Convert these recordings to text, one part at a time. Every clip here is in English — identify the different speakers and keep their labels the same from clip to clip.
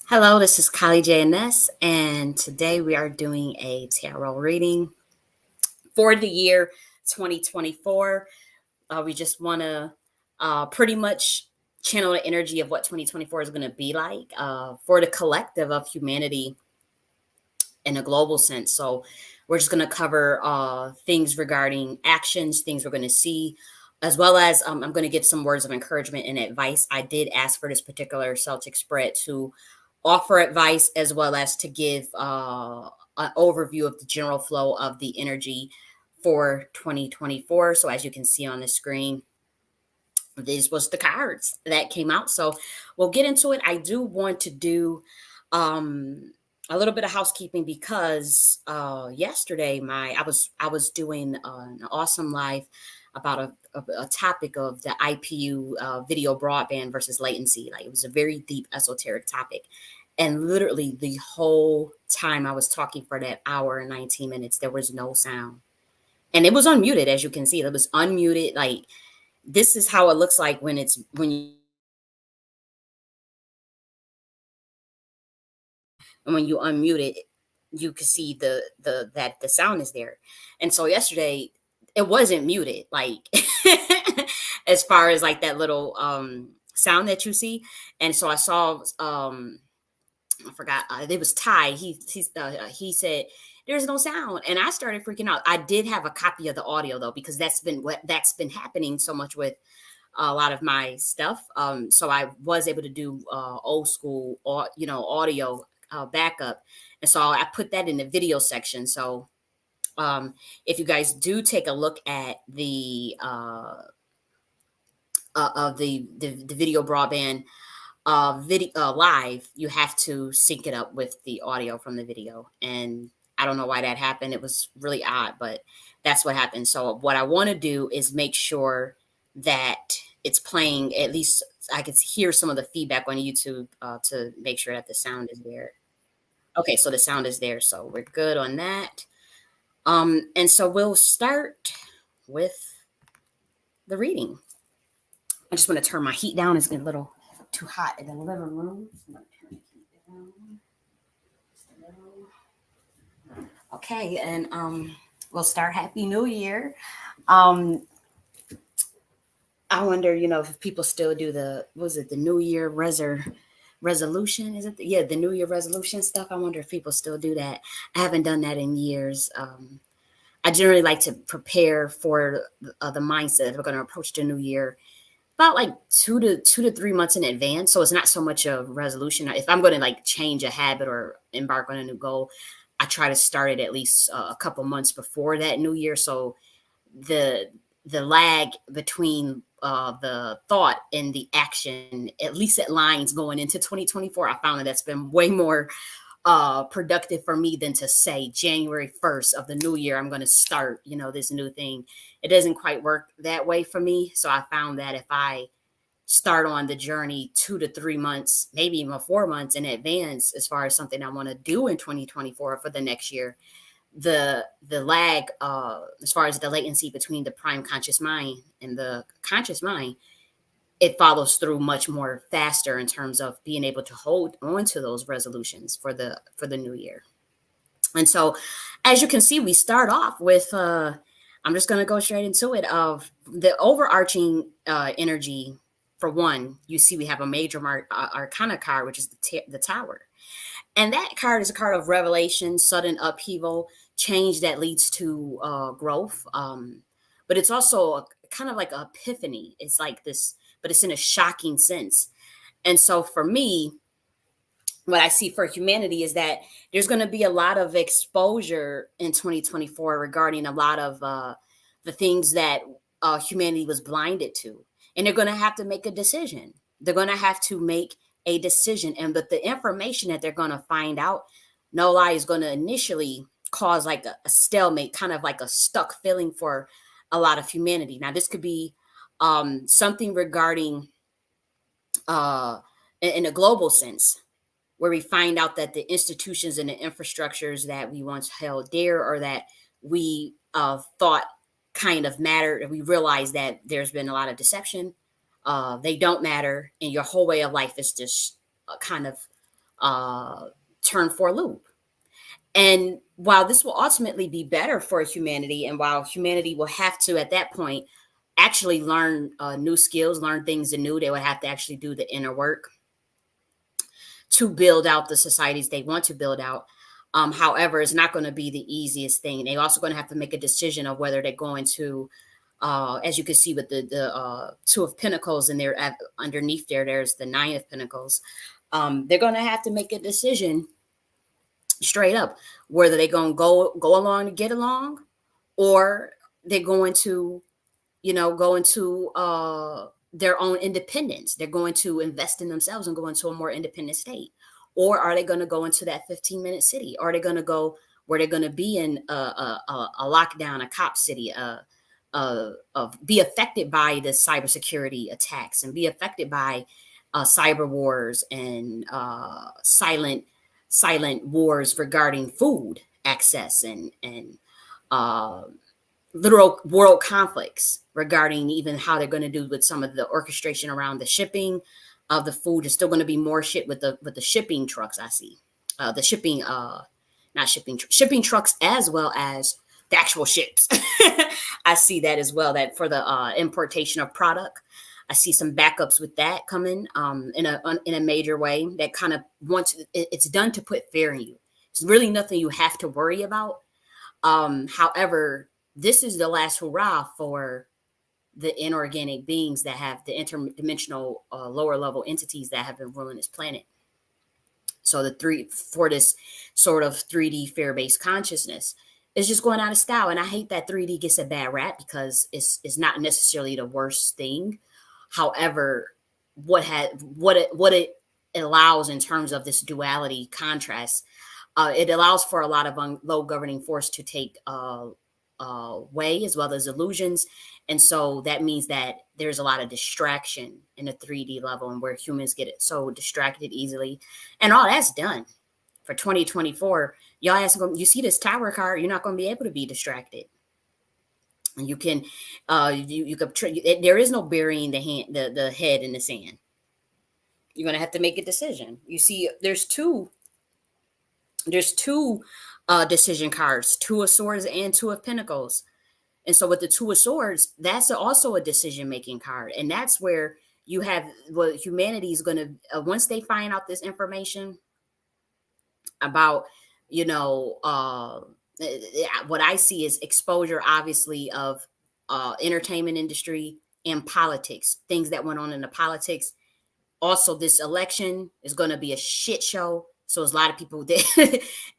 Speaker 1: Hello, this is J.N.S, and today we are doing a tarot reading for the year 2024. We just want to pretty much channel the energy of what 2024 is going to be like for the collective of humanity in a global sense. So, we're just going to cover things regarding actions, things we're going to see, as well as I'm going to give some words of encouragement and advice. I did ask for this particular Celtic spread to offer advice as well as to give an overview of the general flow of the energy for 2024. So as you can see on the screen, these was the cards that came out. So we'll get into it. I do want to do um a little bit of housekeeping because yesterday I was doing an awesome live about a topic of the IPU video broadband versus latency. Like it was a very deep esoteric topic. And literally the whole time I was talking for that hour and 19 minutes, there was no sound. And it was unmuted, as you can see. It was unmuted. Like this is how it looks like when you unmute it, you can see the that the sound is there. And so yesterday it wasn't muted, like as far as like that little sound that you see. And so I saw I forgot. It was Ty. He said there's no sound, and I started freaking out. I did have a copy of the audio though, because that's been happening so much with a lot of my stuff. So I was able to do old school, or audio backup, and so I put that in the video section. So if you guys do take a look at the of the video broadband video live, you have to sync it up with the audio from the video. And I don't know why that happened. It was really odd, but that's what happened. So what I want to do is make sure that it's playing, at least I can hear some of the feedback on YouTube to make sure that the sound is there. Okay, so the sound is there, so we're good on that. And so we'll start with the reading. I just want to turn my heat down. It's getting a little too hot in the living room. So I'm gonna turn the heat down just a little. Okay, and we'll start Happy New Year. Um, I wonder, if people still do the New Year resolution? Is it the New Year resolution stuff? I wonder if people still do that. I haven't done that in years. I generally like to prepare for the mindset if we're going to approach the new year about like 2 to 3 months in advance. So it's not so much a resolution. If I'm going to like change a habit or embark on a new goal, I try to start it at least a couple months before that new year. So the the lag between the thought and the action, at least at lines going into 2024, I found that that's been way more productive for me than to say January 1st of the new year I'm going to start, this new thing. It doesn't quite work that way for me. So I found that if I start on the journey 2 to 3 months, maybe even 4 months in advance, as far as something I want to do in 2024 for the next year, the lag, as far as the latency between the prime conscious mind and the conscious mind, it follows through much more faster in terms of being able to hold on to those resolutions for the new year. And so as you can see, we start off with I'm just going to go straight into it, of the overarching energy. For one, you see we have a major arcana card, which is the tower. And that card is a card of revelation, sudden upheaval, change that leads to growth. But it's also kind of like an epiphany. It's like this, but it's in a shocking sense. And so for me, what I see for humanity is that there's going to be a lot of exposure in 2024 regarding a lot of the things that humanity was blinded to. And they're going to have to make a decision. They're going to have to make a decision. And but the information that they're going to find out, no lie, is going to initially cause like a stalemate, kind of like a stuck feeling for a lot of humanity. Now, this could be something regarding uh, in a global sense, where we find out that the institutions and the infrastructures that we once held dear, or that we thought kind of mattered, and we realize that there's been a lot of deception. They don't matter, and your whole way of life is just kind of uh, turn for a loop. And while this will ultimately be better for humanity, and while humanity will have to, at that point, actually learn new skills, learn things anew, they would have to actually do the inner work to build out the societies they want to build out. However, it's not going to be the easiest thing. They're also going to have to make a decision of whether they're going to, as you can see with the Two of Pentacles, and there underneath there's the Nine of Pentacles. They're going to have to make a decision straight up whether they're going to go along to get along, or they're going to, go into their own independence. They're going to invest in themselves and go into a more independent state. Or are they going to go into that 15-minute city? Or are they going to go where they're going to be in a lockdown, a cop city, be affected by the cybersecurity attacks and be affected by cyber wars and silent wars regarding food access and uh, literal world conflicts regarding even how they're going to do with some of the orchestration around the shipping of the food. There's still going to be more shit with the shipping trucks. I see the shipping, not shipping trucks, as well as the actual ships. I see that as well. That for the importation of product, I see some backups with that coming in a major way. That kind of it's done to put fear in you. It's really nothing you have to worry about. However, this is the last hurrah for the inorganic beings that have the interdimensional lower level entities that have been ruling this planet. So for this sort of 3D fear-based consciousness is just going out of style. And I hate that 3D gets a bad rap because it's not necessarily the worst thing. However, what it allows in terms of this duality contrast, it allows for a lot of low governing force to take way, as well as illusions. And so that means that there's a lot of distraction in the 3D level, and where humans get it so distracted easily. And all that's done for 2024. Y'all ask, you see this tower card, you're not going to be able to be distracted. And you can, there is no burying the head in the sand. You're going to have to make a decision. You see, there's two decision cards, Two of Swords and Two of Pentacles. And so with the Two of Swords, that's also a decision making card. And that's where you have what humanity is going to, once they find out this information about, what I see is exposure, obviously, of entertainment industry and politics, things that went on in the politics. Also, this election is going to be a shit show. So there's a lot of people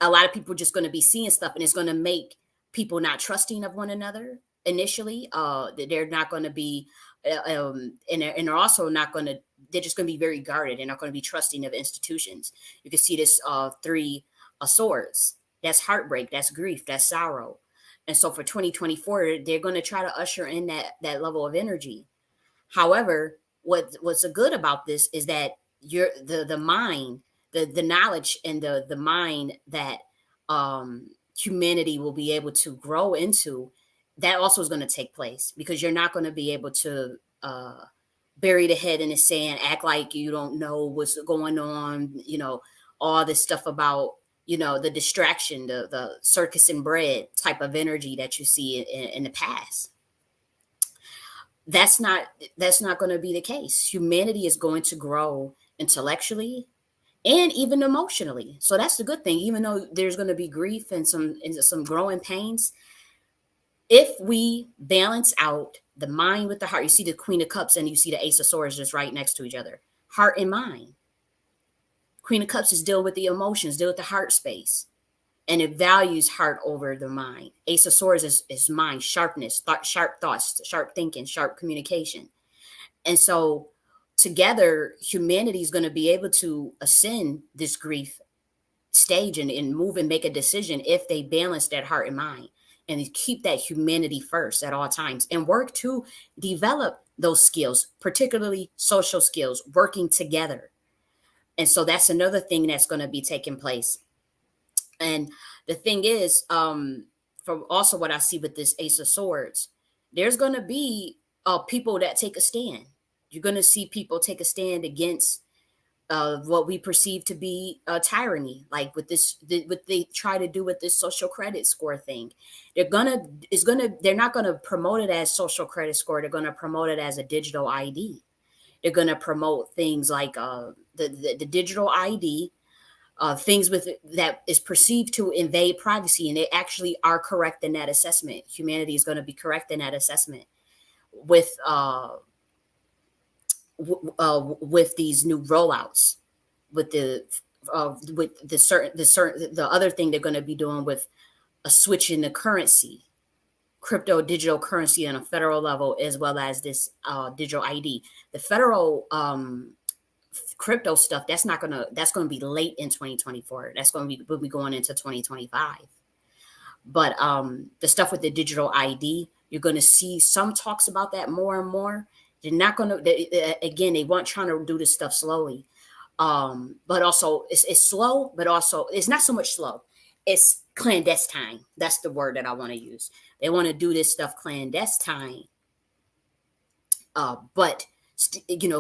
Speaker 1: a lot of people just going to be seeing stuff, and it's going to make people not trusting of one another initially. They're not going to be, and they're also not going to. They're just going to be very guarded. They're not going to be trusting of institutions. You can see this Three of Swords. That's heartbreak. That's grief. That's sorrow. And so for 2024, they're going to try to usher in that level of energy. However, what's good about this is that the mind, the knowledge, and the mind that humanity will be able to grow into, that also is going to take place, because you're not going to be able to bury the head in the sand, act like you don't know what's going on, all this stuff about the distraction, the circus and bread type of energy that you see in the past. That's not going to be the case. Humanity is going to grow intellectually and even emotionally. So that's the good thing. Even though there's going to be grief and some growing pains, if we balance out the mind with the heart, you see the Queen of Cups and you see the Ace of Swords just right next to each other. Heart and mind. Queen of Cups is dealing with the emotions, deal with the heart space. And it values heart over the mind. Ace of Swords is mind, sharpness, sharp thoughts, sharp thinking, sharp communication. And so together, humanity is going to be able to ascend this grief stage and move and make a decision if they balance that heart and mind and keep that humanity first at all times and work to develop those skills, particularly social skills, working together. And so that's another thing that's going to be taking place. And the thing is, from also what I see with this Ace of Swords, there's going to be people that take a stand. You're going to see people take a stand against what we perceive to be a tyranny, like with what they try to do with this social credit score thing. They're not gonna promote it as social credit score. They're gonna promote it as a digital ID. They're gonna promote things like the digital ID, things with that is perceived to invade privacy, and they actually are correct in that assessment. Humanity is going to be correct in that assessment with with these new rollouts, with the other thing they're going to be doing with a switch in the currency, crypto digital currency on a federal level, as well as this digital ID. The federal crypto stuff, that's gonna be late in 2024. That's gonna be we'll be going into 2025. But the stuff with the digital ID, you're gonna see some talks about that more and more. They're not gonna again, they want trying to do this stuff slowly. But also it's slow, but also it's not so much slow. It's clandestine. That's the word that I want to use. They want to do this stuff clandestine, but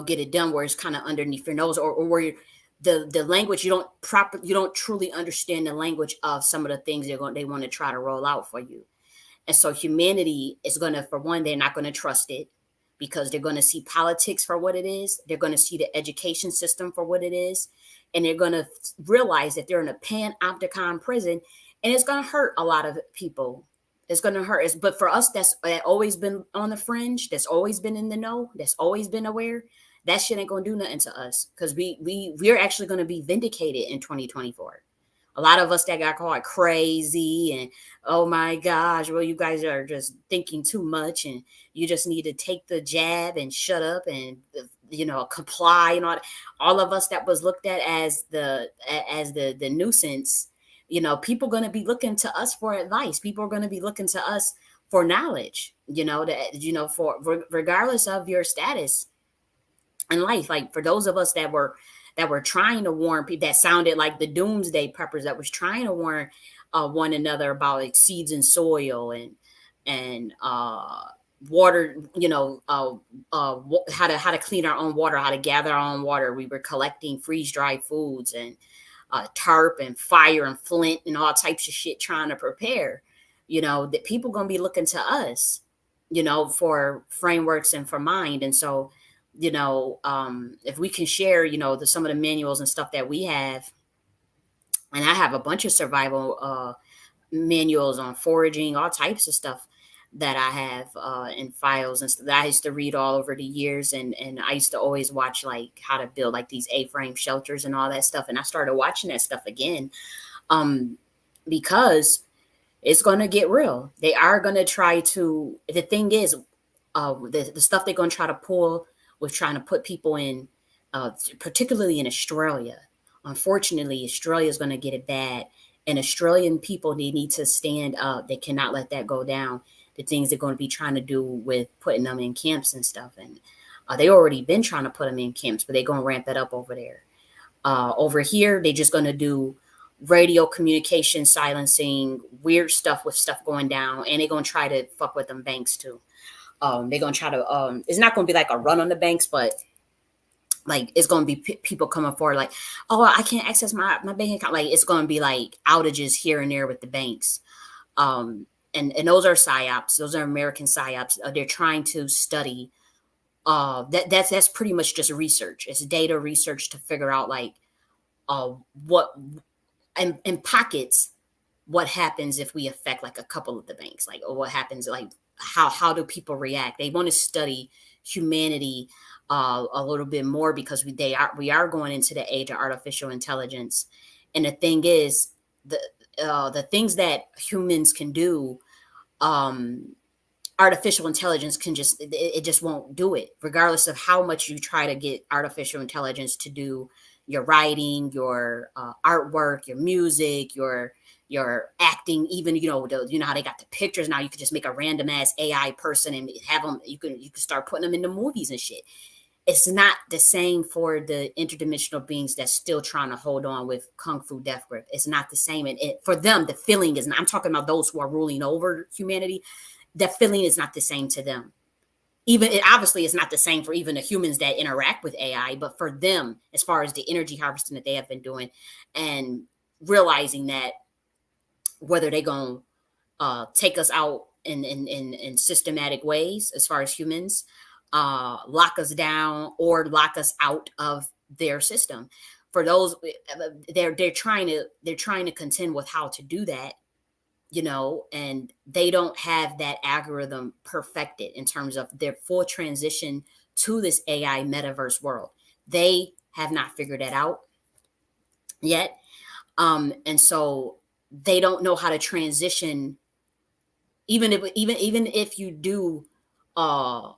Speaker 1: get it done where it's kind of underneath your nose, or where the language you don't truly understand the language of some of the things they want to try to roll out for you. And so humanity is going to, for one, they're not going to trust it, because they're going to see politics for what it is. They're going to see the education system for what it is. And they're going to realize that they're in a panopticon prison, and it's going to hurt a lot of people. It's going to hurt us. But for us, that always been on the fringe, that's always been in the know, that's always been aware, that shit ain't going to do nothing to us, because we're actually going to be vindicated in 2024. A lot of us that got called crazy and, oh my gosh, well, you guys are just thinking too much, and you just need to take the jab and shut up and comply and all of us that was looked at as the nuisance. People going to be looking to us for advice. People are going to be looking to us for knowledge, for regardless of your status in life. Like, for those of us that were trying to warn people, that sounded like the doomsday preppers, that was trying to warn one another about like seeds and soil and water, how to clean our own water, how to gather our own water. We were collecting freeze dried foods and tarp and fire and flint and all types of shit, trying to prepare. That people gonna be looking to us, for frameworks and for mind. And so, if we can share, some of the manuals and stuff that we have, and I have a bunch of survival manuals on foraging, all types of stuff that I have in files and stuff that I used to read all over the years. And I used to always watch like how to build like these A-frame shelters and all that stuff. And I started watching that stuff again, because it's going to get real. They are going to try to, the thing is, the stuff they're going to try to pull with trying to put people in, particularly in Australia. Unfortunately, Australia is going to get it bad. And Australian people, they need to stand up. They cannot let that go down. The things they're going to be trying to do with putting them in camps and stuff. And they already been trying to put them in camps, but they're going to ramp that up over there. Over here, they're just going to do radio communication silencing, weird stuff with stuff going down. And they're going to try to fuck with them banks too. They're going to try to, it's not going to be like a run on the banks, but like it's going to be people coming forward like, oh, I can't access my bank account. Like, it's going to be like outages here and there with the banks. And those are psyops. Those are American psyops. They're trying to study. That's pretty much just research. It's data research to figure out like what in pockets, what happens if we affect like a couple of the banks, like, or what happens, like how do people react. They want to study humanity a little bit more, because we are going into the age of artificial intelligence. And the thing is, the things that humans can do, artificial intelligence can it just won't do it, regardless of how much you try to get artificial intelligence to do your writing, your artwork, your music, your acting. Even how they got the pictures now, you could just make a random ass AI person and have them, you can start putting them into movies and shit. It's not the same for the interdimensional beings that's still trying to hold on with kung fu death grip. It's not the same. And for them, the feeling is not, I'm talking about those who are ruling over humanity. That feeling is not the same to them. Even it, obviously, it's not the same for even the humans that interact with AI, but for them, as far as the energy harvesting that they have been doing, and realizing that whether they're going to take us out in systematic ways as far as humans, lock us down or lock us out of their system. For those, they're trying to contend with how to do that, and they don't have that algorithm perfected in terms of their full transition to this AI metaverse world. They have not figured that out yet. And so they don't know how to transition, even if you do, uh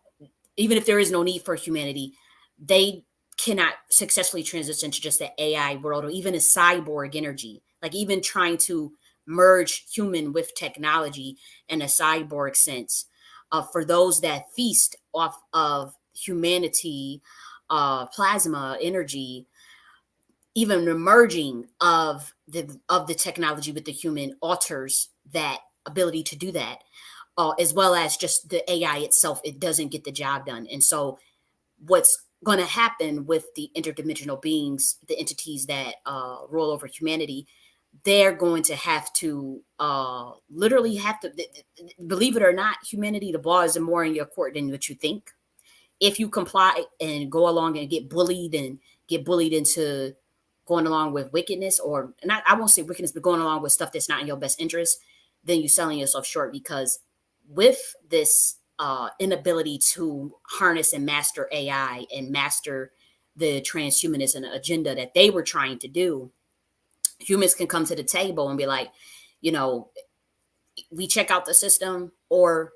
Speaker 1: even if there is no need for humanity, they cannot successfully transition to just the AI world or even a cyborg energy. Like even trying to merge human with technology in a cyborg sense. For those that feast off of humanity, plasma energy, even the merging of the technology with the human alters that ability to do that, as well as just the AI itself. It doesn't get the job done. And so, what's going to happen with the interdimensional beings, the entities that rule over humanity, they're going to have to literally have to, believe it or not, humanity, the ball is more in your court than what you think. If you comply and go along and get bullied into going along with wickedness, or not, I won't say wickedness, but going along with stuff that's not in your best interest, then you're selling yourself short. Because with this inability to harness and master AI and master the transhumanism agenda that they were trying to do, humans can come to the table and be like, you know, we check out the system, or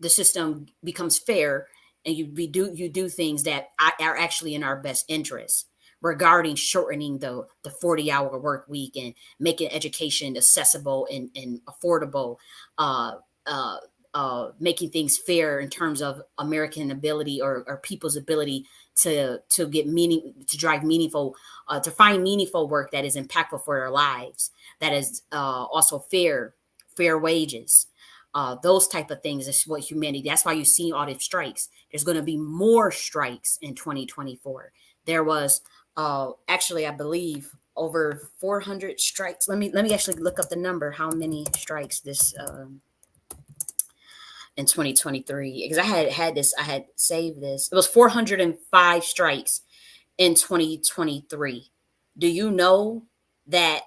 Speaker 1: the system becomes fair, and you do things that are actually in our best interest, regarding shortening the 40-hour work week and making education accessible and affordable, uh, uh, making things fair in terms of American ability, or people's ability to get meaning, to drive meaningful, to find meaningful work that is impactful for their lives, that is also fair wages, those type of things is what humanity. That's why you see all these strikes. There's going to be more strikes in 2024. There was actually, I believe, over 400 strikes. Let me actually look up the number. How many strikes this in 2023? Because I had saved this. It was 405 strikes in 2023. Do you know that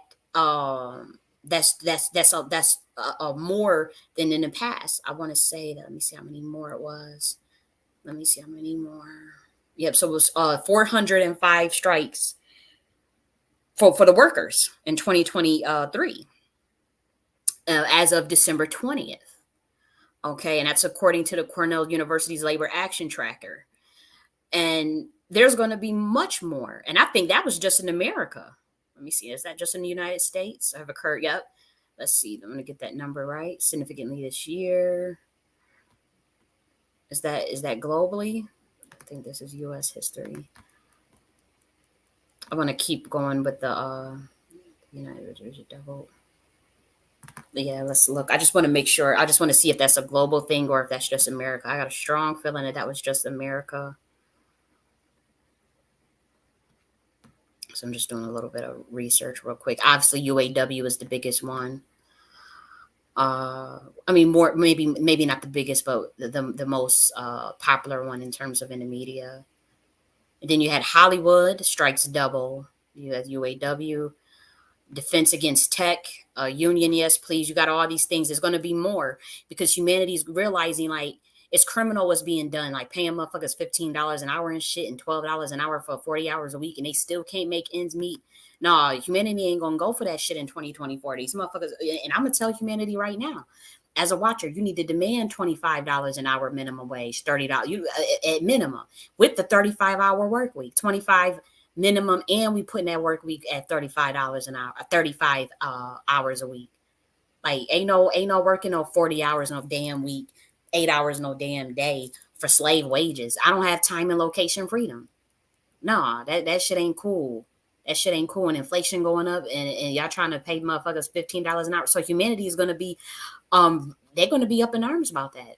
Speaker 1: that's more than in the past? I want to say that. Let me see how many more it was. Let me see how many more. Yep. So it was 405 strikes for the workers in 2023, as of December 20th. Okay, and that's according to the Cornell University's Labor Action Tracker. And there's going to be much more. And I think that was just in America. Let me see. Is that just in the United States? Have occurred? Yep. Let's see. I'm going to get that number right. Significantly this year. Is that globally? I think this is U.S. history. I want to keep going with the United double. Yeah, let's look. I just want to make sure. I just want to see if that's a global thing or if that's just America. I got a strong feeling that was just America. So I'm just doing a little bit of research real quick. Obviously, UAW is the biggest one. I mean, more maybe not the biggest, but the most popular one in terms of in the media. And then you had Hollywood strikes double. You had UAW, Defense Against Tech, Union, yes, please. You got all these things. There's going to be more because humanity is realizing like it's criminal what's being done, like paying motherfuckers $15 an hour and shit and $12 an hour for 40 hours a week, and they still can't make ends meet. Nah, humanity ain't gonna go for that shit in 2024. These motherfuckers, and I'm gonna tell humanity right now, as a watcher, you need to demand $25 an hour minimum wage, $30 you at minimum, with the 35-hour work week, 25 minimum, and we putting that work week at $35 an hour, 35 hours a week. Like ain't no working no 40 hours no damn week, 8 hours no damn day for slave wages. I don't have time and location freedom. Nah, that shit ain't cool. That shit ain't cool. And inflation going up, and y'all trying to pay motherfuckers $15 an hour. So humanity is gonna be they're gonna be up in arms about that.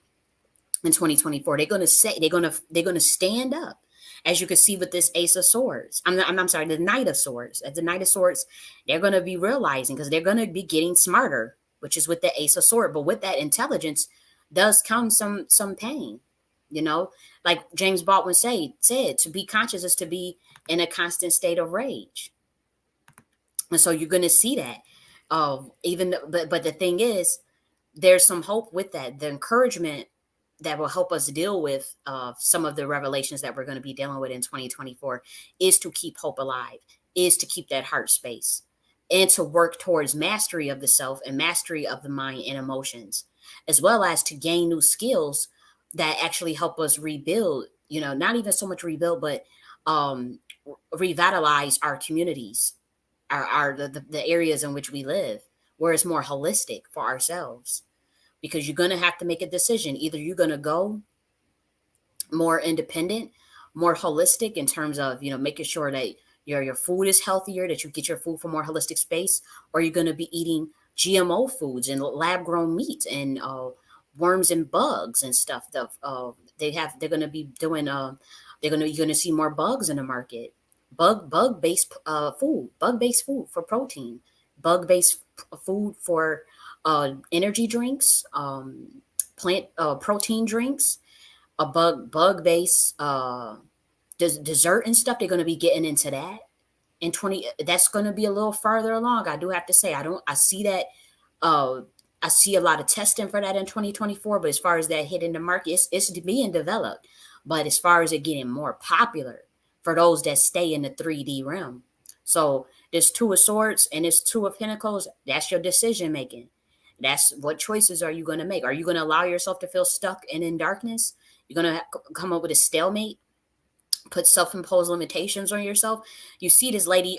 Speaker 1: in 2024. They're going to stand up. As you can see with this Ace of Swords, I'm sorry, the Knight of Swords. At the Knight of Swords, they're going to be realizing, because they're going to be getting smarter, which is with the Ace of Sword. But with that intelligence does come some pain. You know, like James Baldwin said, to be conscious is to be in a constant state of rage. And so you're going to see that. But the thing is, there's some hope with that. The encouragement that will help us deal with some of the revelations that we're going to be dealing with in 2024 is to keep hope alive, is to keep that heart space, and to work towards mastery of the self and mastery of the mind and emotions, as well as to gain new skills that actually help us rebuild, not even so much rebuild, but um, revitalize our communities, the areas in which we live, where it's more holistic for ourselves, because you're going to have to make a decision. Either you're going to go more independent, more holistic in terms of, making sure that your food is healthier, that you get your food from more holistic space, or you're going to be eating GMO foods and lab grown meat and worms and bugs and stuff. They're going to be doing you're going to see more bugs in the market. Bug based food, bug based food for protein, bug based food for energy drinks, plant protein drinks, a bug based dessert and stuff. They're going to be getting into that in 20. That's going to be a little farther along. I do have to say, I see that. uh I see a lot of testing for that in 2024, but as far as that hitting the market, it's being developed. But as far as it getting more popular for those that stay in the 3D realm, so there's Two of Swords and there's Two of Pentacles. That's your decision making. That's what choices are you going to make. Are you going to allow yourself to feel stuck and in darkness? You're going to come up with a stalemate, put self-imposed limitations on yourself. You see this lady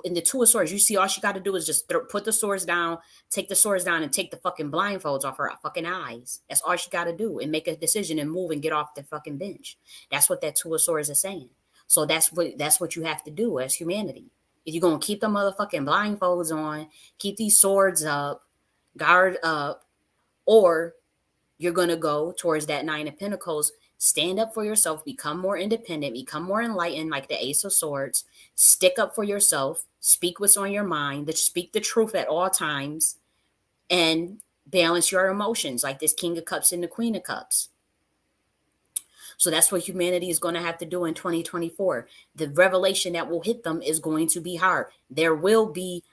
Speaker 1: in the Two of Swords. You see, all she got to do is just put the swords down, take the swords down, and take the fucking blindfolds off her fucking eyes. That's all she got to do, and make a decision and move and get off the fucking bench. That's what that Two of Swords is saying. So that's what you have to do as humanity. If you're gonna keep the motherfucking blindfolds on, keep these swords up, guard up, or you're going to go towards that Nine of Pentacles, stand up for yourself, become more independent, become more enlightened, like the Ace of Swords, stick up for yourself, speak what's on your mind, speak the truth at all times, and balance your emotions, like this King of Cups and the Queen of Cups. So that's what humanity is going to have to do in 2024. The revelation that will hit them is going to be hard. There will be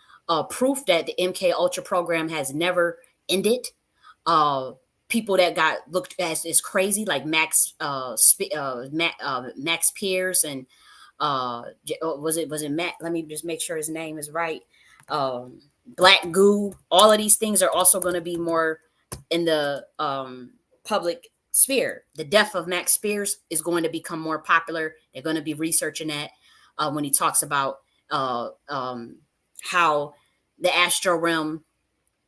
Speaker 1: proof that the MK Ultra program has never ended. uh People that got looked at as crazy, like Max Pierce and was it Matt? Let me just make sure his name is right. Black Goo. All of these things are also going to be more in the public sphere. The death of Max Pierce is going to become more popular. They're going to be researching that when he talks about how the astral realm,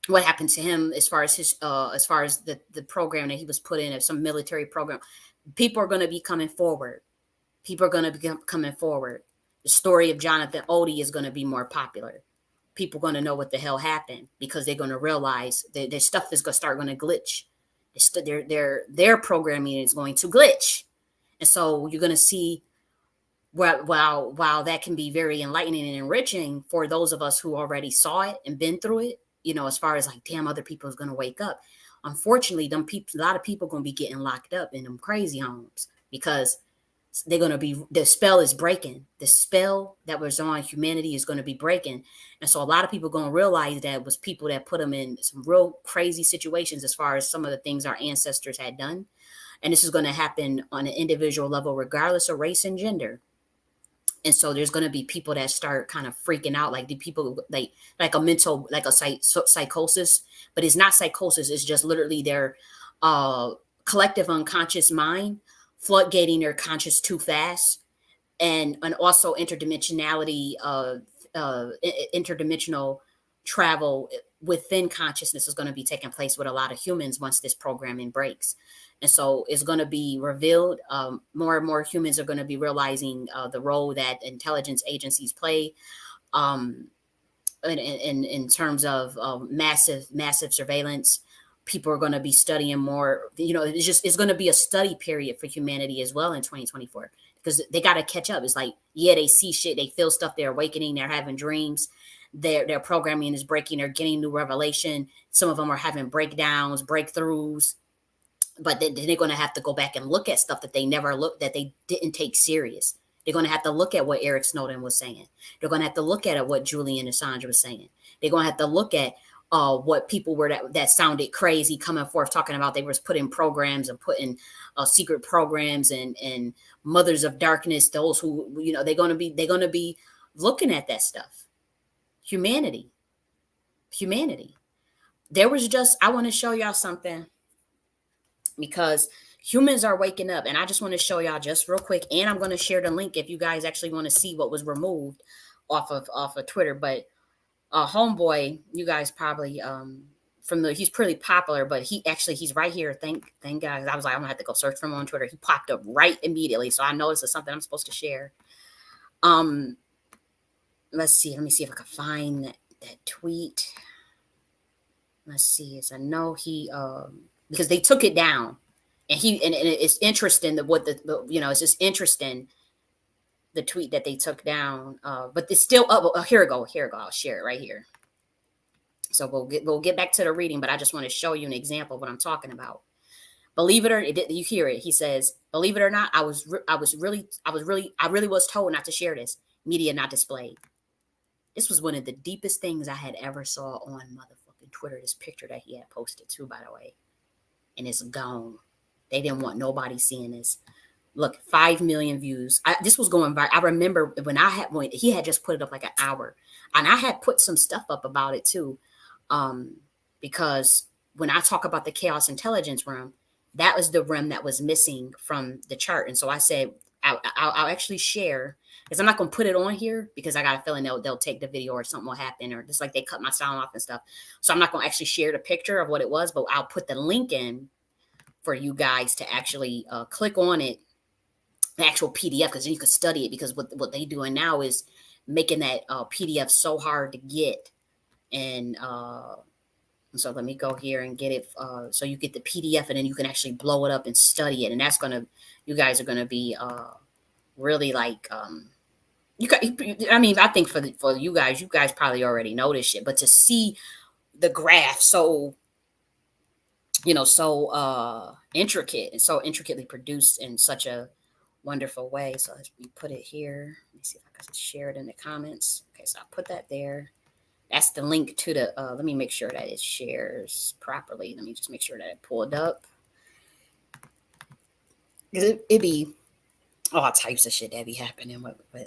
Speaker 1: what happened to him, as far as the program that he was put in, of some military program. People are going to be coming forward. People are going to be coming forward. The story of Jonathan Odie is going to be more popular. People are going to know what the hell happened, because they're going to realize that their stuff is going to start going to glitch. Their programming is going to glitch, and so you're going to see. While that can be very enlightening and enriching for those of us who already saw it and been through it, as far as like, damn, other people is going to wake up. Unfortunately, a lot of people going to be getting locked up in them crazy homes, because the spell is breaking. The spell that was on humanity is going to be breaking. And so a lot of people going to realize that it was people that put them in some real crazy situations, as far as some of the things our ancestors had done. And this is going to happen on an individual level, regardless of race and gender. And so there's going to be people that start kind of freaking out, like the people like a mental, like a psychosis. But it's not psychosis. It's just literally their collective unconscious mind floodgating their conscious too fast. And also interdimensionality, interdimensional travel within consciousness is going to be taking place with a lot of humans once this programming breaks. And so it's going to be revealed. More and more humans are going to be realizing the role that intelligence agencies play, in terms of massive surveillance, people are going to be studying more. It's going to be a study period for humanity as well in 2024, because they got to catch up. It's like, yeah, they see shit, they feel stuff, they're awakening, they're having dreams, their programming is breaking, they're getting new revelation. Some of them are having breakdowns, breakthroughs, but then they're going to have to go back and look at stuff that they never looked, that they didn't take serious. They're going to have to look at what Eric Snowden was saying. They're going to have to look at what Julian Assange was saying. They're going to have to look at what people were that sounded crazy coming forth talking about. They was putting programs and putting secret programs and mothers of darkness. Those who they're going to be looking at that stuff. Humanity. There was just, I want to show y'all something, because humans are waking up, and I just want to show y'all just real quick, and I'm going to share the link if you guys actually want to see what was removed off of Twitter. But homeboy, you guys probably he's pretty popular, but he's right here. Thank God. I was like, I'm gonna have to go search for him on Twitter. He popped up right immediately, so I know this is something I'm supposed to share. Let's see. Let me see if I can find that tweet. Let's see. I know he because they took it down, and it's interesting that it's just interesting, the tweet that they took down. But it's still up. Oh, here we go. I'll share it right here. So we'll get back to the reading, but I just want to show you an example of what I'm talking about. Believe it or you hear it. He says, "Believe it or not, I really was told not to share this. Media not displayed." This was one of the deepest things I had ever saw on motherfucking Twitter. This picture that he had posted too, by the way, and it's gone. They didn't want nobody seeing this. Look, 5 million views. This was going viral. I remember when he had just put it up like an hour, and I had put some stuff up about it too, because when I talk about the chaos intelligence realm, that was the realm that was missing from the chart. And so I said, I'll actually share, because I'm not going to put it on here, because I got a feeling they'll take the video or something will happen, or just like they cut my sound off and stuff. So I'm not going to actually share the picture of what it was, but I'll put the link in for you guys to actually click on it, the actual PDF, because then you can study it, because what they doing now is making that PDF so hard to get. And so let me go here and get it. So you get the PDF, and then you can actually blow it up and study it. And that's you guys are gonna be really like I mean, I think for you guys probably already know this shit, but to see the graph so intricate and so intricately produced in such a wonderful way. So let me put it here. Let me see if I can share it in the comments. Okay, so I'll put that there. That's the link to the, let me make sure that it shares properly. Let me just make sure that it pulled up. It'd be all types of shit that be happening.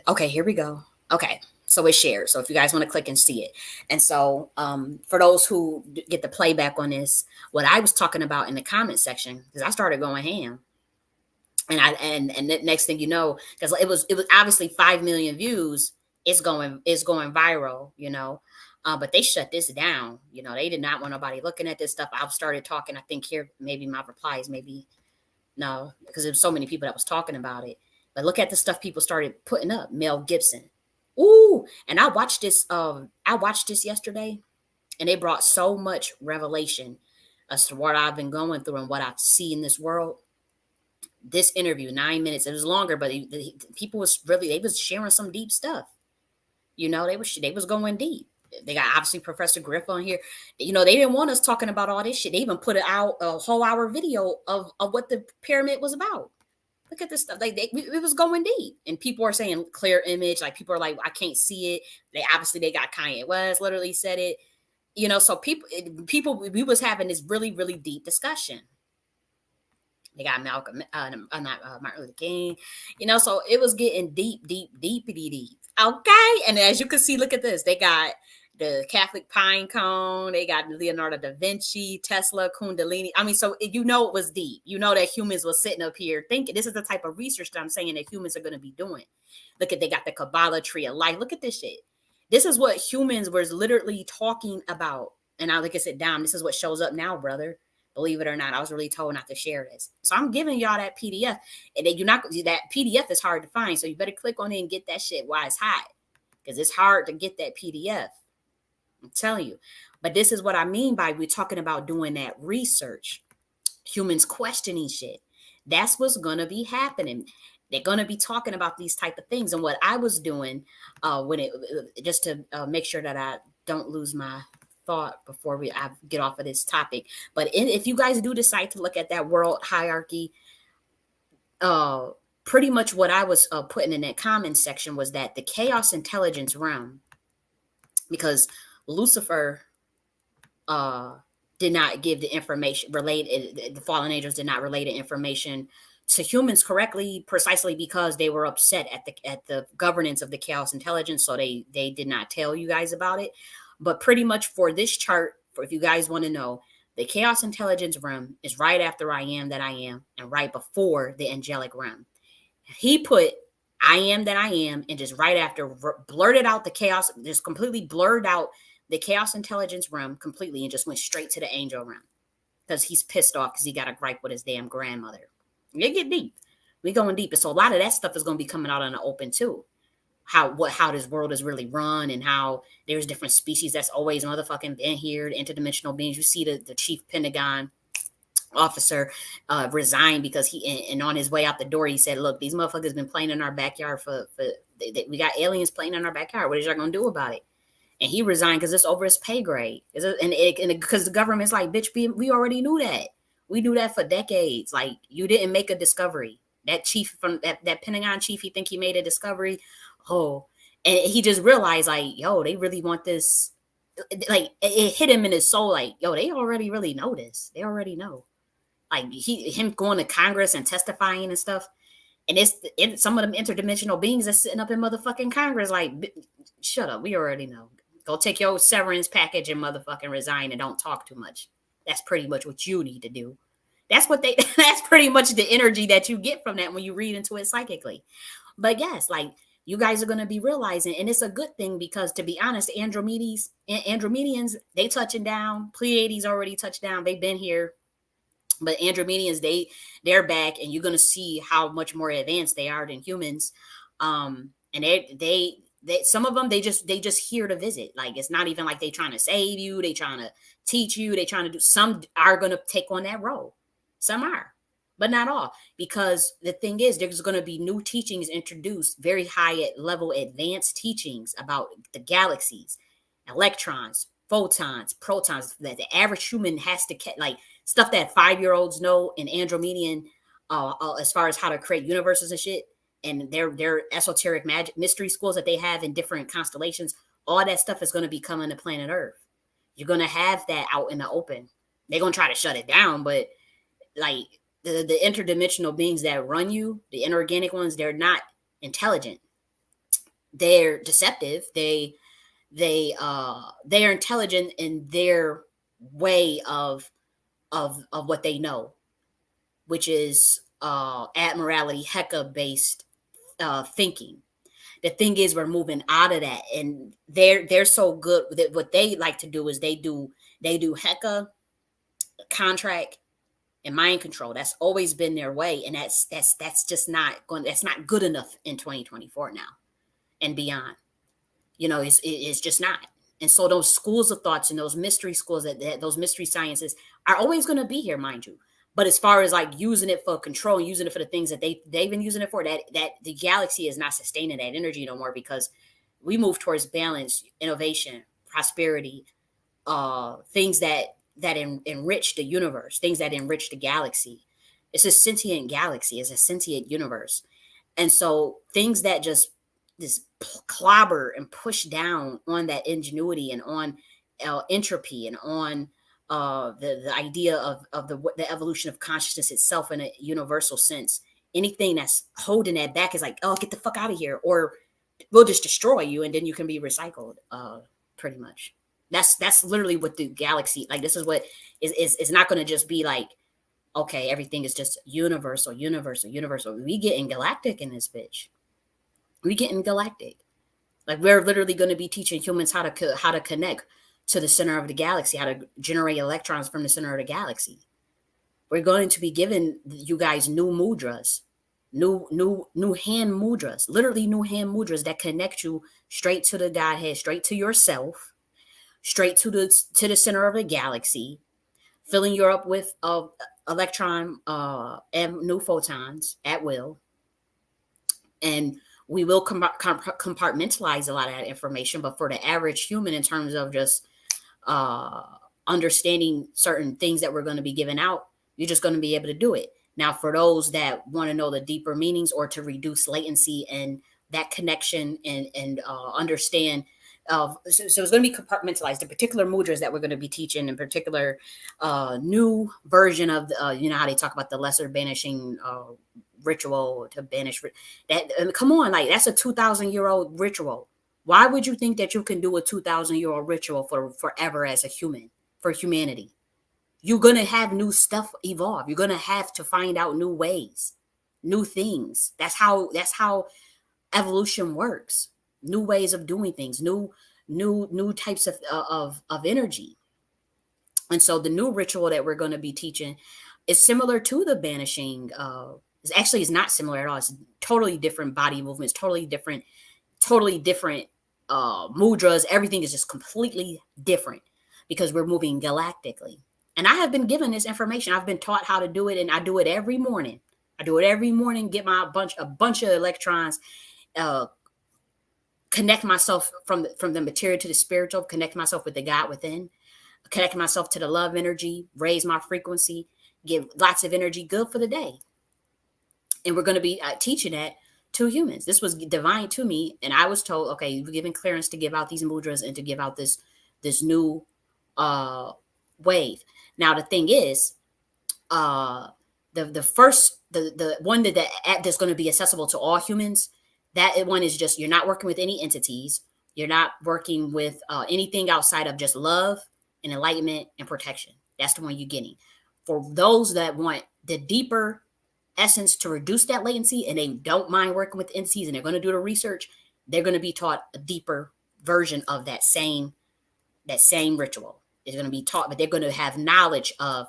Speaker 1: Okay, here we go. Okay, so it's shared. So if you guys want to click and see it. And so for those who get the playback on this, what I was talking about in the comment section, because I started going ham. And the next thing you know, because it was obviously 5 million views, it's going viral, but they shut this down. They did not want nobody looking at this stuff. I started talking. I think here maybe my replies, maybe no, because there was so many people that was talking about it. But look at the stuff people started putting up. Mel Gibson, ooh, and I watched this. I watched this yesterday, and it brought so much revelation as to what I've been going through and what I see in this world. This interview, 9 minutes. It was longer, but people they was sharing some deep stuff. They was going deep. They got obviously Professor Griff on here. They didn't want us talking about all this shit. They even put out a whole hour video of what the pyramid was about. Look at this stuff. It was going deep, and people are saying clear image. Like people are like, I can't see it. They got Kanye West literally said it. So people, we was having this really, really deep discussion. They got Malcolm, not Martin Luther King, so it was getting deep. Okay. And as you can see, look at this. They got the Catholic pine cone. They got Leonardo da Vinci, Tesla, Kundalini. I mean, so it was deep. That humans was sitting up here thinking this is the type of research that I'm saying that humans are going to be doing. Look at, they got the Kabbalah tree of life. Look at this shit. This is what humans was literally talking about. And I, like I said, damn, this is what shows up now, brother. Believe it or not, I was really told not to share this. So I'm giving y'all that PDF. And then that PDF is hard to find. So you better click on it and get that shit while it's hot. Because it's hard to get that PDF. I'm telling you. But this is what I mean by we're talking about doing that research. Humans questioning shit. That's what's gonna be happening. They're gonna be talking about these type of things. And what I was doing, when it just to make sure that I don't lose my thought before I get off of this topic. But if you guys do decide to look at that world hierarchy, uh, pretty much what I was putting in that comment section was that the chaos intelligence realm, because Lucifer uh did not give the information related, the fallen angels did not relay the information to humans correctly, precisely because they were upset at the governance of the chaos intelligence, so they did not tell you guys about it. But pretty much for this chart, for if you guys want to know, the chaos intelligence realm is right after I am that I am and right before the angelic realm. He put I am that I am, and just right after blurted out the chaos, just completely blurred out the chaos intelligence realm completely and just went straight to the angel realm because he's pissed off because he got a gripe with his damn grandmother. You get deep. We going deep. And so a lot of that stuff is going to be coming out in the open too. How this world is really run, and how there's different species that's always motherfucking been here, the interdimensional beings. You see the chief Pentagon officer resigned because and on his way out the door he said, look, these motherfuckers been playing in our backyard we got aliens playing in our backyard. What is y'all gonna do about it? And he resigned because it's over his pay grade. And because the government's like, bitch, we already knew that. We knew that for decades. Like, you didn't make a discovery. That chief from that Pentagon chief, he think he made a discovery. Oh, and he just realized, like, yo, they really want this. Like, it hit him in his soul, like, yo, they already really know this. They already know. Like, him going to Congress and testifying and stuff. And it's some of them interdimensional beings that's sitting up in motherfucking Congress, like, shut up. We already know. Go take your severance package and motherfucking resign and don't talk too much. That's pretty much what you need to do. That's that's pretty much the energy that you get from that when you read into it psychically. But yes, like, you guys are going to be realizing, and it's a good thing because, to be honest, Andromedians, they touching down. Pleiades already touched down. They've been here. But Andromedians, they're back, and you're gonna see how much more advanced they are than humans. And they some of them they just here to visit. Like, it's not even like they trying to save you. They trying to teach you. They trying to do. Some are gonna take on that role. Some are, but not all. Because the thing is, there's gonna be new teachings introduced, very high level advanced teachings about the galaxies, electrons, photons, protons, that the average human has to like stuff that 5-year-olds know in Andromedian, as far as how to create universes and shit, and their esoteric magic mystery schools that they have in different constellations. All that stuff is going to be coming to planet Earth. You're going to have that out in the open. They're going to try to shut it down, but like the interdimensional beings that run you, the inorganic ones, they're not intelligent. They're deceptive. They're intelligent in their way of what they know, which is admiralty Heka based thinking. The thing is, we're moving out of that, and they're so good that what they like to do is they do Heka, contract, and mind control. That's always been their way, and that's just not going. That's not good enough in 2024 now and beyond. It's just not. And so those schools of thoughts and those mystery schools, that those mystery sciences are always going to be here, mind you. But as far as like using it for control and using it for the things that they've been using it for, that the galaxy is not sustaining that energy no more, because we move towards balance, innovation, prosperity, things that enrich the universe, things that enrich the galaxy. It's a sentient galaxy. It's a sentient universe. And so things that just clobber and push down on that ingenuity and on entropy and on the idea of the evolution of consciousness itself in a universal sense. Anything that's holding that back is like, oh, get the fuck out of here, or we'll just destroy you, and then you can be recycled. Pretty much. That's literally what the galaxy, like, this is what is not going to just be like, okay, everything is just universal. We getting galactic in this bitch. We getting galactic. Like, we're literally going to be teaching humans how to connect to the center of the galaxy, how to generate electrons from the center of the galaxy. We're going to be giving you guys new mudras, new hand mudras, literally new hand mudras that connect you straight to the Godhead, straight to yourself, straight to the center of a galaxy, filling you up with electron and new photons at will. And we will compartmentalize a lot of that information. But for the average human, in terms of just uh, understanding certain things that we're going to be giving out, you're just going to be able to do it. Now, for those that want to know the deeper meanings or to reduce latency and that connection and understand so it's going to be compartmentalized. The particular mudras that we're going to be teaching, in particular, new version of the, you know how they talk about the lesser banishing ritual to banish that. Come on, like that's a 2,000-year-old ritual. Why would you think that you can do a 2,000-year-old ritual for forever as a human, for humanity? You're going to have new stuff evolve. You're going to have to find out new ways, new things. That's how evolution works. New ways of doing things, new types of energy. And so the new ritual that we're going to be teaching is similar to the banishing. It's not similar at all. It's totally different body movements, totally different mudras. Everything is just completely different because we're moving galactically. And I have been given this information. I've been taught how to do it, and I do it every morning. I do it every morning. Get a bunch of electrons. Uh, Connect myself from the material to the spiritual. Connect myself with the God within. Connect myself to the love energy. Raise my frequency. Give lots of energy. Good for the day. And we're going to be teaching that to humans. This was divine to me, and I was told, okay, you're given clearance to give out these mudras and to give out this new uh wave. Now the thing is, uh the first the one that's going to be accessible to all humans, that one is just, you're not working with any entities, you're not working with anything outside of just love and enlightenment and protection. That's the one you're getting. For those that want the deeper essence to reduce that latency and they don't mind working with entities and they're going to do the research, they're going to be taught a deeper version of that same ritual. It's going to be taught, but they're going to have knowledge of,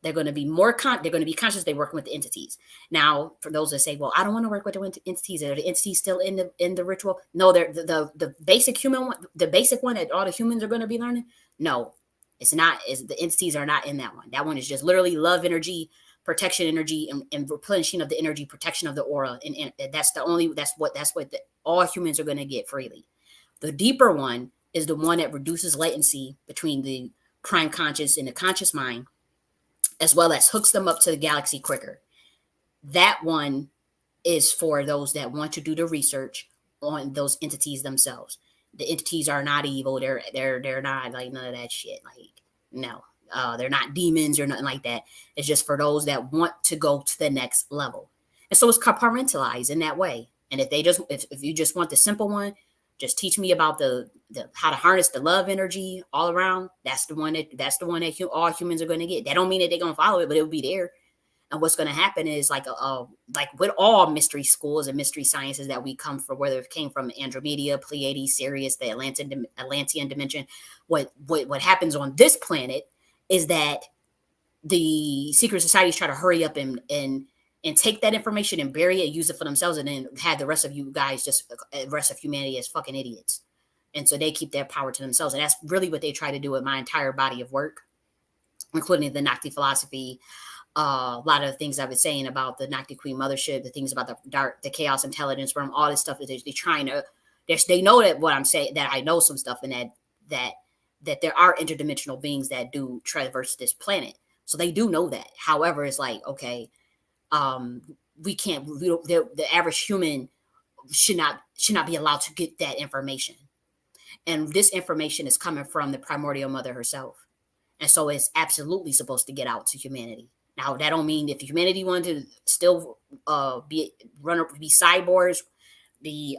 Speaker 1: they're going to be they're going to be conscious they're working with the entities. Now, for those that say, well, I don't want to work with the entities, are the entities still in the ritual? No, they're the basic human one, the basic one that all the humans are going to be learning. No, it's not. The entities are not in that one. That one is just literally love energy, protection energy, and replenishing of the energy, protection of the aura, and that's what all humans are going to get freely. The deeper one is the one that reduces latency between the prime conscious and the conscious mind, as well as hooks them up to the galaxy quicker. That one is for those that want to do the research on those entities themselves. The entities are not evil. They're not like none of that shit. Like, no, they're not demons or nothing like that. It's just for those that want to go to the next level. And so it's compartmentalized in that way. And if you just want the simple one, just teach me about the how to harness the love energy all around. That's the one that all humans are going to get. That don't mean that they're going to follow it, but it'll be there. And what's going to happen is like with all mystery schools and mystery sciences that we come from, whether it came from Andromeda, Pleiades, Sirius, the Atlantean dimension, what happens on this planet is that the secret societies try to hurry up and take that information and bury it, use it for themselves, and then have the rest of you guys, just the rest of humanity, as fucking idiots. And so they keep their power to themselves. And that's really what they try to do with my entire body of work, including the Nakti philosophy, a lot of the things I've been saying about the Nakti Queen mothership, the things about the chaos intelligence realm, all this stuff that they're trying to, they know that what I'm saying, that I know some stuff, and that there are interdimensional beings that do traverse this planet. So they do know that. However, it's like, okay, we can't, the average human should not be allowed to get that information. And this information is coming from the primordial mother herself. And so it's absolutely supposed to get out to humanity. Now, that don't mean if humanity wanted to still be cyborgs, be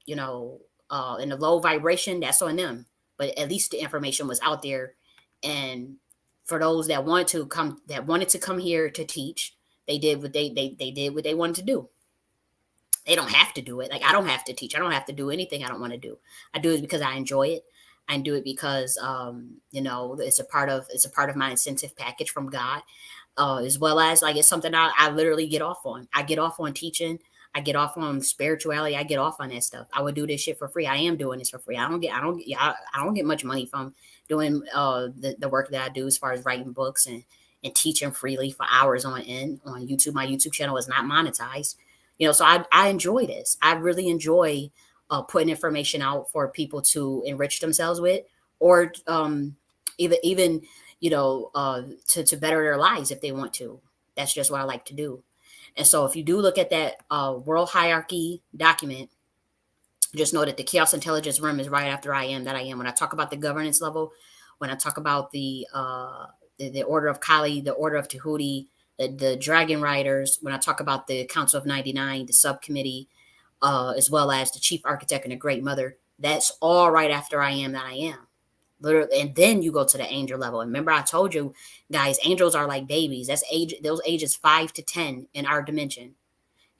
Speaker 1: in the low vibration, that's on them. But at least the information was out there. And for those that wanted to come here to teach, they did what they did what they wanted to do. They don't have to do it. Like, I don't have to teach. I don't have to do anything I don't want to do. I do it because I enjoy it. I do it because it's a part of my incentive package from God, as well as, like, it's something I literally get off on. I get off on teaching. I get off on spirituality. I get off on that stuff. I would do this shit for free. I am doing this for free. I don't get much money from doing the work that I do as far as writing books and teaching freely for hours on end on YouTube. My YouTube channel is not monetized. So I enjoy this. I really enjoy putting information out for people to enrich themselves with, or even to better their lives if they want to. That's just what I like to do. And so if you do look at that world hierarchy document, just know that the chaos intelligence realm is right after I am that I am. When I talk about the governance level, when I talk about the order of Kali, the order of Tahuti, the dragon riders, when I talk about the Council of 99, the subcommittee, as well as the chief architect and the great mother, that's all right after I am that I am. Literally, and then you go to the angel level. And remember, I told you guys, angels are like babies. Those ages 5 to 10 in our dimension,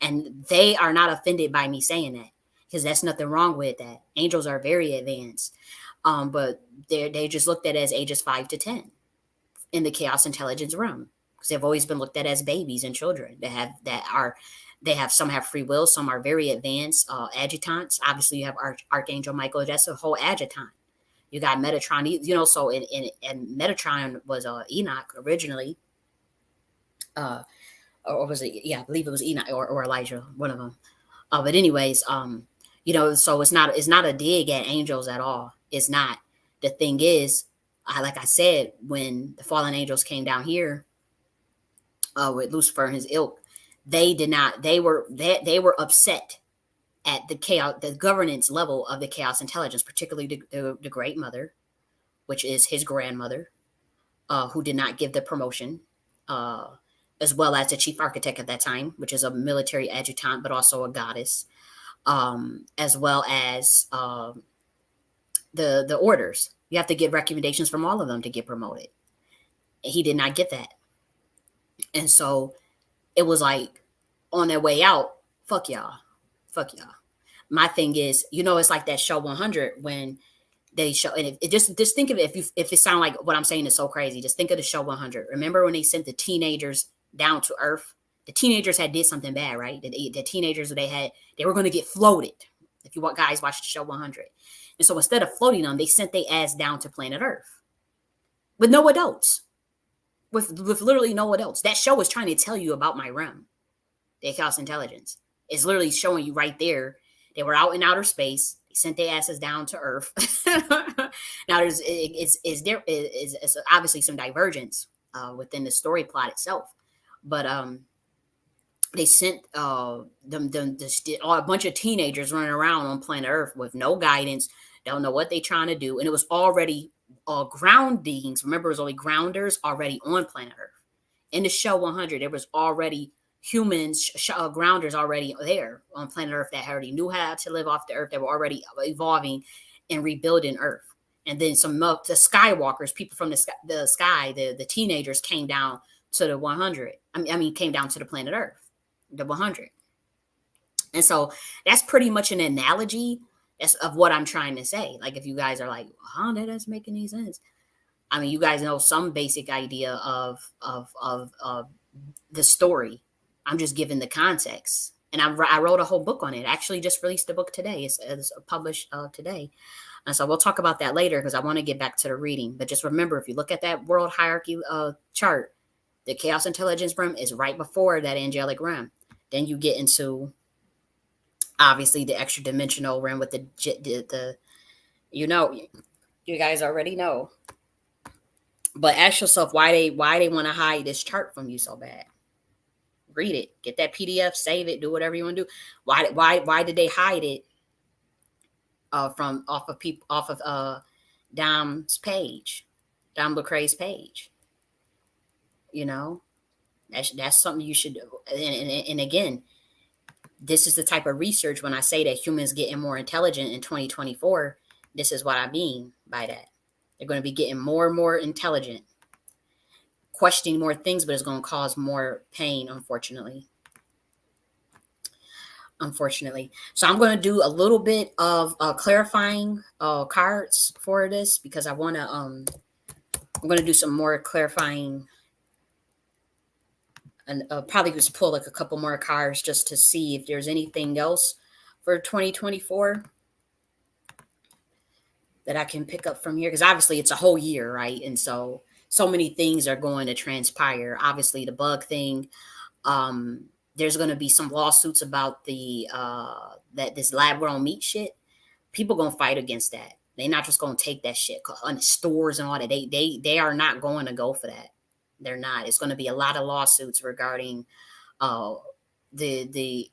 Speaker 1: and they are not offended by me saying that, because that's nothing wrong with that. Angels are very advanced, but they just looked at as ages 5 to 10 in the chaos intelligence realm, because they've always been looked at as babies and children some have free will, some are very advanced adjutants. Obviously, you have Archangel Michael. That's a whole adjutant. You got Metatron, so and Metatron was Enoch originally. Or was it? Yeah, I believe it was Enoch or Elijah, one of them. But anyways, so it's not a dig at angels at all. It's not. The thing is, like I said, when the fallen angels came down here with Lucifer and his ilk, they did not. They were upset at the governance level of the chaos intelligence, particularly the great mother, which is his grandmother, who did not give the promotion, as well as the chief architect at that time, which is a military adjutant, but also a goddess, as well as the orders. You have to get recommendations from all of them to get promoted. He did not get that. And so it was like, on their way out, fuck y'all. Fuck y'all. My thing is, it's like that show 100 when they show, and just think of it, if it sound like what I'm saying is so crazy, just think of the show 100. Remember when they sent the teenagers down to Earth? The teenagers had did something bad, right? The teenagers they were going to get floated. If you guys watch the show 100, and so instead of floating them, they sent their ass down to planet Earth with no adults, with literally no adults. That show was trying to tell you about my realm, the chaos intelligence. It's literally showing you right there. They were out in outer space. They sent their asses down to Earth. Now there's obviously some divergence within the story plot itself, but they sent a bunch of teenagers running around on planet Earth with no guidance, don't know what they're trying to do, and it was already ground beings. Remember, it was only grounders already on planet Earth. In the show 100, there was already humans, grounders already there on planet Earth that already knew how to live off the Earth. That were already evolving and rebuilding Earth. And then the Skywalkers, people from the sky, the teenagers came down to the 100. Came down to the planet Earth, the 100. And so that's pretty much an analogy of what I'm trying to say. Like, if you guys are like, huh, that doesn't make any sense. You guys know some basic idea of the story. I'm just giving the context. And I wrote a whole book on it. I actually just released the book today. It's published today. And so we'll talk about that later, because I want to get back to the reading. But just remember, if you look at that world hierarchy chart, the chaos intelligence realm is right before that angelic realm. Then you get into, obviously, the extra dimensional realm with the you guys already know. But ask yourself why they want to hide this chart from you so bad. Read it, get that PDF, save it, do whatever you want to do. Why did they hide it from off of Dom's page, Dom Lecrae's page? That's something you should do. And again, this is the type of research, when I say that humans getting more intelligent in 2024, this is what I mean by that. They're going to be getting more and more intelligent, questioning more things, but it's going to cause more pain, unfortunately. So I'm going to do a little bit of clarifying cards for this, because I want to I'm going to do some more clarifying and probably just pull like a couple more cards just to see if there's anything else for 2024 that I can pick up from here. Because obviously it's a whole year, right? And so many things are going to transpire. Obviously, the bug thing. Um, there's going to be some lawsuits about the that this lab grown meat shit. People gonna fight against that. They're not just gonna take that shit on the stores and all that. They are not going to go for that. They're not. It's going to be a lot of lawsuits regarding uh the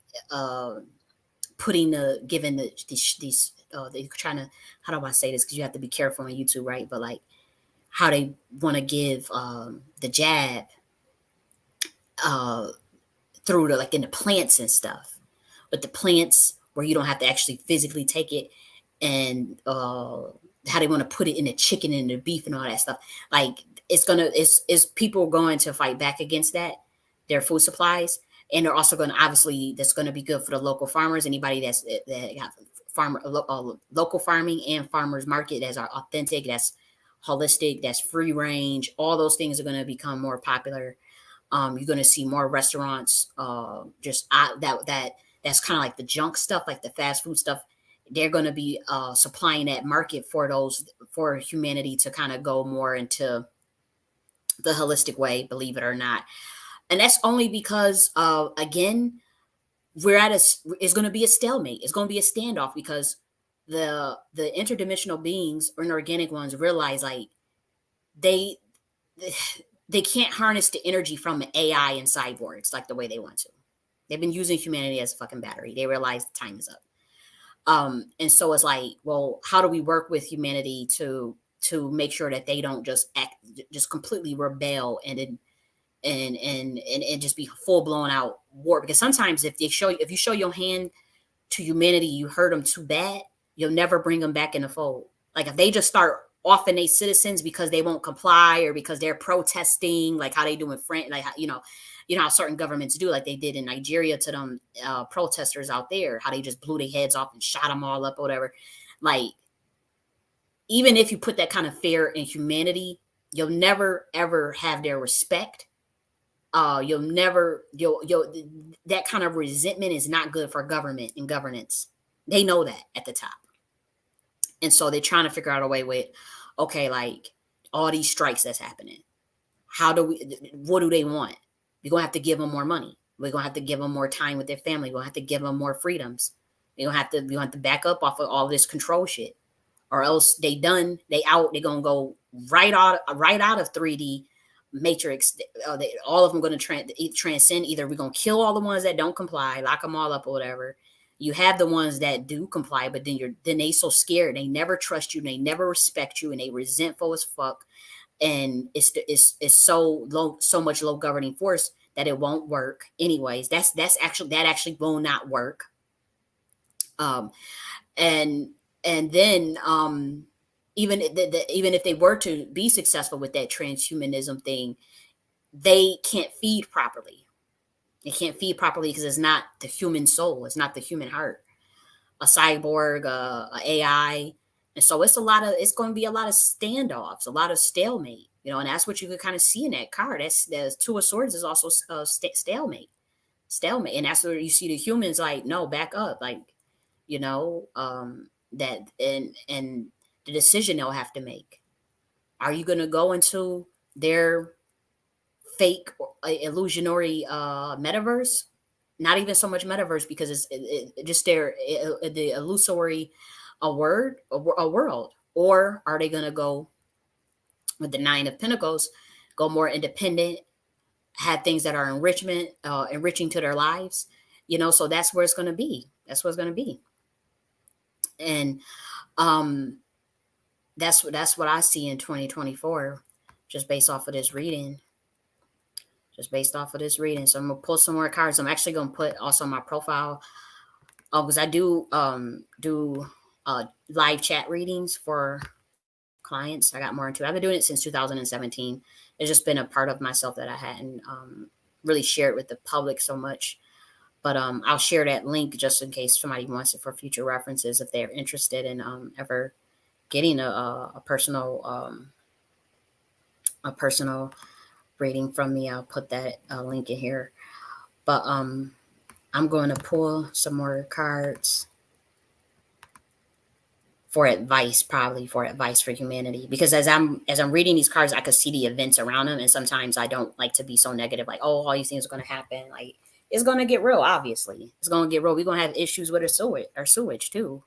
Speaker 1: putting the giving these they're trying to, how do I say this, because you have to be careful on YouTube, right? But like how they want to give the jab uh through the, like in the plants and stuff, but the plants where you don't have to actually physically take it, and how they want to put it in the chicken and the beef and all that stuff. Like it's people going to fight back against that, their food supplies, and they're also going to, obviously that's going to be good for the local farmers. Anybody that got local farming and farmers market that's are authentic, that's holistic, that's free range. All those things are going to become more popular. You're going to see more restaurants, just that's kind of like the junk stuff, like the fast food stuff. They're going to be supplying that market for those, for humanity to kind of go more into the holistic way, believe it or not. And that's only because, again, we're at a it's going to be a stalemate. It's going to be a standoff because the interdimensional beings or inorganic ones realize like they they can't harness the energy from the AI and cyborgs like the way they want to. They've been using humanity as a fucking battery. They realize the time is up. And so it's like, well, how do we work with humanity to make sure that they don't just act, just completely rebel and just be full blown out war? Because sometimes if you show your hand to humanity, you hurt them too bad, you'll never bring them back in the fold. Like if they just start offing their citizens because they won't comply or because they're protesting, like how they do in France, like you know how certain governments do, like they did in Nigeria to them protesters out there, how they just blew their heads off and shot them all up or whatever. Like even if you put that kind of fear in humanity, you'll never ever have their respect. You'll never you'll that kind of resentment is not good for government and governance. They know that at the top. And so they're trying to figure out a way with, okay, like all these strikes that's happening. What do they want? We're going to have to give them more money. We're going to have to give them more time with their family. We're going to have to give them more freedoms. We're going to have to back up off of all this control shit, or else they out, they're going to go right out of 3D matrix. All of them going to transcend. Either we're going to kill all the ones that don't comply, lock them all up or whatever. You have the ones that do comply, but then they so scared, they never trust you, they never respect you, and they resentful as fuck. And it's so low, so much low governing force that it won't work. Anyways, that actually will not work. Um, and then even if they were to be successful with that transhumanism thing, they can't feed properly. They can't feed properly because it's not the human soul. It's not the human heart. A cyborg, a AI, and so it's going to be a lot of standoffs, a lot of stalemate. And that's what you could kind of see in that card. That's the Two of Swords is also stalemate, and that's where you see the humans like, no, back up, like that, and the decision they'll have to make. Are you going to go into their fake illusionary metaverse? Not even so much metaverse, because just the illusory a world, or are they going to go with the Nine of Pentacles, go more independent, have things that are enriching to their lives? So that's where it's going to be. That's what it's going to be. And um that's what I see in 2024, just based off of this reading. So I'm gonna pull some more cards. I'm actually gonna put also my profile, because I do live chat readings for clients. I got more into it. I've been doing it since 2017. It's just been a part of myself that I hadn't really shared with the public so much. But I'll share that link just in case somebody wants it for future references if they're interested in ever getting a personal reading from me, I'll put that link in here. But I'm going to pull some more cards for advice, probably for advice for humanity. Because as I'm reading these cards, I could see the events around them, and sometimes I don't like to be so negative, like, oh, all these things are going to happen. Like, it's going to get real. Obviously, it's going to get real. We're going to have issues with our sewage too.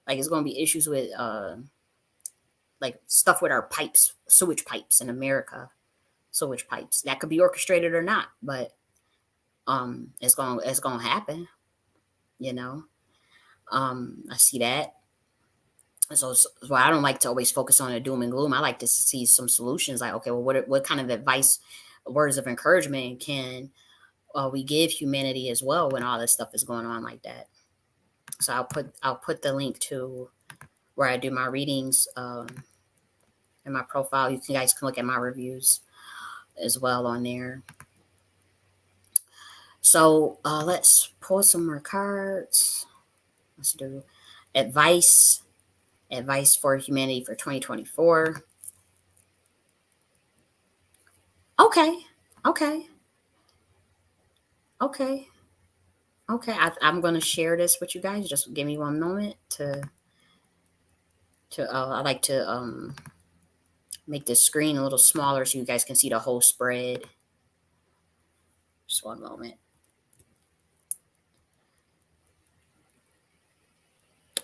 Speaker 1: Like, it's going to be issues with like stuff with our pipes, sewage pipes in America, sewage pipes that could be orchestrated or not, but it's going to happen. You know, I see that. So I don't like to always focus on the doom and gloom. I like to see some solutions. Like, okay, well, what kind of advice, words of encouragement can we give humanity as well when all this stuff is going on like that? So I'll put the link to where I do my readings in my profile. You guys can look at my reviews as well on there. So let's pull some more cards. Let's do advice for humanity for 2024. Okay, okay, okay, okay. I'm gonna share this with you guys. Just give me one moment to. I like to make the screen a little smaller so you guys can see the whole spread. Just one moment.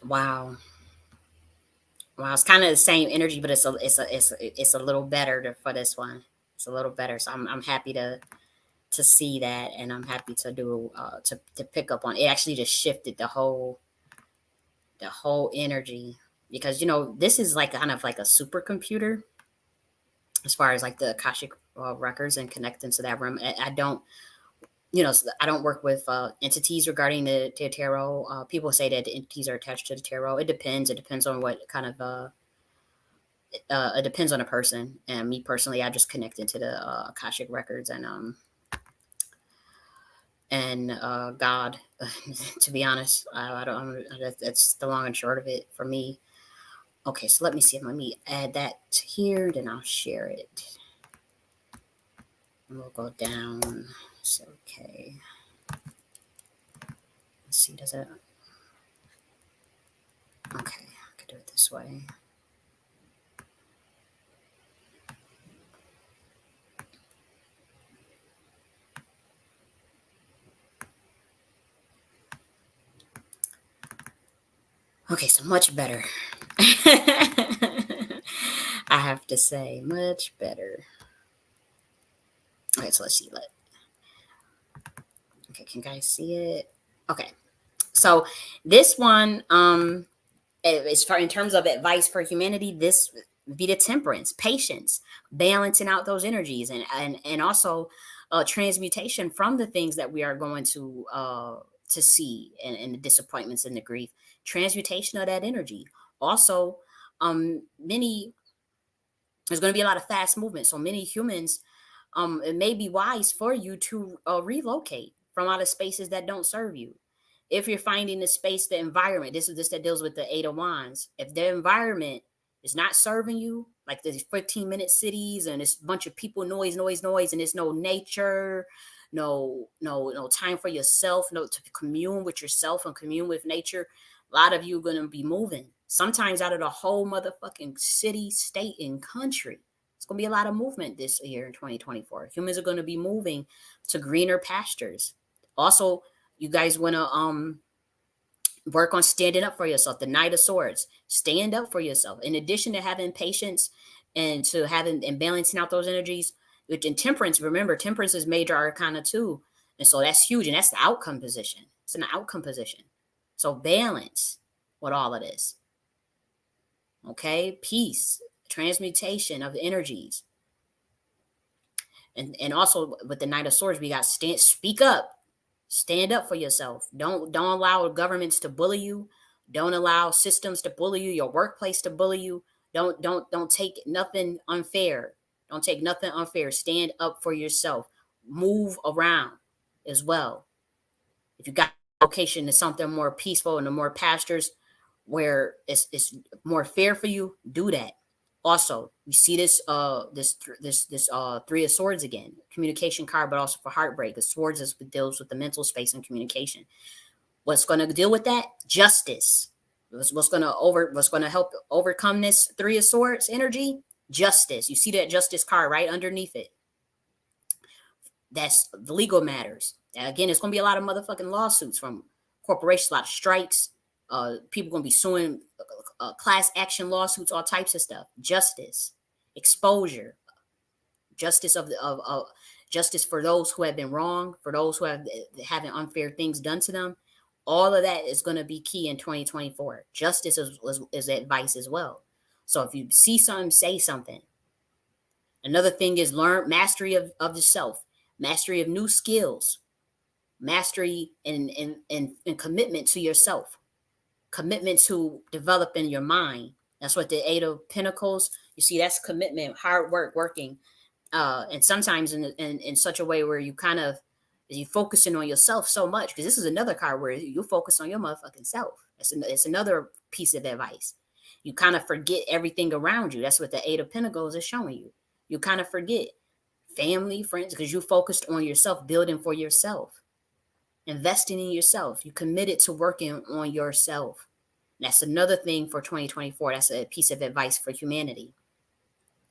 Speaker 1: Wow. Wow, it's kind of the same energy, but it's a little better for this one. It's a little better, so I'm happy to see that, and I'm happy to do to pick up on it. Actually just shifted the whole energy, because this is like kind of like a supercomputer as far as like the Akashic records and connecting to that room. I don't I don't work with entities regarding the tarot. People say that the entities are attached to the tarot. It depends on what kind of it depends on a person. And me personally, I just connected to the Akashic records and God. To be honest, I don't. That's the long and short of it for me. Okay, so let me see. Let me add that here, then I'll share it. And we'll go down. So, okay. Let's see. Does it? Okay, I could do it this way. Okay, so much better. I have to say, much better. Okay, so let's see. Okay, can you guys see it? Okay, so this one, as far in terms of advice for humanity, this be the temperance, patience, balancing out those energies, and also transmutation from the things that we are going to see, and the disappointments and the grief, transmutation of that energy. Also, many there's going to be a lot of fast movement, so many humans, it may be wise for you to relocate from out of spaces that don't serve you. If you're finding the space, the environment, this that deals with the Eight of Wands. If the environment is not serving you, like these 15-minute cities and this bunch of people, noise, noise, noise, and there's no nature, no time for yourself, no to commune with yourself and commune with nature, a lot of you are gonna be moving. Sometimes out of the whole motherfucking city, state, and country. It's going to be a lot of movement this year in 2024. Humans are going to be moving to greener pastures. Also, you guys want to work on standing up for yourself. The Knight of Swords, stand up for yourself. In addition to having patience and to having and balancing out those energies, which in temperance, remember, temperance is major arcana too. And so that's huge. And that's the outcome position. It's an outcome position. So balance with all of this. Okay, peace, transmutation of energies, and also with the Knight of Swords, we got speak up, stand up for yourself. Don't allow governments to bully you. Don't allow systems to bully you. Your workplace to bully you. Don't take nothing unfair. Don't take nothing unfair. Stand up for yourself. Move around as well. If you got a location to something more peaceful and the more pastures where it's more fair for you, do that. Also, we see this three of swords again, communication card, but also for heartbreak. The swords deals with the mental space and communication. What's going to deal with that? Justice. What's going to help overcome this three of swords energy? Justice. You see that justice card right underneath it. That's the legal matters. And again, it's going to be a lot of motherfucking lawsuits from corporations, a lot of strikes. People going to be suing, class action lawsuits, all types of stuff. Justice, exposure, justice of justice for those who have been wrong, for those who have having unfair things done to them. All of that is going to be key in 2024. Justice is advice as well. So if you see something, say something. Another thing is learn mastery of the self, mastery of new skills, mastery and commitment to yourself, commitment to developing your mind. That's what the Eight of Pentacles, you see, that's commitment, hard work, working. And sometimes in such a way where you kind of, you focusing on yourself so much, because this is another card where you focus on your motherfucking self. It's another piece of advice. You kind of forget everything around you. That's what the Eight of Pentacles is showing you. You kind of forget family, friends, because you focused on yourself, building for yourself, investing in yourself. You committed to working on yourself. That's another thing for 2024. That's a piece of advice for humanity,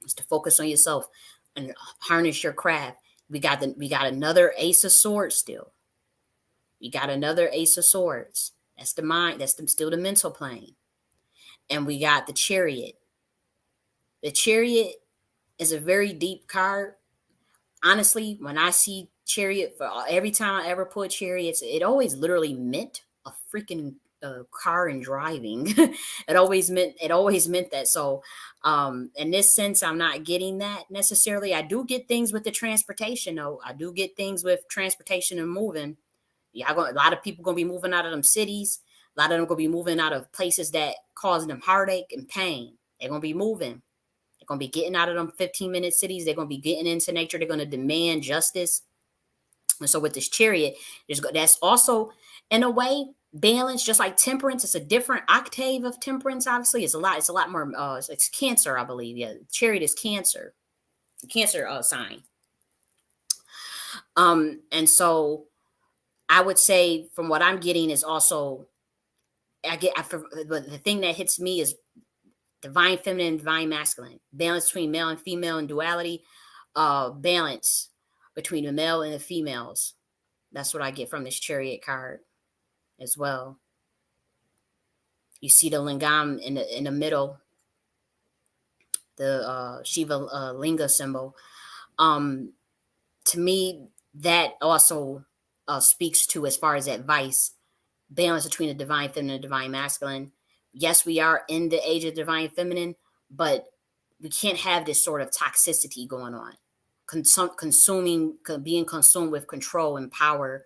Speaker 1: is to focus on yourself and harness your craft. We got another Ace of Swords still. We got another Ace of Swords. That's the mind. That's still the mental plane. And we got the Chariot. The Chariot is a very deep card. Honestly, when I see Chariot, for every time I ever put Chariots, it always literally meant a freaking car and driving. It always meant that. So in this sense, I'm not getting that necessarily. I do get things with the transportation, though. I do get things with transportation and moving. Yeah, a lot of people gonna be moving out of them cities. A lot of them gonna be moving out of places that cause them heartache and pain. They're gonna be moving. They're gonna be getting out of them 15-minute cities. They're gonna be getting into nature. They're gonna demand justice. And so with this Chariot, that's also in a way balance, just like temperance. It's a different octave of temperance. Obviously, it's a lot more. It's Cancer, I believe. Yeah, Chariot is Cancer, Cancer sign. And so I would say, from what I'm getting, is also but the thing that hits me is divine feminine, divine masculine, balance between male and female and duality, balance between the male and the females. That's what I get from this Chariot card as well. You see the lingam in the middle, the Shiva linga symbol. To me, that also speaks to, as far as advice, balance between the divine feminine and divine masculine. Yes, we are in the age of divine feminine, but we can't have this sort of toxicity going on. Being consumed with control and power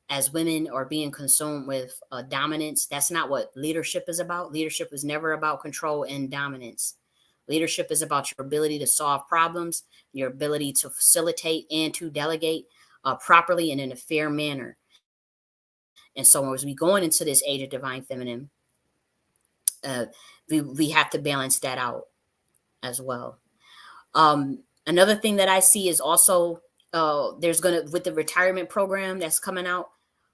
Speaker 1: as women, or being consumed with dominance. That's not what leadership is about. Leadership is never about control and dominance. Leadership is about your ability to solve problems, your ability to facilitate and to delegate properly and in a fair manner. And so as we going into this age of divine feminine, we have to balance that out as well. Another thing that I see is also with the retirement program that's coming out,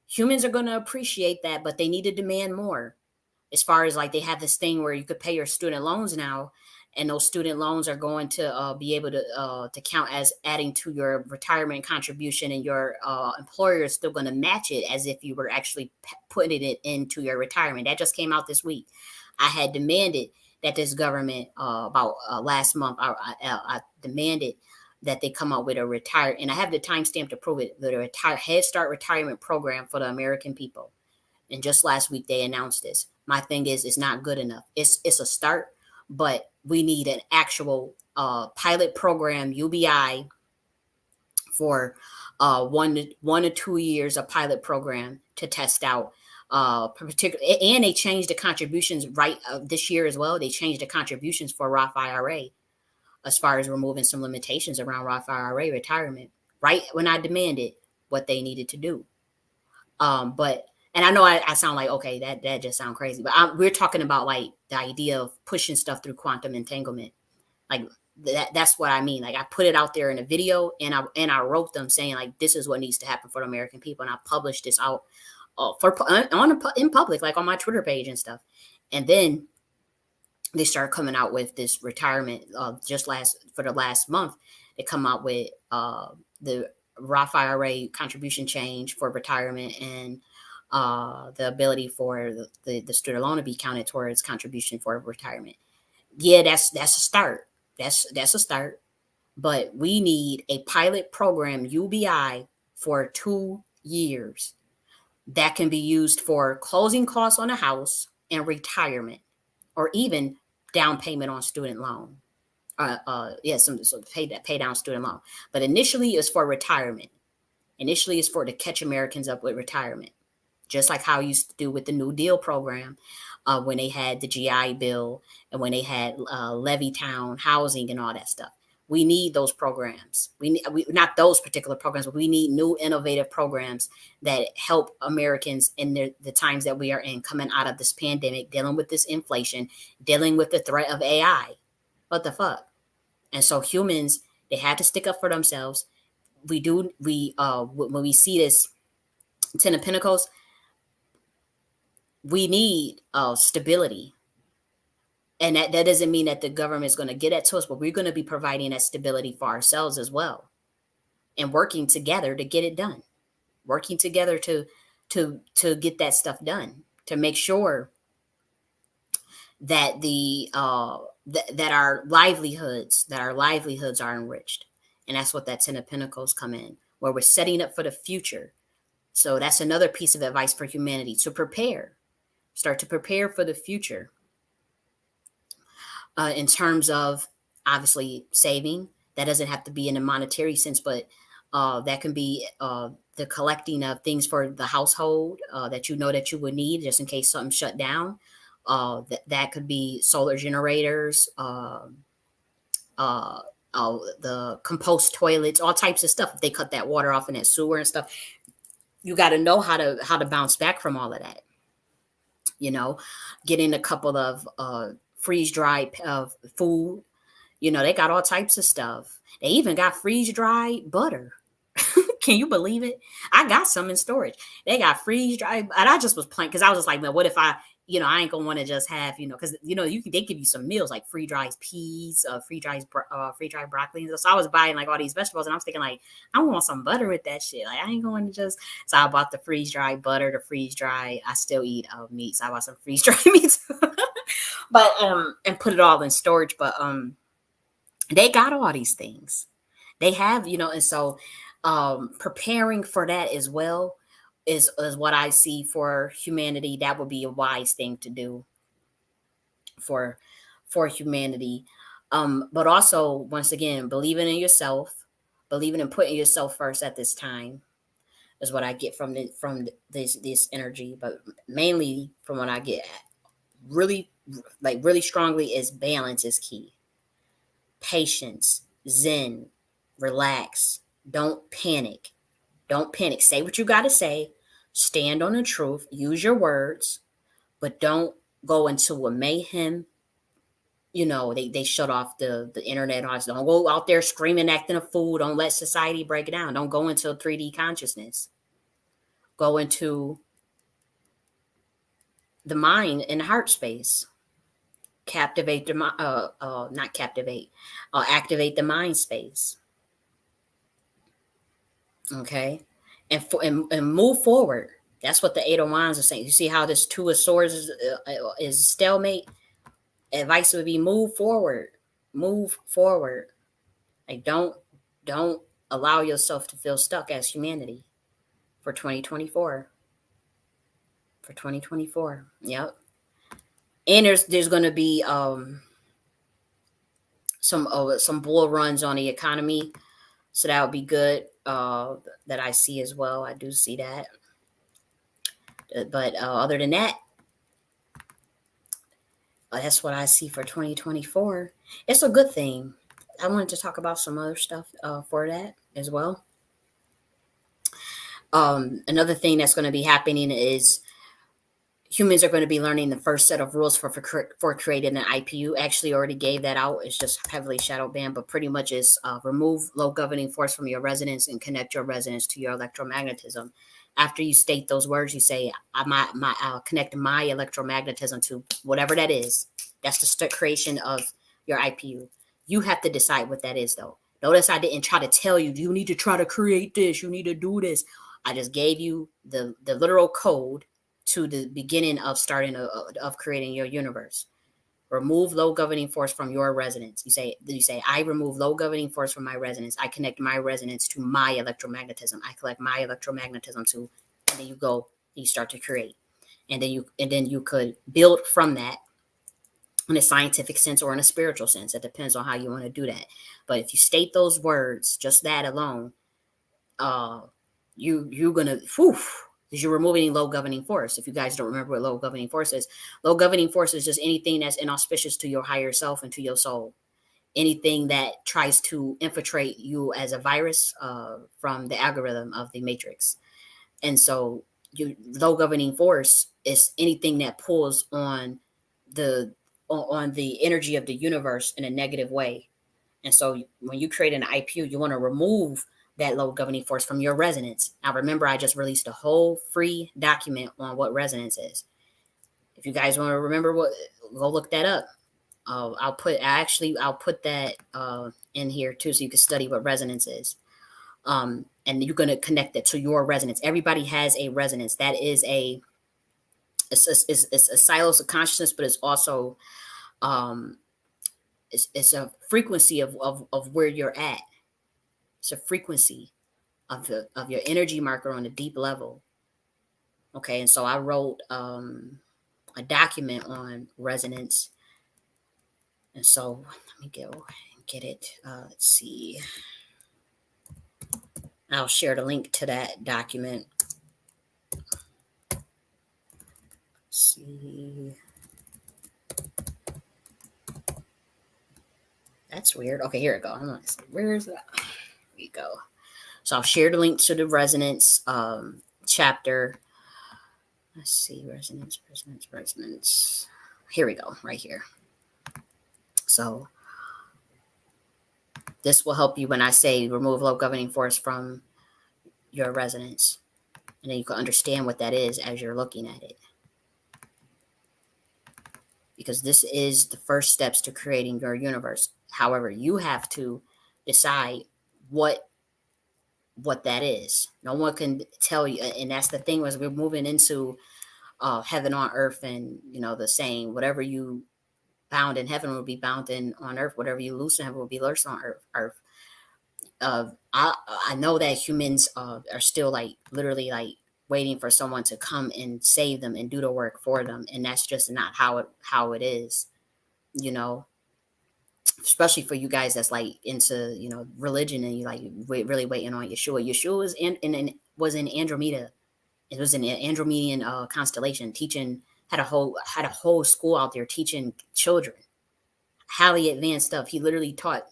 Speaker 1: humans are going to appreciate that, but they need to demand more. As far as, like, they have this thing where you could pay your student loans now, and those student loans are going to be able to count as adding to your retirement contribution, and your employer is still going to match it as if you were actually putting it into your retirement. That just came out this week. I had demanded that this government, about last month, I demanded that they come out with a retire, and I have the timestamp to prove it, the Head Start retirement program for the American people. And just last week they announced this. My thing is, it's not good enough. It's a start, but we need an actual pilot program, UBI, for 1 to 2 years, a pilot program to test out. Particular, and they changed the contributions this year as well. They changed the contributions for Roth IRA, as far as removing some limitations around Roth IRA retirement. Right when I demanded what they needed to do. But and I know I sound like, okay, that just sounds crazy, but we're talking about, like, the idea of pushing stuff through quantum entanglement. Like that's what I mean. Like I put it out there in a video, and I wrote them saying like this is what needs to happen for the American people, and I published this out in public, like on my Twitter page and stuff. And then they started coming out with this retirement just last for the last month. They come out with the Roth IRA contribution change for retirement, and the ability for the student loan to be counted towards contribution for retirement. Yeah, that's a start. That's a start. But we need a pilot program, UBI, for 2 years that can be used for closing costs on a house and retirement, or even down payment on student loan. Yeah, some pay down student loan. But initially, it's for retirement. Initially, it's for to catch Americans up with retirement, just like how you used to do with the New Deal program, when they had the GI Bill and when they had Levittown housing and all that stuff. We need those programs. Not those particular programs, but we need new innovative programs that help Americans in the times that we are in, coming out of this pandemic, dealing with this inflation, dealing with the threat of AI. What the fuck? And so humans, they had to stick up for themselves. When we see this Ten of Pentacles, we need stability. And that doesn't mean that the government is going to get that to us, but we're going to be providing that stability for ourselves as well, and working together to get it done. Working together to get that stuff done, to make sure that that our livelihoods are enriched. And that's what that Ten of Pentacles come in, where we're setting up for the future. So that's another piece of advice for humanity, to prepare. Start to prepare for the future. In terms of obviously saving, that doesn't have to be in a monetary sense, but that can be the collecting of things for the household that you know that you would need just in case something shut down. That could be solar generators, the compost toilets, all types of stuff. If they cut that water off in that sewer and stuff, you got to know how to bounce back from all of that. You know, getting a couple of freeze dried food. You know, they got all types of stuff. They even got freeze dried butter. Can you believe it? I got some in storage. They got freeze dried, and I just was playing because I was just like, man, what if I ain't gonna want to just have, because they give you some meals like free dried peas, free dried broccoli. So I was buying like all these vegetables, and I was thinking like, I want some butter with that shit. Like I ain't going to just. So I bought the freeze dried butter, the freeze dried. I still eat meat, so I bought some freeze dried meat, but and put it all in storage. But they got all these things. They have, and so preparing for that as well is what I see for humanity. That would be a wise thing to do for humanity. But also, once again, believing in yourself, believing in putting yourself first at this time is what I get from this energy. But mainly from what I get really really strongly is balance is key. Patience, zen, relax, don't panic. Don't panic. Say what you got to say. Stand on the truth. Use your words, but don't go into a mayhem. They shut off the internet. Don't go out there screaming, acting a fool. Don't let society break it down. Don't go into a 3D consciousness. Go into the mind and heart space. Captivate the not captivate. Activate the mind space. Okay, and move forward. That's what the Eight of Wands is saying. You see how this Two of Swords is stalemate. Advice would be move forward, move forward. Like don't allow yourself to feel stuck as humanity for 2024. For 2024, yep. And there's going to be some bull runs on the economy, so that would be good. That I see as well. I do see that. But other than that, that's what I see for 2024. It's a good thing. I wanted to talk about some other stuff for that as well. Another thing that's going to be happening is humans are going to be learning the first set of rules for creating an IPU. Actually, already gave that out. It's just heavily shadow banned, but pretty much is remove low governing force from your resonance and connect your resonance to your electromagnetism. After you state those words, you say, I'll connect my electromagnetism to whatever that is. That's the creation of your IPU. You have to decide what that is, though. Notice I didn't try to tell you, you need to try to create this, you need to do this. I just gave you the literal code to the beginning of of creating your universe. Remove low governing force from your resonance. You say, I remove low governing force from my resonance. I connect my resonance to my electromagnetism. I collect my electromagnetism to, and then you go, you start to create. And then you could build from that in a scientific sense or in a spiritual sense. It depends on how you want to do that. But if you state those words, just that alone, uh you're gonna whew, because you're removing low governing force. If you guys don't remember what low governing force is, low governing force is just anything that's inauspicious to your higher self and to your soul. Anything that tries to infiltrate you as a virus from the algorithm of the matrix. And so low governing force is anything that pulls the on the energy of the universe in a negative way. And so when you create an IPU, you want to remove that low governing force from your resonance. Now, remember, I just released a whole free document on what resonance is. If you guys want to remember go look that up. I'll put that in here too, so you can study what resonance is. And you're going to connect it to your resonance. Everybody has a resonance. That is it's a silos of consciousness, but it's also um, it's a frequency of where you're at. It's a frequency of your energy marker on a deep level. Okay, and so I wrote a document on resonance, and so let me go and get it. Let's see. I'll share the link to that document. Let's see. That's weird. Okay, here we go. Where is that? Here we go. So I'll share the link to the resonance chapter. Let's see, resonance. Here we go, right here. So this will help you when I say remove low governing force from your resonance. And then you can understand what that is as you're looking at it. Because this is the first steps to creating your universe. However, you have to decide what that is. No one can tell you. And that's the thing, was we're moving into heaven on earth, and the saying, whatever you bound in heaven will be bound on earth. Whatever you loose in heaven will be loosed on earth. I know that humans are still like literally like waiting for someone to come and save them and do the work for them, and that's just not how it is, you know. Especially for you guys that's like into religion, and you like really waiting on Yeshua. Yeshua was in Andromeda. It was an Andromedan constellation, teaching had a whole school out there teaching children highly advanced stuff. He literally taught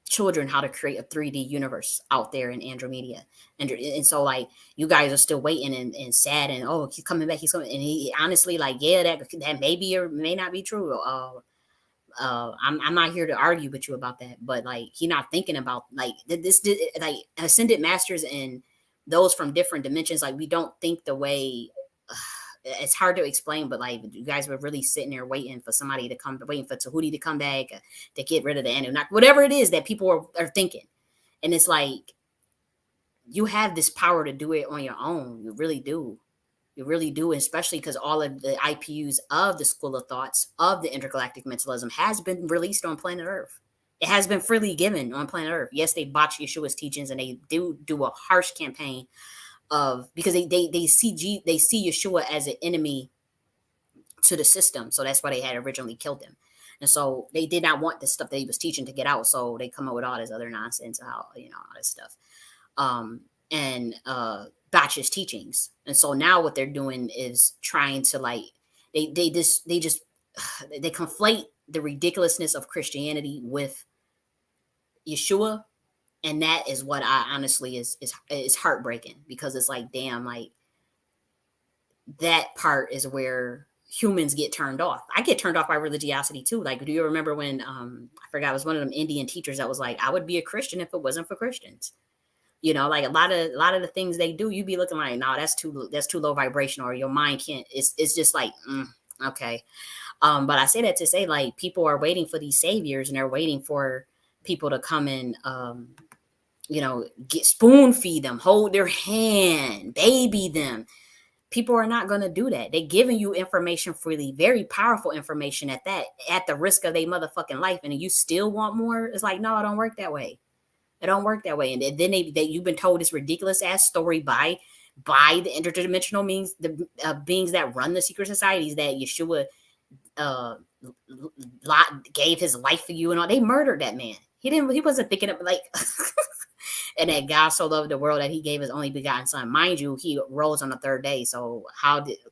Speaker 1: children how to create a 3D universe out there in Andromeda. And so like you guys are still waiting and sad, and oh, he's coming back, he's coming. And he honestly, like, yeah, that may be or may not be true. I'm not here to argue with you about that, but like he not thinking about like this like ascended masters and those from different dimensions. Like we don't think the way. It's hard to explain, but like you guys were really sitting there waiting for somebody to come, waiting for Tahuti to come back, to get rid of the Anunnaki, whatever it is that people are thinking. And it's like you have this power to do it on your own. You really do. You really do, especially because all of the IPUs of the school of thoughts of the intergalactic mentalism has been released on planet Earth. It has been freely given on planet Earth. Yes, they botch Yeshua's teachings, and they do a harsh campaign of, because they see Yeshua as an enemy to the system. So that's why they had originally killed him. And so they did not want the stuff that he was teaching to get out. So they come up with all this other nonsense, all this stuff. And batch his teachings. And so now what they're doing is trying to like they just they conflate the ridiculousness of Christianity with Yeshua. And that is what I honestly is heartbreaking, because it's like, damn, like that part is where humans get turned off. I get turned off by religiosity too. Like, do you remember when I forgot, it was one of them Indian teachers that was like, I would be a Christian if it wasn't for Christians. Like a lot of the things they do, you be looking like, no, that's too low vibration, or your mind can't. It's just like, okay. But I say that to say, like, people are waiting for these saviors, and they're waiting for people to come and get spoon feed them, hold their hand, baby them. People are not going to do that. They're giving you information freely, very powerful information at that, at the risk of their motherfucking life, and you still want more. It's like, no, it don't work that way. It don't work that way. And then you've been told this ridiculous ass story by the interdimensional beings, the beings that run the secret societies, that Yeshua uh gave his life for you and all. They murdered that man. He wasn't thinking of, like, and that God so loved the world that he gave his only begotten son. Mind you, he rose on the third day. So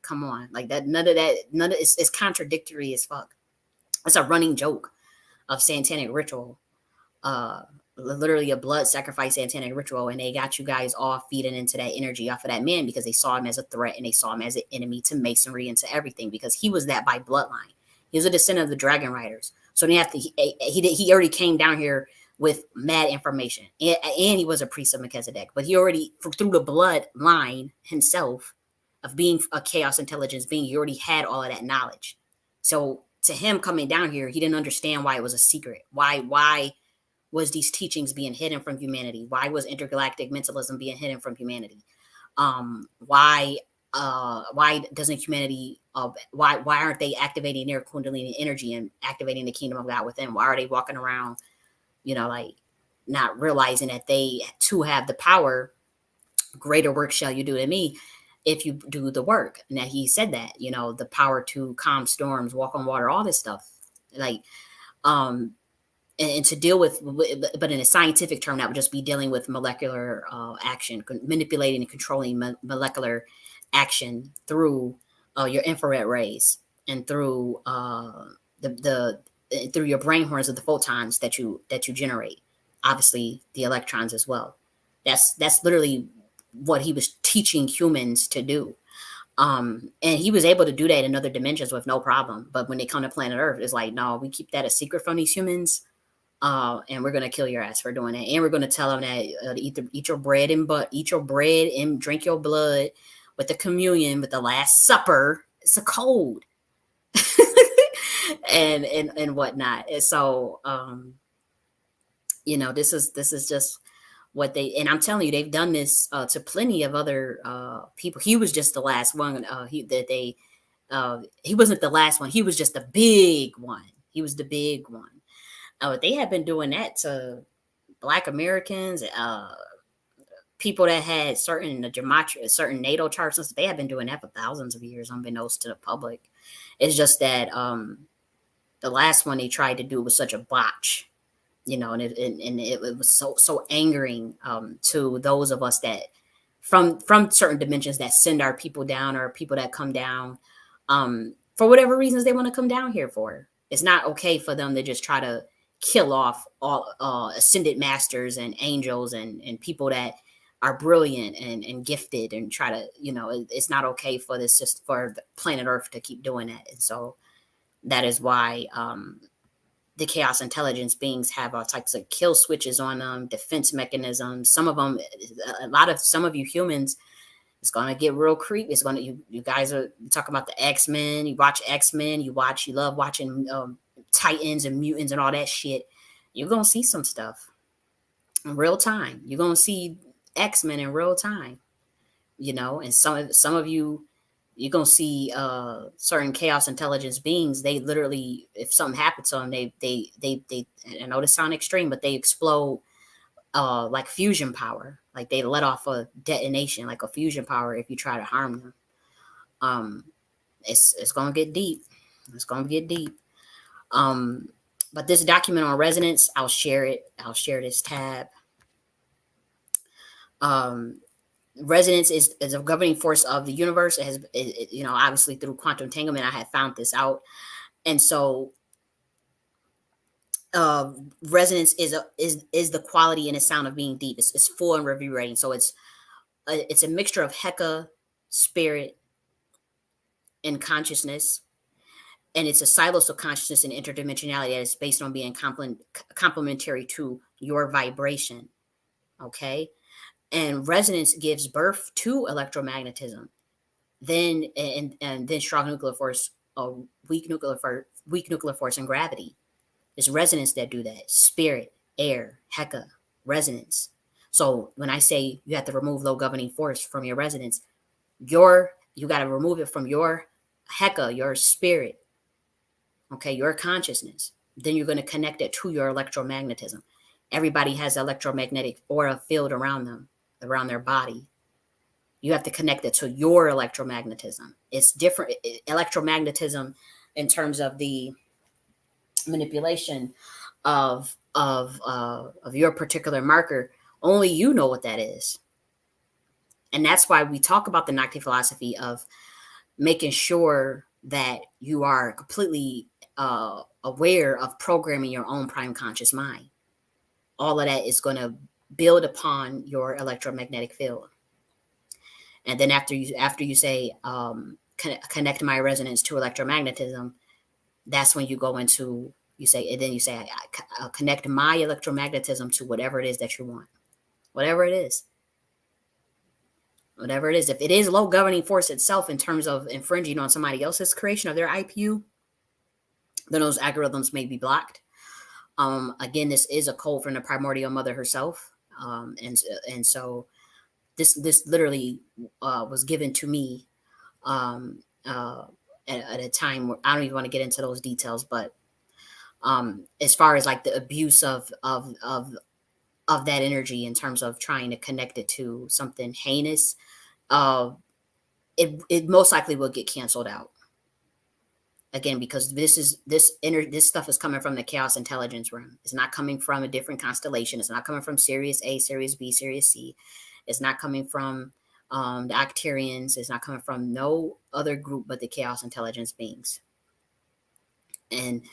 Speaker 1: come on, like that, none of it's contradictory as fuck. It's a running joke of satanic ritual. Literally a blood sacrifice satanic ritual, and they got you guys all feeding into that energy off of that man, because they saw him as a threat, and they saw him as an enemy to masonry and to everything, because he was that by bloodline. He was a descendant of the dragon riders. So they have to he already came down here with mad information, and he was a priest of Melchizedek, but he already, through the bloodline himself of being a chaos intelligence being, he already had all of that knowledge. So to him coming down here, he didn't understand why it was a secret. Why was these teachings being hidden from humanity? Why was intergalactic mentalism being hidden from humanity? Why doesn't humanity why aren't they activating their kundalini energy and activating the kingdom of God within? Why are they walking around, like, not realizing that they too have the power? Greater work shall you do than me if you do the work. Now he said that, the power to calm storms, walk on water, all this stuff. Like, and to deal with, but in a scientific term, that would just be dealing with molecular action, manipulating and controlling molecular action through your infrared rays, and through the through your brain horns of the photons that you generate. Obviously, the electrons as well. That's literally what he was teaching humans to do. And he was able to do that in other dimensions with no problem. But when they come to planet Earth, it's like, no, we keep that a secret from these humans. And we're gonna kill your ass for doing that, and we're gonna tell them that eat your bread and drink your blood with the communion, with the Last Supper. It's a code, and whatnot. And so, this is just what they. And I'm telling you, they've done this to plenty of other people. He was just the last one. He wasn't the last one. He was just the big one. He was the big one. They have been doing that to Black Americans, people that had certain gematria, certain natal charts. They have been doing that for thousands of years, unbeknownst to the public. It's just that the last one they tried to do was such a botch, and it was so angering to those of us that from certain dimensions that send our people down, or people that come down for whatever reasons they want to come down here for. It's not okay for them to just try to kill off all ascended masters and angels and people that are brilliant and gifted, and try to, it's not okay for this, just for the planet Earth to keep doing that. And so that is why the chaos intelligence beings have all types of kill switches on them, defense mechanisms. Some of you humans, it's gonna get real creepy. It's gonna you guys are talking about the X-Men. You watch X-Men. You love watching Titans and mutants and all that shit. You're gonna see some stuff in real time. You're gonna see X-Men in real time. And some of you, you're gonna see certain chaos intelligence beings. They literally, if something happens to them, they I know this sounds extreme, but they explode like fusion power. Like they let off a detonation, like a fusion power, if you try to harm them. It's gonna get deep. It's gonna get deep. But this document on resonance, I'll share it. I'll share this tab. Resonance is a governing force of the universe. It has, obviously through quantum entanglement, I had found this out. And so resonance is the quality and the sound of being deep. It's full and reverberating. So it's a mixture of Heka, spirit, in consciousness, and it's a silos of consciousness and interdimensionality that is based on being complementary to your vibration. Okay. And resonance gives birth to electromagnetism. Then and then strong nuclear force, weak nuclear force, and gravity. It's resonance that do that. Spirit, air, Heka, resonance. So when I say you have to remove low governing force from your resonance, you got to remove it from your Heka, your spirit, okay, your consciousness. Then you're going to connect it to your electromagnetism. Everybody has electromagnetic aura field around them, around their body. You have to connect it to your electromagnetism. It's different. Electromagnetism, in terms of the manipulation of your particular marker, only you know what that is. And that's why we talk about the Nocte philosophy of making sure that you are completely aware of programming your own prime conscious mind. All of that is going to build upon your electromagnetic field. And then after you say connect my resonance to electromagnetism, that's when you go into you say and then you say I connect my electromagnetism to whatever it is that you want, whatever it is. Whatever it is, if it is low governing force itself in terms of infringing on somebody else's creation of their IPU, then those algorithms may be blocked. Again, this is a code from the primordial mother herself, and so this literally was given to me at a time where I don't even want to get into those details, but as far as like the abuse of that energy in terms of trying to connect it to something heinous, uh, it most likely will get canceled out again because this stuff is coming from the chaos intelligence room. It's not coming from a different constellation. It's not coming from Sirius A, Sirius B, Sirius C. It's not coming from the Octarians. It's not coming from no other group but the chaos intelligence beings. And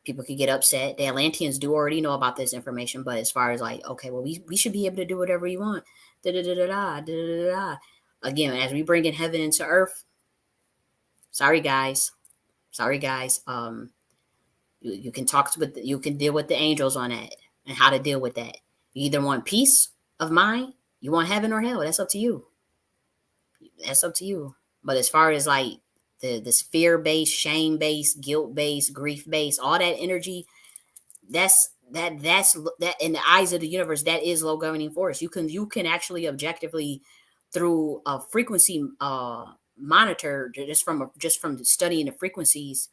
Speaker 1: people could get upset. The Atlanteans do already know about this information, but as far as like, okay, well, we should be able to do whatever you want. Da da da da da da da da. Again, as we bring in heaven into earth, sorry guys, you can talk with you can deal with the angels on that and how to deal with that. You either want peace of mind, you want heaven or hell. That's up to you. That's up to you. But as far as like this fear based, shame based, guilt based, grief based, all that energy, that's that in the eyes of the universe, that is low governing force. You can actually objectively through a frequency monitor just from studying the frequencies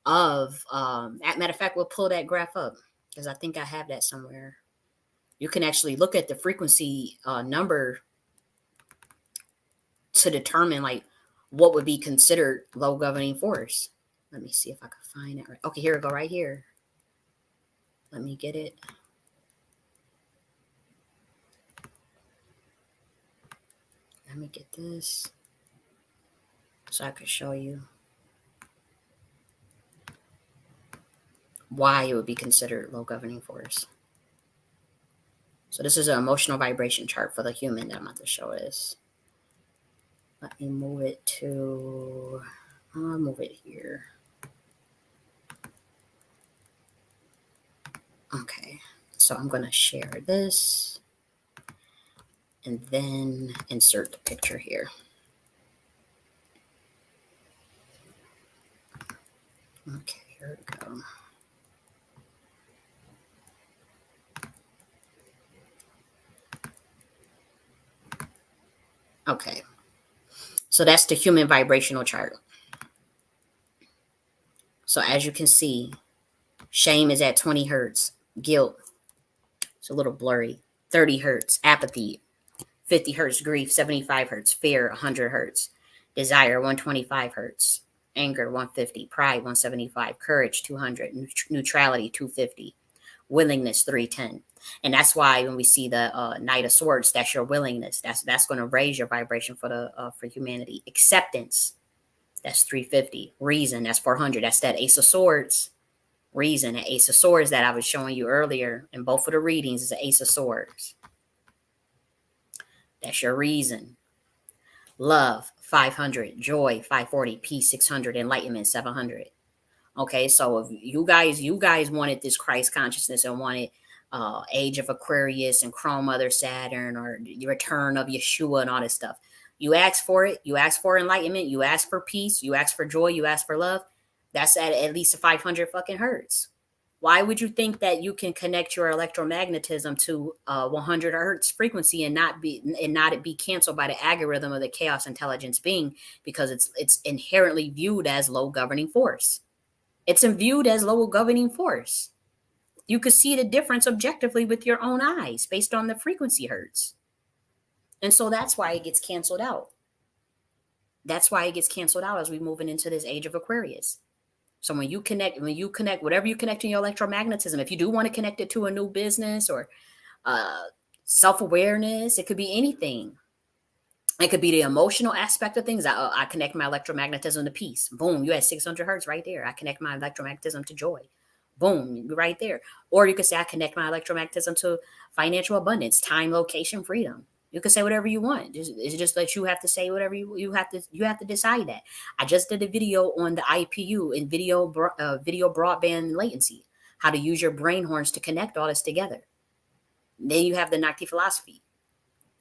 Speaker 1: of matter of fact, we'll pull that graph up because I think I have that somewhere. You can actually look at the frequency number to determine like what would be considered low governing force. Let me see if I can find it. Right. Okay, here we go, right here. Let me get it. Let me get this so I can show you why it would be considered low governing force. So this is an emotional vibration chart for the human that I'm about to show this. Let me move it to, I'll move it here. Okay, so I'm going to share this and then insert the picture here. Okay, here we go. Okay, so that's the human vibrational chart. So as you can see, shame is at 20 hertz, guilt, it's a little blurry, 30 hertz, apathy, 50 hertz, grief, 75 hertz, fear, 100 hertz, desire, 125 hertz, anger, 150, pride, 175, courage, 200, neutrality, 250, willingness, 310. And that's why when we see the Knight of Swords, that's your willingness. That's going to raise your vibration for humanity. Acceptance, that's 350. Reason, that's 400. That's that Ace of Swords. Reason, an Ace of Swords that I was showing you earlier in both of the readings is an Ace of Swords. That's your reason. Love, 500, joy 540, peace 600, enlightenment 700. Okay, so if you guys wanted this Christ consciousness and wanted age of Aquarius and Chrome Mother Saturn or the return of Yeshua and all this stuff. You ask for it, you ask for enlightenment, you ask for peace, you ask for joy, you ask for love. That's at least a 500 fucking hertz. Why would you think that you can connect your electromagnetism to 100 hertz frequency and not it be canceled by the algorithm of the chaos intelligence being, because it's inherently viewed as low governing force. It's viewed as low governing force. You could see the difference objectively with your own eyes based on the frequency hertz. And so that's why it gets canceled out. That's why it gets canceled out as we moving into this age of Aquarius. So when you connect whatever you connect in your electromagnetism, if you do want to connect it to a new business or uh, self-awareness, it could be anything. It could be the emotional aspect of things. I connect my electromagnetism to peace. Boom, you had 600 hertz right there. I connect my electromagnetism to joy. Boom, right there. Or you could say I connect my electromagnetism to financial abundance, time, location, freedom. You could say whatever you want. It's just that you have to say whatever you have to decide that. I just did a video on the IPU and video broadband latency, how to use your brain horns to connect all this together. Then you have the Nakti philosophy.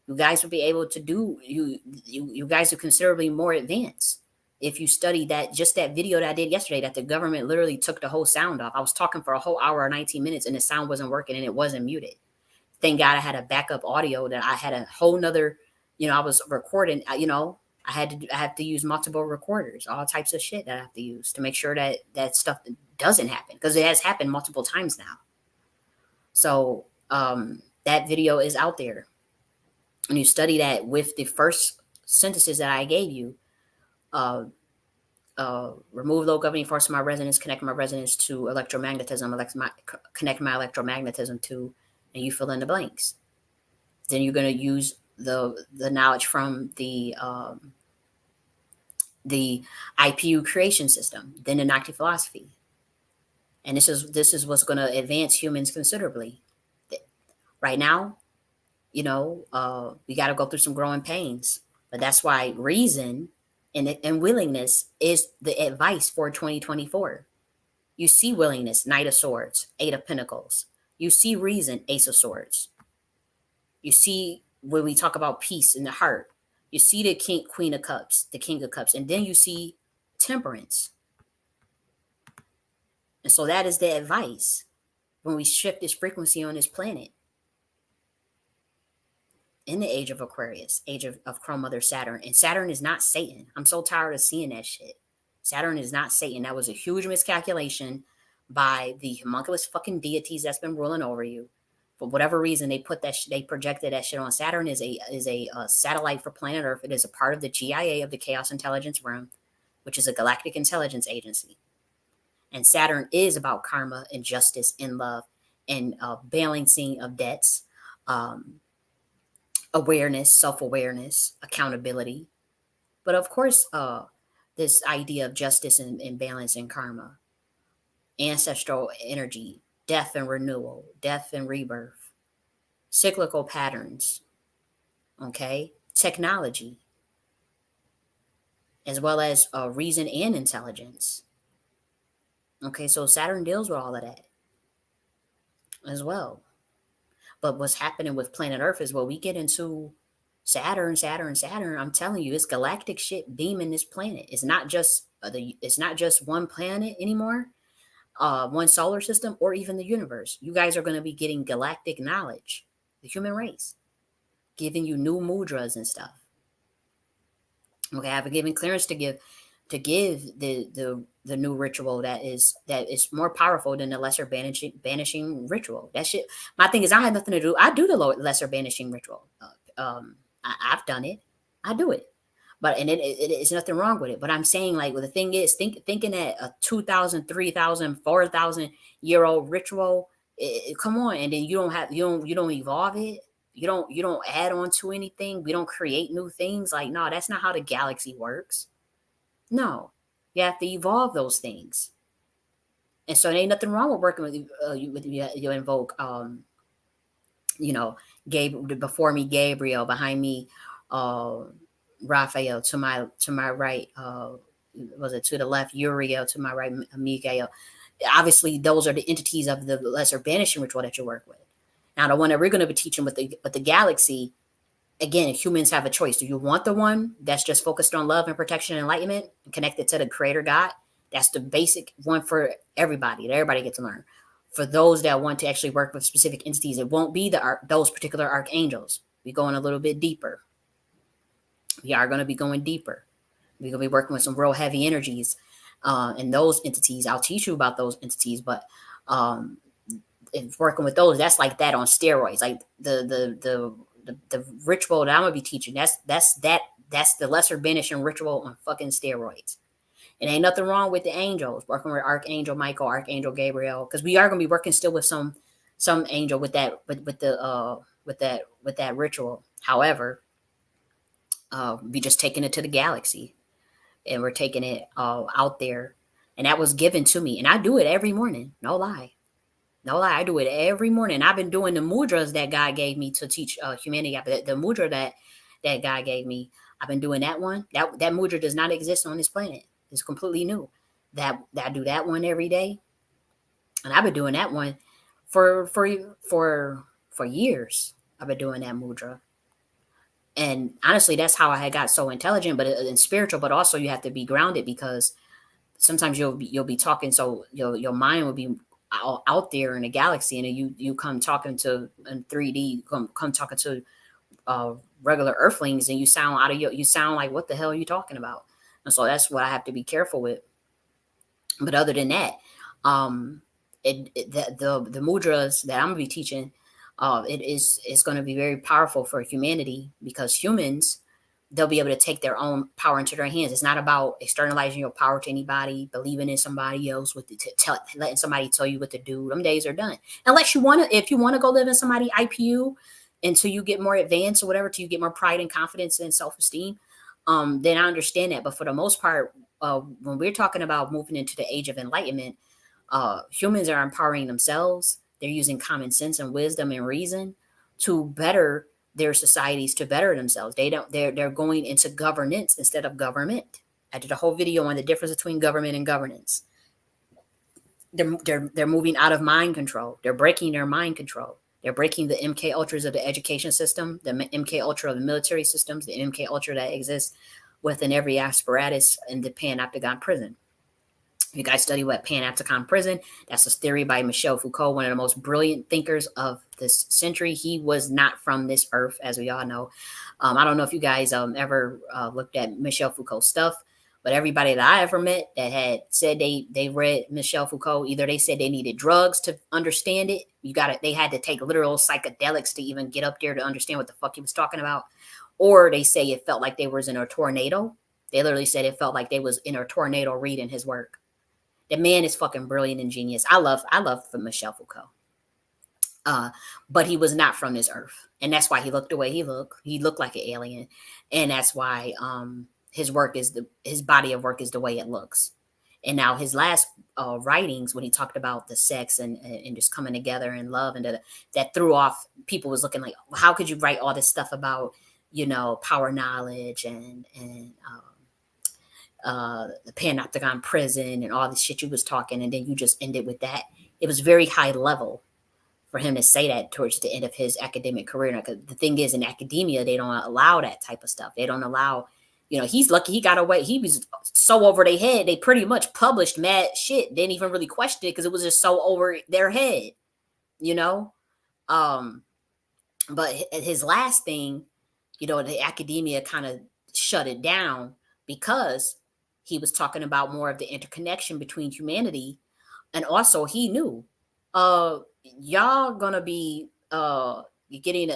Speaker 1: You guys will be able to do you guys are considerably more advanced if you study that, just that video that I did yesterday, that the government literally took the whole sound off. I was talking for a whole hour or 19 minutes and the sound wasn't working and it wasn't muted. Thank God I had a backup audio, that I had a whole nother, I was recording, I have to use multiple recorders, all types of shit that I have to use to make sure that that stuff doesn't happen, because it has happened multiple times now. So that video is out there. And you study that with the first sentences that I gave you, uh, remove low governing force from my resonance, connect my resonance to electromagnetism, connect my electromagnetism to, and you fill in the blanks. Then you're going to use the knowledge from the IPU creation system, then the Nakti philosophy, and this is what's going to advance humans considerably. Right now, we got to go through some growing pains, but that's why reason and willingness is the advice for 2024. You see willingness, Knight of Swords, Eight of Pentacles. You see reason, Ace of Swords. You see, when we talk about peace in the heart, you see the Queen of Cups, the King of Cups, and then you see temperance. And so that is the advice when we shift this frequency on this planet. In the age of Aquarius, age of Chrome Mother Saturn. And Saturn is not Satan. I'm so tired of seeing that shit. Saturn is not Satan. That was a huge miscalculation by the homunculus fucking deities that's been ruling over you. For whatever reason, they projected that shit on. Saturn is a satellite for planet Earth. It is a part of the GIA of the Chaos Intelligence Realm, which is a galactic intelligence agency. And Saturn is about karma and justice and love and balancing of debts, awareness, self-awareness, accountability. But of course, this idea of justice and balance and karma, ancestral energy, death and renewal, death and rebirth, cyclical patterns, okay, technology, as well as reason and intelligence. Okay, so Saturn deals with all of that as well. But what's happening with planet Earth is, when we get into Saturn, I'm telling you, it's galactic shit beaming this planet. It's not just one planet anymore, one solar system, or even the universe. You guys are going to be getting galactic knowledge, the human race, giving you new mudras and stuff. Okay, I've been given clearance to give the new ritual that is more powerful than the lesser banishing ritual. That shit. My thing is, I have nothing to do. I do the lesser banishing ritual. I've done it. I do it. But and it's nothing wrong with it. But I'm saying, like, well, the thing is, thinking that a 2,000, 3,000, 4,000 year old ritual, come on, and then you don't evolve it. You don't add on to anything. We don't create new things. Like, no, that's not how the galaxy works. No, you have to evolve those things. And so there ain't nothing wrong with working with you invoke, Gabriel, before me, Gabriel, behind me, Raphael to my right. Was it to the left? Uriel to my right. Miguel. Obviously, those are the entities of the lesser banishing ritual that you work with. Now, the one that we're going to be teaching with the galaxy, again, humans have a choice. Do you want the one that's just focused on love and protection and enlightenment and connected to the creator God? That's the basic one for everybody, that everybody gets to learn. For those that want to actually work with specific entities, it won't be those particular archangels. We're going a little bit deeper. We are going to be going deeper. We're going to be working with some real heavy energies and those entities. I'll teach you about those entities, but um, if working with those, that's like that on steroids. Like the ritual that I'm gonna be teaching, that's the lesser banishing ritual on fucking steroids. And ain't nothing wrong with the angels working with Archangel Michael, Archangel Gabriel, because we are gonna be working still with some angel with that with that ritual. However, we just taking it to the galaxy, and we're taking it out there, and that was given to me, and I do it every morning. No lie. No lie, I do it every morning. I've been doing the mudras that God gave me to teach humanity. The mudra that God gave me, I've been doing that one. That mudra does not exist on this planet. It's completely new. That I do that one every day, and I've been doing that one for years. I've been doing that mudra, and honestly, that's how I had got so intelligent, but in spiritual. But also, you have to be grounded because sometimes you'll be talking, so your mind will be out there in the galaxy, and then you come talking to in 3D, come talking to uh, regular Earthlings, and you sound out of you sound like, what the hell are you talking about? And so that's what I have to be careful with. But other than that, um, the mudras that I'm gonna be teaching, it is going to be very powerful for humanity because humans, they'll be able to take their own power into their hands. It's not about externalizing your power to anybody, believing in somebody else letting somebody tell you what to do. Them days are done. Unless you want to, if you want to go live in somebody IPU until you get more advanced or whatever, till you get more pride and confidence and self esteem, then I understand that. But for the most part, when we're talking about moving into the age of enlightenment, humans are empowering themselves. They're using common sense and wisdom and reason to better their societies, to better themselves. They're going into governance instead of government. I did a whole video on the difference between government and governance. They're moving out of mind control. They're breaking their mind control. They're breaking the MK Ultras of the education system, the MK Ultra of the military systems, the MK Ultra that exists within every apparatus in the Panopticon prison. You guys study what Panopticon prison. That's a theory by Michel Foucault, one of the most brilliant thinkers of this century. He was not from this earth, as we all know. I don't know if you guys ever looked at Michel Foucault stuff, but everybody that I ever met that had said they read Michel Foucault, either they said they needed drugs to understand it. They had to take literal psychedelics to even get up there to understand what the fuck he was talking about, or they say it felt like they was in a tornado. They literally said it felt like they was in a tornado reading his work. The man is fucking brilliant and genius. I love Michel Foucault. But he was not from this earth. And that's why he looked the way he looked. He looked like an alien. And that's why his body of work is the way it looks. And now his last writings, when he talked about the sex and just coming together and love, and that threw off, people was looking like, how could you write all this stuff about, power, knowledge, and the Panopticon prison and all the shit you was talking, and then you just ended with that. It was very high level for him to say that towards the end of his academic career. Now, 'cause the thing is, in academia, they don't allow that type of stuff. They don't allow, he's lucky he got away. He was so over their head. They pretty much published mad shit. Didn't even really question it because it was just so over their head, you know? Um, but his last thing, the academia kind of shut it down because he was talking about more of the interconnection between humanity. And also he knew, y'all gonna be getting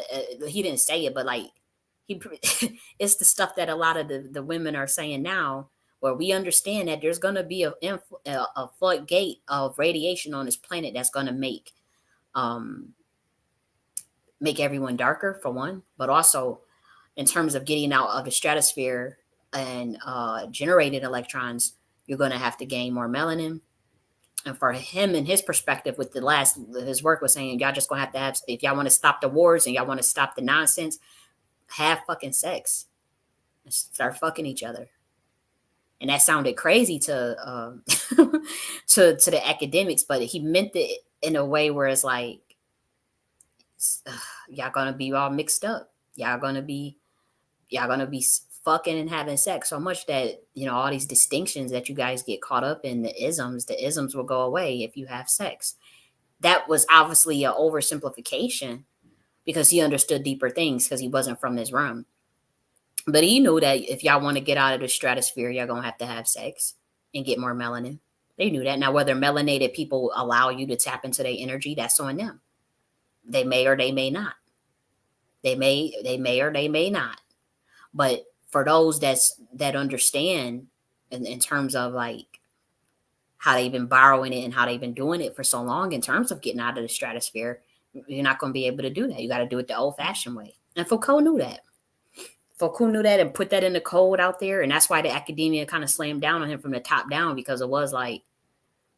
Speaker 1: he didn't say it, but like he it's the stuff that a lot of the women are saying now, where we understand that there's gonna be a floodgate of radiation on this planet that's gonna um make everyone darker, for one, but also in terms of getting out of the stratosphere and generating electrons, you're going to have to gain more melanin. And for him and his perspective, with his work was saying, y'all just gonna have, if y'all want to stop the wars and y'all want to stop the nonsense, have fucking sex. start fucking each other. And that sounded crazy to to the academics, but he meant it in a way where it's like, y'all gonna be all mixed up. Y'all gonna be fucking and having sex so much that all these distinctions that you guys get caught up in, the isms will go away if you have sex. That was obviously a oversimplification because he understood deeper things because he wasn't from this realm. But he knew that if y'all want to get out of the stratosphere, you're gonna have to have sex and get more melanin. They knew that. Now, whether melanated people allow you to tap into their energy, that's on them. They may or they may not. They may or they may not. But for those that understand in terms of like how they've been borrowing it and how they've been doing it for so long in terms of getting out of the stratosphere, you're not going to be able to do that. You got to do it the old fashioned way. And Foucault knew that. Foucault knew that and put that in the code out there. And that's why the academia kind of slammed down on him from the top down, because it was like,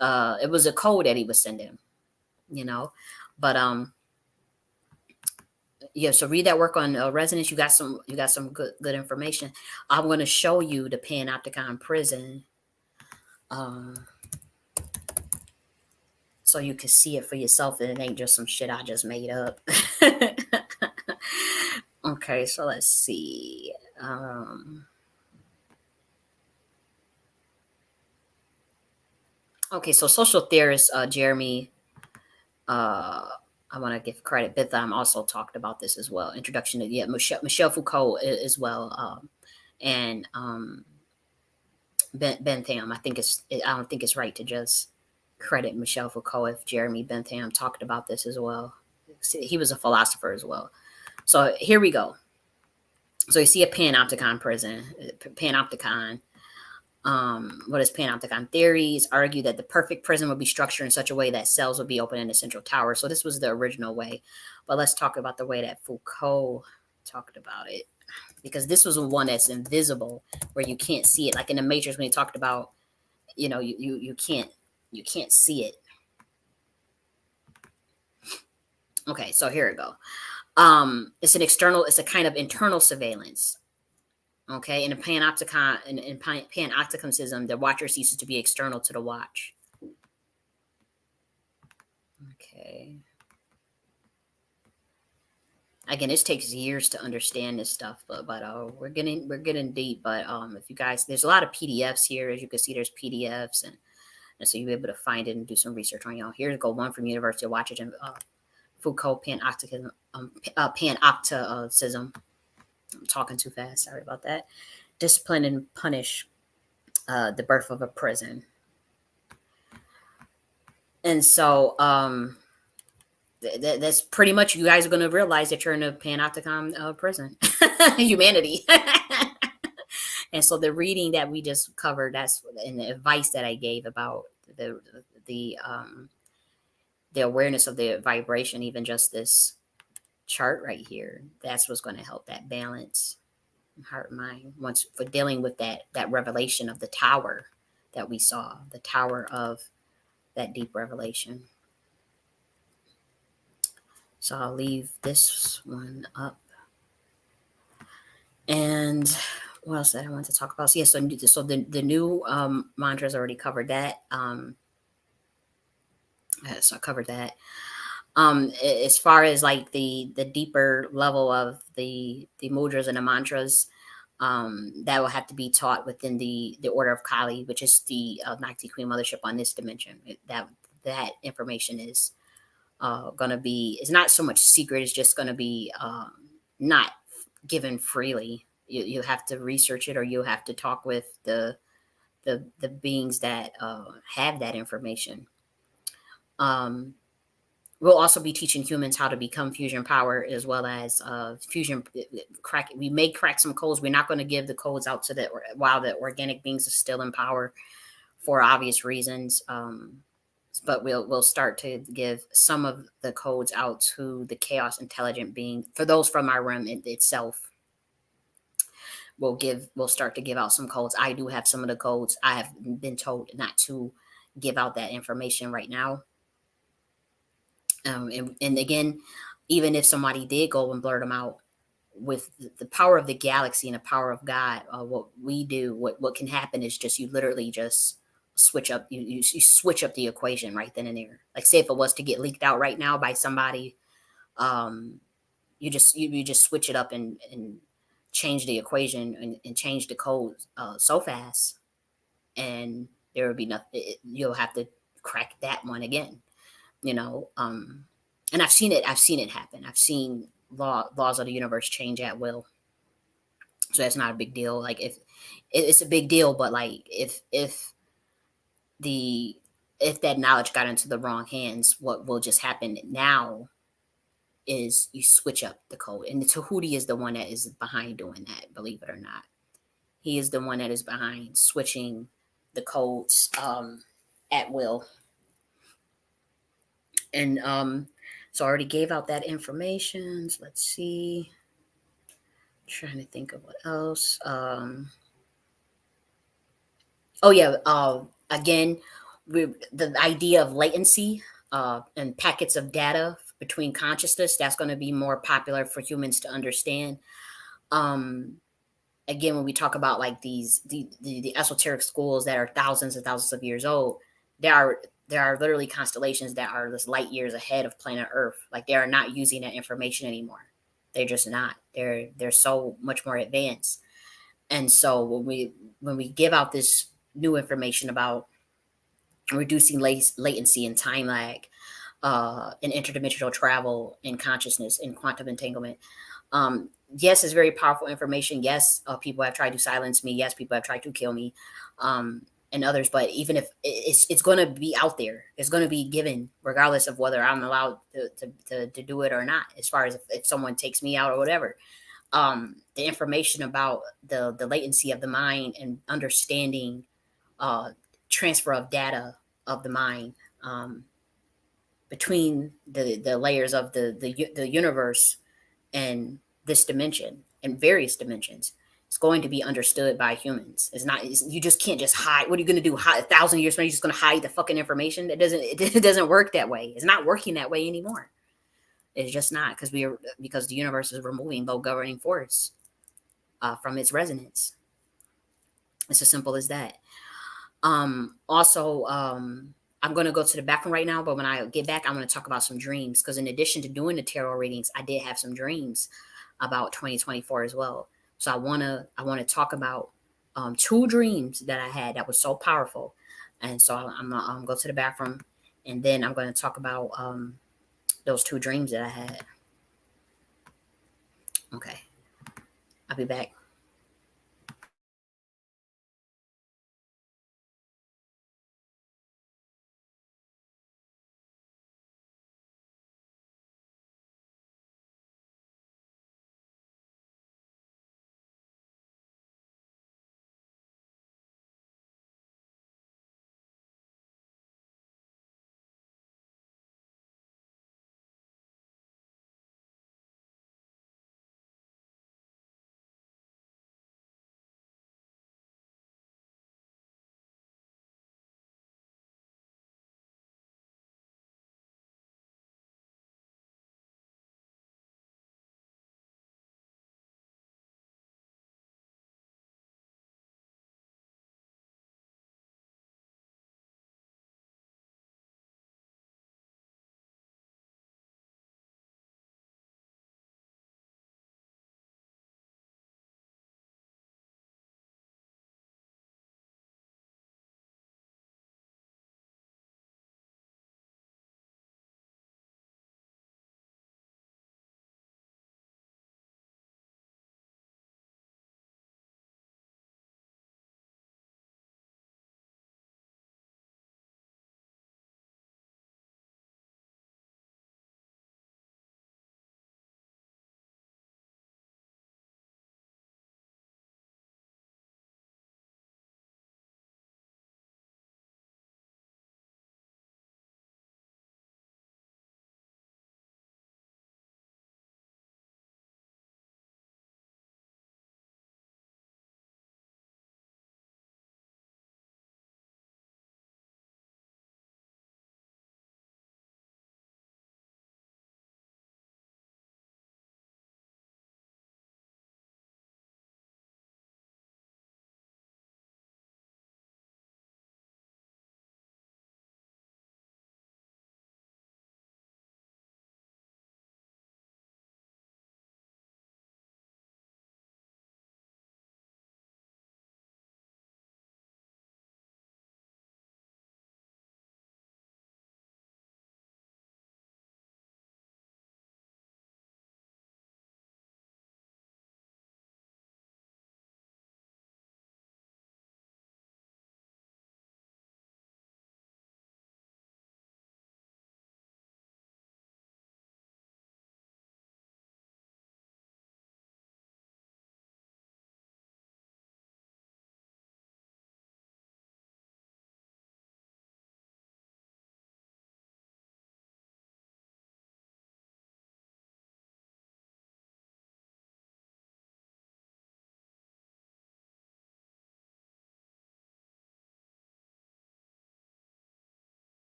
Speaker 1: it was a code that he was sending, you know. But yeah, so read that work on resonance. You got some good information. I'm going to show you the panopticon prison, um, so you can see it for yourself, and it ain't just some shit I just made up. Okay, so let's see. Okay, so social theorist Jeremy, uh, I want to give credit. Bitham also talked about this as well. Introduction to, yeah, Michel Foucault as well, and Bentham. I don't think it's right to just credit Michel Foucault if Jeremy Bentham talked about this as well. He was a philosopher as well. So here we go. So you see a panopticon prison, panopticon. What is panopticon? Theories argue that the perfect prison would be structured in such a way that cells would be open in the central tower. So this was the original way, but let's talk about the way that Foucault talked about it, because this was the one that's invisible, where you can't see it. Like in the Matrix, when he talked about, you can't see it. Okay, so here we go. It's a kind of internal surveillance. Okay, in a panopticon, in panopticism, the watcher ceases to be external to the watch. Okay. Again, this takes years to understand this stuff, but we're getting deep. But if you guys, there's a lot of PDFs here. As you can see, there's PDFs, and so you'll be able to find it and do some research on your own. Here's go one from University of Washington, Foucault panopticism. Panopticism. I'm talking too fast. Sorry about that. Discipline and punish, the birth of a prison. And so that's pretty much, you guys are going to realize that you're in a panopticon prison, humanity. And so the reading that we just covered, that's and the advice that I gave about the the awareness of the vibration, even just this chart right here, that's what's going to help that balance heart and mind once for dealing with that revelation of the tower that we saw, the tower of that deep revelation. So I'll leave this one up. And what else did I want to talk about? So, yeah, so the new mantras, already covered that. So I covered that. As far as like the deeper level of the mudras and the mantras, that will have to be taught within the order of Kali, which is the Nike Queen Mothership on this dimension. That information is going to be, it's not so much secret, it's just going to be not given freely. You have to research it, or you have to talk with the beings that have that information. um, we'll also be teaching humans how to become fusion power, as well as fusion crack. We may crack some codes. We're not going to give the codes out to the while the organic beings are still in power, for obvious reasons. But we'll start to give some of the codes out to the chaos intelligent being. For those from our realm itself, we'll start to give out some codes. I do have some of the codes. I have been told not to give out that information right now. And again, even if somebody did go and blurt them out, with the power of the galaxy and the power of God, what we do, what can happen is just you literally just switch up, you switch up the equation right then and there. Like say if it was to get leaked out right now by somebody, um, you just switch it up and change the equation and change the code so fast, and there will be nothing. You'll have to crack that one again, you know. And I've seen it happen. I've seen laws of the universe change at will, so that's not a big deal. Like if it's a big deal, but like the if that knowledge got into the wrong hands, what will just happen now is you switch up the code, and the Tahuti is the one that is behind doing that, believe it or not. He is the one that is behind switching the codes at will. And so I already gave out that information. So let's see. Trying to think of what else. Oh yeah. Again, the idea of latency and packets of data between consciousness, that's going to be more popular for humans to understand. Um, Again, when we talk about like the esoteric schools that are thousands and thousands of years old, there are there are literally constellations that are just light years ahead of planet Earth. Like they are not using that information anymore. They're just not. They're so much more advanced. And so when we give out this new information about reducing latency and time lag, and interdimensional travel and consciousness and quantum entanglement, yes, it's very powerful information. Yes, people have tried to silence me. Yes, people have tried to kill me, and others. But even if it's going to be out there, it's going to be given, regardless of whether I'm allowed to do it or not. As far as if someone takes me out or whatever, the information about the latency of the mind and understanding uh, transfer of data of the mind, between the layers of the universe and this dimension and various dimensions. It's going to be understood by humans. You just can't just hide. What are you going to do? Hide 1,000 years from now? You're just going to hide the fucking information? It doesn't work that way. It's not working that way anymore. It's just not, because the universe is removing low governing force from its resonance. It's as simple as that. Also, I'm going to go to the bathroom right now, but when I get back, I'm going to talk about some dreams, because in addition to doing the tarot readings, I did have some dreams about 2024 as well. So I want to talk about two dreams that I had that was so powerful, and so I'm gonna go to the bathroom, and then I'm going to talk about those two dreams that I had. Okay, I'll be back.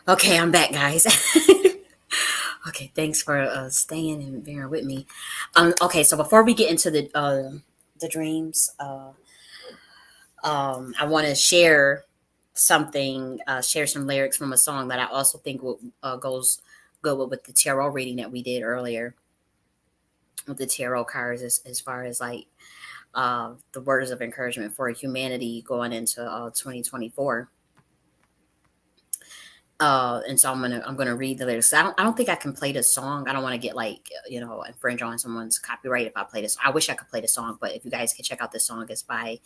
Speaker 1: Okay, I'm back, guys. Okay, thanks for staying and bearing with me. Okay, so before we get into the dreams, I want to share some lyrics from a song that I also think goes good with the tarot reading that we did earlier with the tarot cards, as far as like the words of encouragement for humanity going into 2024. And so I'm gonna read the lyrics. I don't think I can play this song. I don't want to get like infringe on someone's copyright if I play this. I wish I could play the song, but if you guys can check out this song, it's by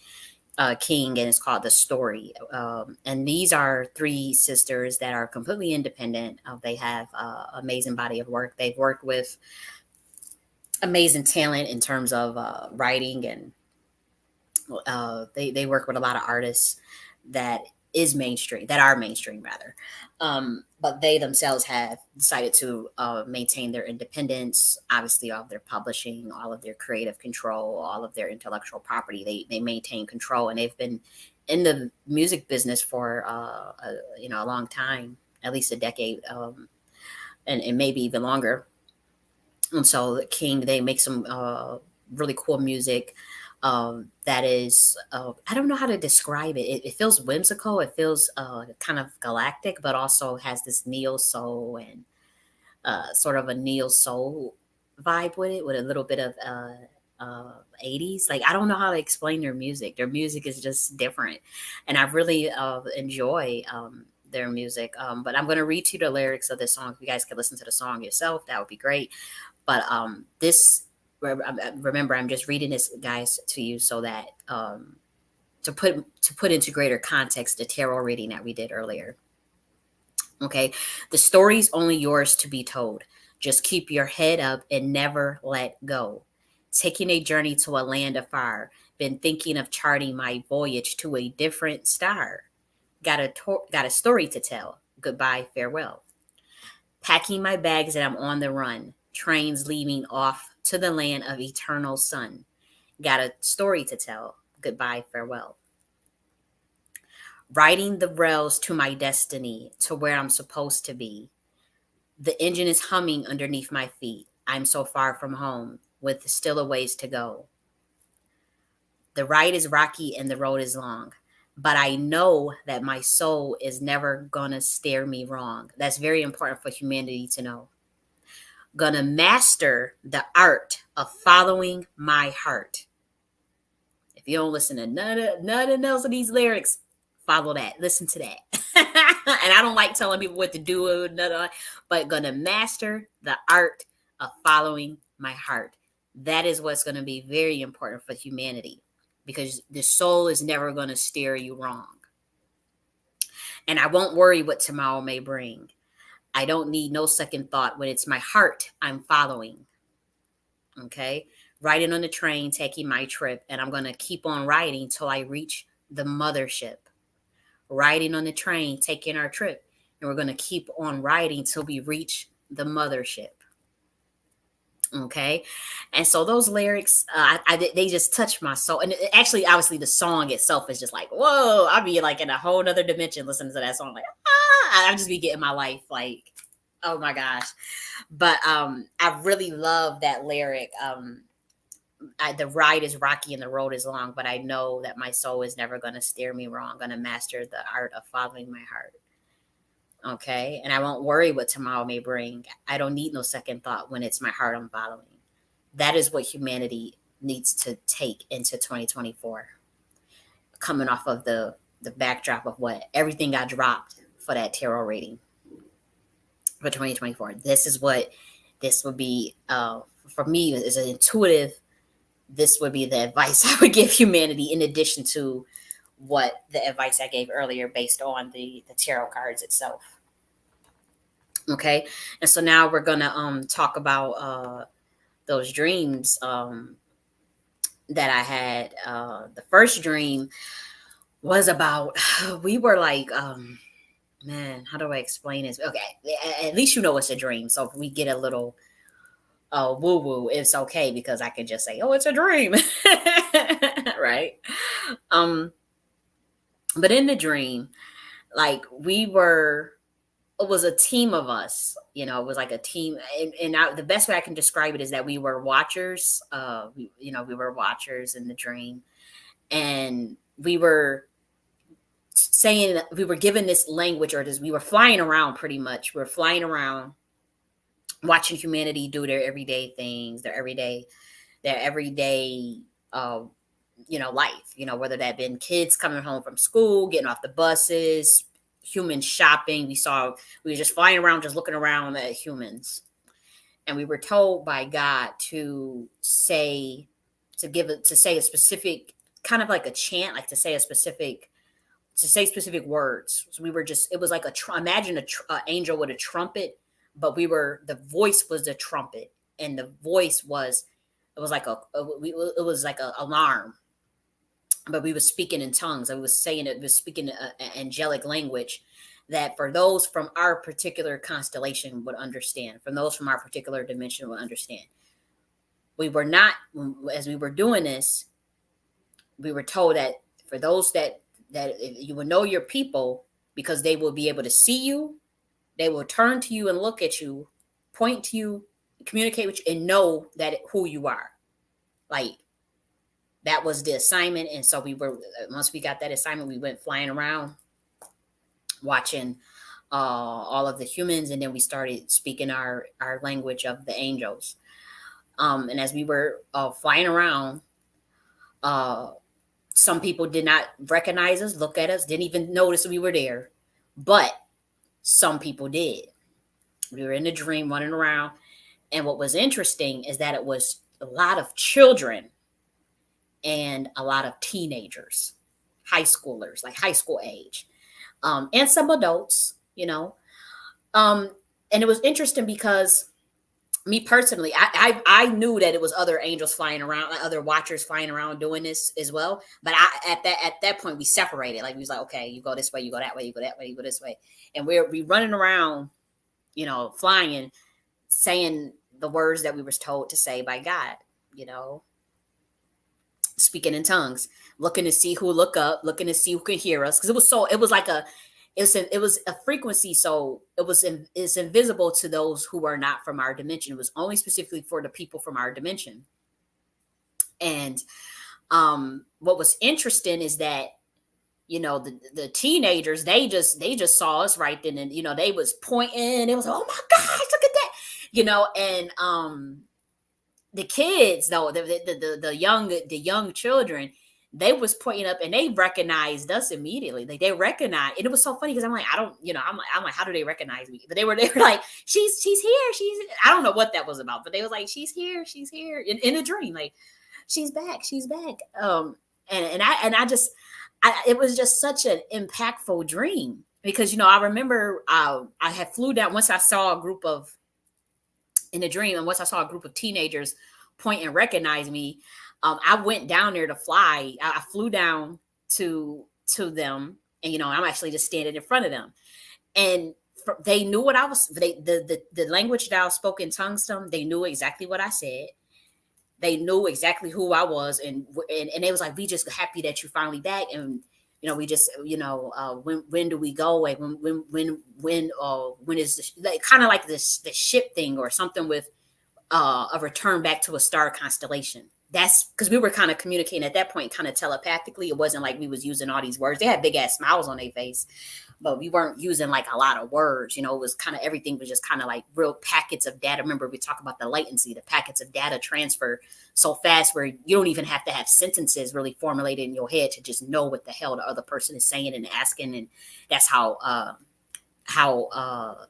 Speaker 1: King, and it's called The Story. And these are three sisters that are completely independent. They have amazing body of work. They've worked with amazing talent in terms of writing, and they work with a lot of artists that that are mainstream rather. But they themselves have decided to maintain their independence, obviously, all of their publishing, all of their creative control, all of their intellectual property. They maintain control, and they've been in the music business for a long time, at least a decade, and maybe even longer. And so King, they make some really cool music that is, I don't know how to describe it. It feels whimsical. It feels kind of galactic, but also has this neo soul and sort of a neo soul vibe with it, with a little bit of 80s. Like, I don't know how to explain their music. Their music is just different, and I really enjoy their music. But I'm going to read to you the lyrics of this song. If you guys could listen to the song yourself, that would be great. But remember, I'm just reading this, guys, to you so that to put into greater context the tarot reading that we did earlier. Okay, the story's only yours to be told. Just keep your head up and never let go. Taking a journey to a land afar. Been thinking of charting my voyage to a different star. Got a story to tell. Goodbye, farewell. Packing my bags and I'm on the run. Trains leaving off to the land of eternal sun. Got a story to tell. Goodbye, farewell. Riding the rails to my destiny, to where I'm supposed to be. The engine is humming underneath my feet. I'm so far from home, with still a ways to go. The ride is rocky and the road is long, but I know that my soul is never gonna steer me wrong. That's very important for humanity to know. Gonna master the art of following my heart. If you don't listen to none else of these lyrics, follow that. Listen to that. And I don't like telling people what to do, but gonna master the art of following my heart. That is what's gonna be very important for humanity, because the soul is never gonna steer you wrong. And I won't worry what tomorrow may bring. I don't need no second thought when it's my heart I'm following. Okay. Riding on the train, taking my trip, and I'm going to keep on riding till I reach the mothership. Riding on the train, taking our trip, and we're going to keep on riding till we reach the mothership. Okay. And so those lyrics, they just touch my soul. And actually, obviously, the song itself is just like, whoa, I'll be like in a whole nother dimension listening to that song. Like, I'll just be getting my life like, oh my gosh. But I really love that lyric. The ride is rocky and the road is long, but I know that my soul is never going to steer me wrong. I'm going to master the art of following my heart. Okay. And I won't worry what tomorrow may bring. I don't need no second thought when it's my heart I'm following. That is what humanity needs to take into 2024, coming off of the backdrop of what everything got dropped for that tarot reading for 2024. This would be, for me, is an intuitive. This would be the advice I would give humanity, in addition to what the advice I gave earlier based on the tarot cards itself. Okay. And so now we're going to talk about those dreams that I had. The first dream was about, we were like, man, how do I explain this? Okay. At least you know it's a dream. So if we get a little woo woo, it's okay, because I can just say, oh, it's a dream. Right. Um, but in the dream, like, we were it was a team of us. It was like a team, and the best way I can describe it is that we were watchers. We were watchers in the dream, and we were given this language, or this, we were flying around pretty much. We were flying around, watching humanity do their everyday things, their everyday, uh, life. Whether that been kids coming home from school, getting off the buses, humans shopping. We were just flying around, just looking around at humans, and we were told by God to say a specific, kind of like a chant, like to say specific words. So we were just, it was like imagine a angel with a trumpet, but the voice was the trumpet, and the voice was, it was like it was like a alarm, but we were speaking in tongues. I was saying it was speaking angelic language that for those from our particular constellation would understand, from those from our particular dimension would understand. We were not, as we were doing this, we were told that for those that you will know your people, because they will be able to see you, they will turn to you and look at you, point to you, communicate with you, and know that who you are. Like, that was the assignment. And so once we got that assignment, we went flying around watching all of the humans, and then we started speaking our language of the angels. And as we were flying around, some people did not recognize us, look at us, didn't even notice we were there, but some people did. We were in the dream running around, and what was interesting is that it was a lot of children and a lot of teenagers, high schoolers, like high school age, and some adults, and it was interesting because me personally, I knew that it was other angels flying around, like other watchers flying around doing this as well. But at that point we separated. Like, we was like, okay, you go this way, you go that way, you go that way, you go this way, and we running around, flying, saying the words that we were told to say by God, you know, speaking in tongues, looking to see who look up, looking to see who can hear us, because it was a frequency, so it's invisible to those who are not from our dimension. It was only specifically for the people from our dimension. And what was interesting is that, the teenagers, they just saw us right then, and they was pointing, it was, oh my gosh, look at that, and the kids, though, the young children, they was pointing up, and they recognized us immediately. Like, they recognized, and it was so funny because I'm like, I don't, I'm like, how do they recognize me? But they were like, she's here, I don't know what that was about, but they was like, she's here, in a dream, like, she's back. It was just such an impactful dream, because I remember I had flew down once I saw a group of in a dream, and once I saw a group of teenagers point and recognize me, I went down there to fly. I flew down to them, and I'm actually just standing in front of them, and they knew what I was. The language that I spoke in tongues to them, they knew exactly what I said. They knew exactly who I was, and they was like, "We just happy that you finally back." And we just, when do we go away? When is this, like, kind of like this the ship thing or something, with a return back to a star constellation. That's because we were kind of communicating at that point, kind of telepathically. It wasn't like we was using all these words. They had big ass smiles on their face, but we weren't using like a lot of words. It was kind of, everything was just kind of like real packets of data. Remember, we talk about the latency, the packets of data transfer so fast, where you don't even have to have sentences really formulated in your head to just know what the hell the other person is saying and asking. And that's how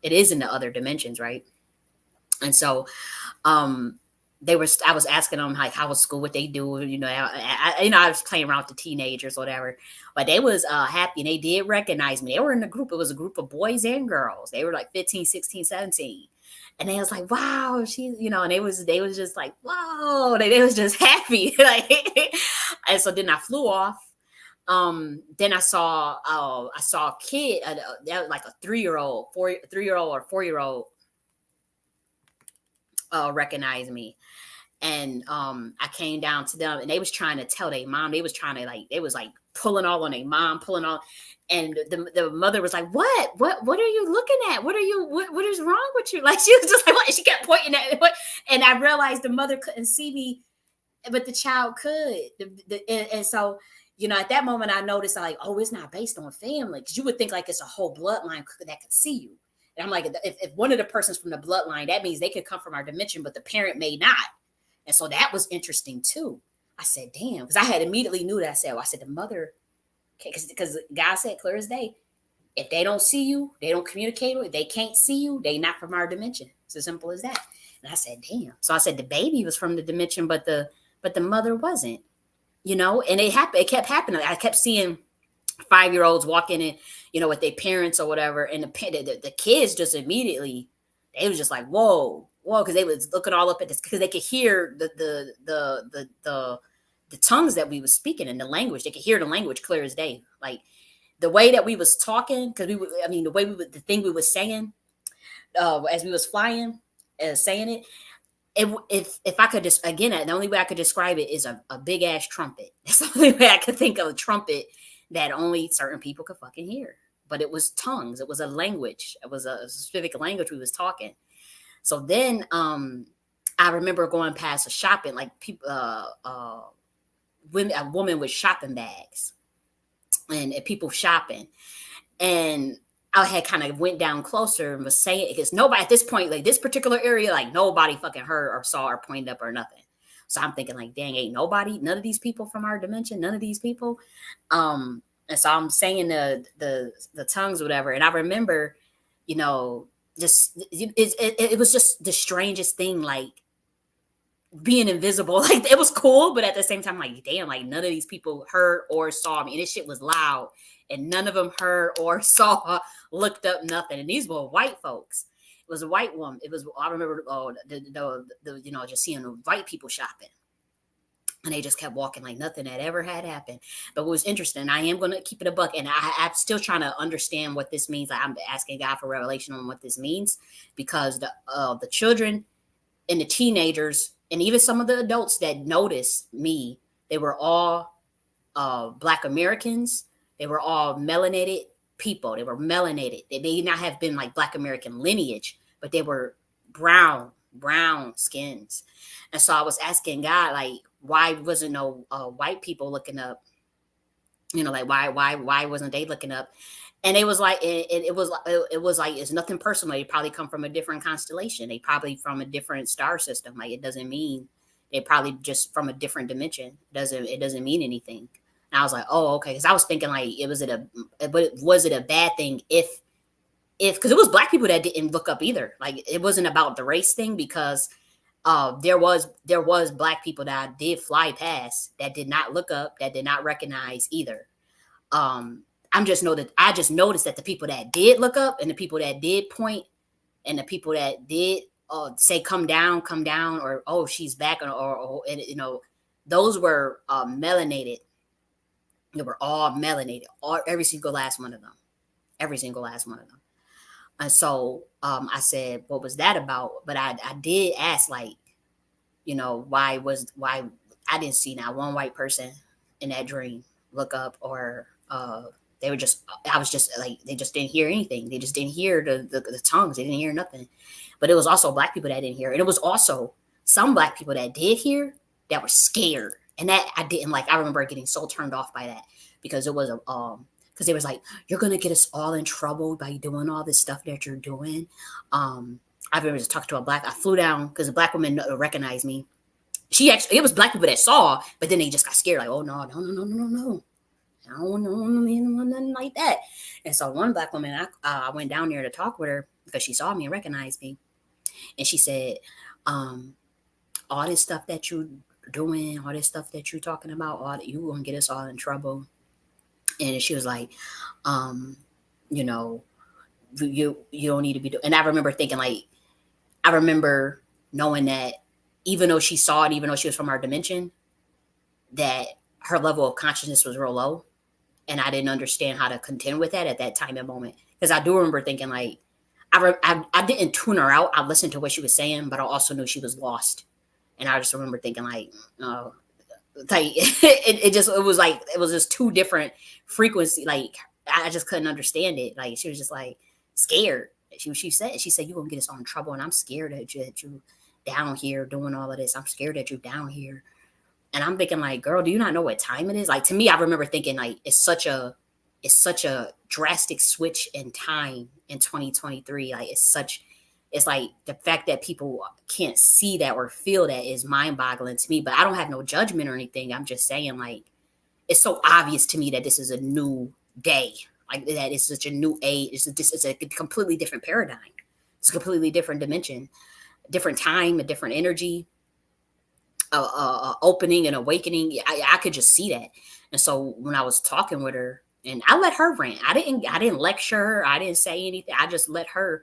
Speaker 1: it is in the other dimensions, right? And so I was asking them, like, how was school, what they do, I was playing around with the teenagers or whatever, but they was happy, and they did recognize me. They were in a group. It was a group of boys and girls. They were like 15, 16, 17, and they was like, wow, she's, and they was just like, whoa, they was just happy. Like, and so then I flew off. Then I saw a kid, that was like a 3-year-old, 3-year-old or 4-year-old, recognize me. And I came down to them, and they was trying to tell their mom. They was trying to, like, they was like pulling all on their mom, pulling all. And the mother was like, what are you looking at? What is wrong with you? Like, she was just like, what? And she kept pointing at what? And I realized the mother couldn't see me, but the child could. And so, at that moment, I noticed like, oh, it's not based on family, because you would think like it's a whole bloodline that could see you. And I'm like, if one of the persons from the bloodline, that means they could come from our dimension, but the parent may not. And so that was interesting too. I said, damn, because I had immediately knew that. I said the mother, because God said clear as day, if they don't see you, they don't communicate with, they can't see you, they not from our dimension. It's as simple as that. And I said, damn. So I said the baby was from the dimension, but the mother wasn't, and it happened. It kept happening. I kept seeing 5-year-olds walking in, with their parents or whatever, and the kids just immediately, they was just like, whoa, because they was looking all up at this, because they could hear the tongues that we was speaking in the language. They could hear the language clear as day, like the way that we was talking, because the way the thing we was saying, as we was flying, saying it. If I could just, again, the only way I could describe it is a big ass trumpet. That's the only way I could think of a trumpet that only certain people could fucking hear. But it was tongues. It was a language. It was a specific language we was talking. So then, I remember going past a shopping, like people, a woman with shopping bags, and people shopping, and I had kind of went down closer and was saying, because nobody at this point, like this particular area, like nobody fucking heard or saw or pointed up or nothing. So I'm thinking like, dang, ain't nobody, none of these people from our dimension, none of these people. And so I'm saying the tongues, or whatever. And I remember, just it was just the strangest thing, like being invisible. Like it was cool, but at the same time, like, damn, like none of these people heard or saw me. And this shit was loud, and none of them heard or saw, looked up, nothing. And these were white folks. It was a white woman. It was, I remember, just seeing the white people shopping. And they just kept walking like nothing had ever had happened. But what was interesting, I am going to keep it a buck. And I'm still trying to understand what this means. Like, I'm asking God for revelation on what this means, because the children and the teenagers, and even some of the adults that noticed me, they were all Black Americans. They were all melanated people. They were melanated. They may not have been like Black American lineage, but they were brown skins. And so I was asking God, like, why wasn't no white people looking up? Like why wasn't they looking up? And it was like it was like, it's nothing personal. They probably come from a different constellation. They probably from a different star system. Like, it doesn't mean, they probably just from a different dimension. It doesn't mean anything. And I was like, oh, okay. Because I was thinking like, was it a bad thing if because it was Black people that didn't look up either. Like, it wasn't about the race thing, because there was Black people that I did fly past that did not look up, that did not recognize either. I just noticed that the people that did look up, and the people that did point, and the people that did say come down, or oh, she's back, or those were melanated. They were all melanated, every single last one of them, And so I said, what was that about? But I did ask, like, why I didn't see not one white person in that dream look up, or they were just, I was just like, they just didn't hear anything. They just didn't hear the tongues. They didn't hear nothing. But it was also Black people that didn't hear. And it was also some Black people that did hear that were scared. And that I didn't like. I remember getting so turned off by that, because it was because they was like, you're going to get us all in trouble by doing all this stuff that you're doing. I remember just talking to I flew down because a Black woman recognized me. It was Black people that saw, but then they just got scared. Like, oh, no. I don't know nothing like that. And so one Black woman, I went down there to talk with her because she saw me and recognized me. And she said, all this stuff that you doing, all this stuff that you're talking about, you gonna get us all in trouble. And she was like, you don't need to be doing. And I remember thinking, like, I remember knowing that even though she saw it, even though she was from our dimension, that her level of consciousness was real low. And I didn't understand how to contend with that at that time and moment. Because I do remember thinking, like, I didn't tune her out. I listened to what she was saying, but I also knew she was lost. And I just remember thinking, like, like it was just two different frequency. Like, I just couldn't understand it. Like she was just like scared. She said you're gonna get us all in trouble, and I'm scared that you down here doing all of this. I'm scared that you down here. And I'm thinking like, girl, do you not know what time it is? Like to me, I remember thinking like it's such a drastic switch in time in 2023. Like it's like the fact that people can't see that or feel that is mind boggling to me. But I don't have no judgment or anything. I'm just saying like it's so obvious to me that this is a new day. Like that it's such a new age. It's a completely different paradigm. It's a completely different dimension, different time, a different energy, opening and awakening. I could just see that. And so when I was talking with her, and I let her rant. I didn't lecture her. I didn't say anything. I just let her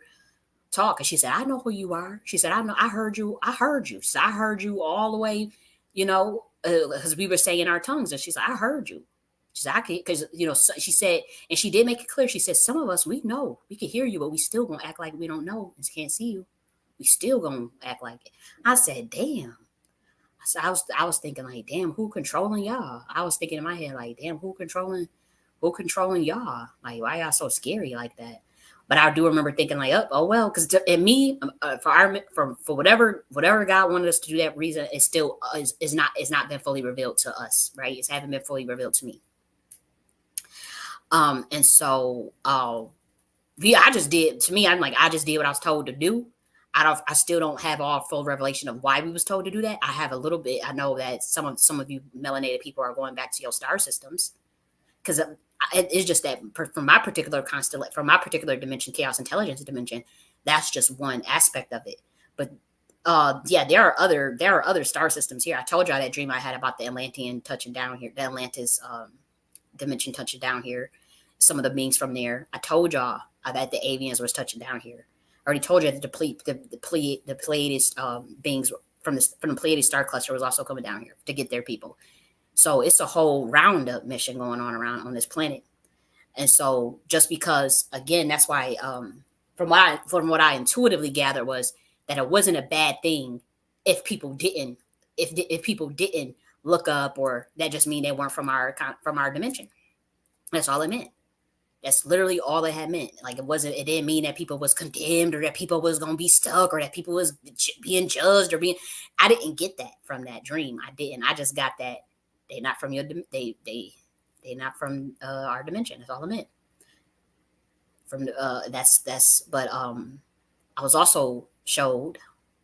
Speaker 1: talk. And she said, I know who you are. She said, I know, I heard you. I heard you. So I heard you all the way, because we were saying our tongues. And she said, I heard you. She said, I can, because, she said, and she did make it clear. She said, some of us, we know, we can hear you, but we still gonna act like we don't know and can't see you. We still gonna act like it. I said, damn. So I was thinking like, damn, who controlling y'all? I was thinking in my head like, damn, who controlling y'all? Like, why y'all so scary like that? But I do remember thinking like, oh well, because and me for whatever God wanted us to do, that reason is still is not been fully revealed to us, right? It haven't been fully revealed to me. And so I just did. To me, I'm like, I just did what I was told to do. I still don't have all full revelation of why we was told to do that. I have a little bit. I know that some of you melanated people are going back to your star systems because it's just that from my particular constellation, from my particular dimension, chaos intelligence dimension, that's just one aspect of it. But yeah, there are other star systems here. I told y'all that dream I had about the Atlantean touching down here, the Atlantis dimension touching down here. Some of the beings from there. I told y'all that the avians was touching down here. I already told you that the Pleiades beings from the Pleiades star cluster was also coming down here to get their people. So it's a whole roundup mission going on around on this planet. And so just because, again, that's why from what I intuitively gathered was that it wasn't a bad thing if people didn't if people didn't look up, or that just mean they weren't from our dimension. That's all it meant. That's literally all it had meant. Like it didn't mean that people was condemned or that people was gonna be stuck or that people was being judged or being. I didn't get that from that dream. I didn't. I just got that they not from your they not from our dimension. That's all it meant. From that's but I was also showed,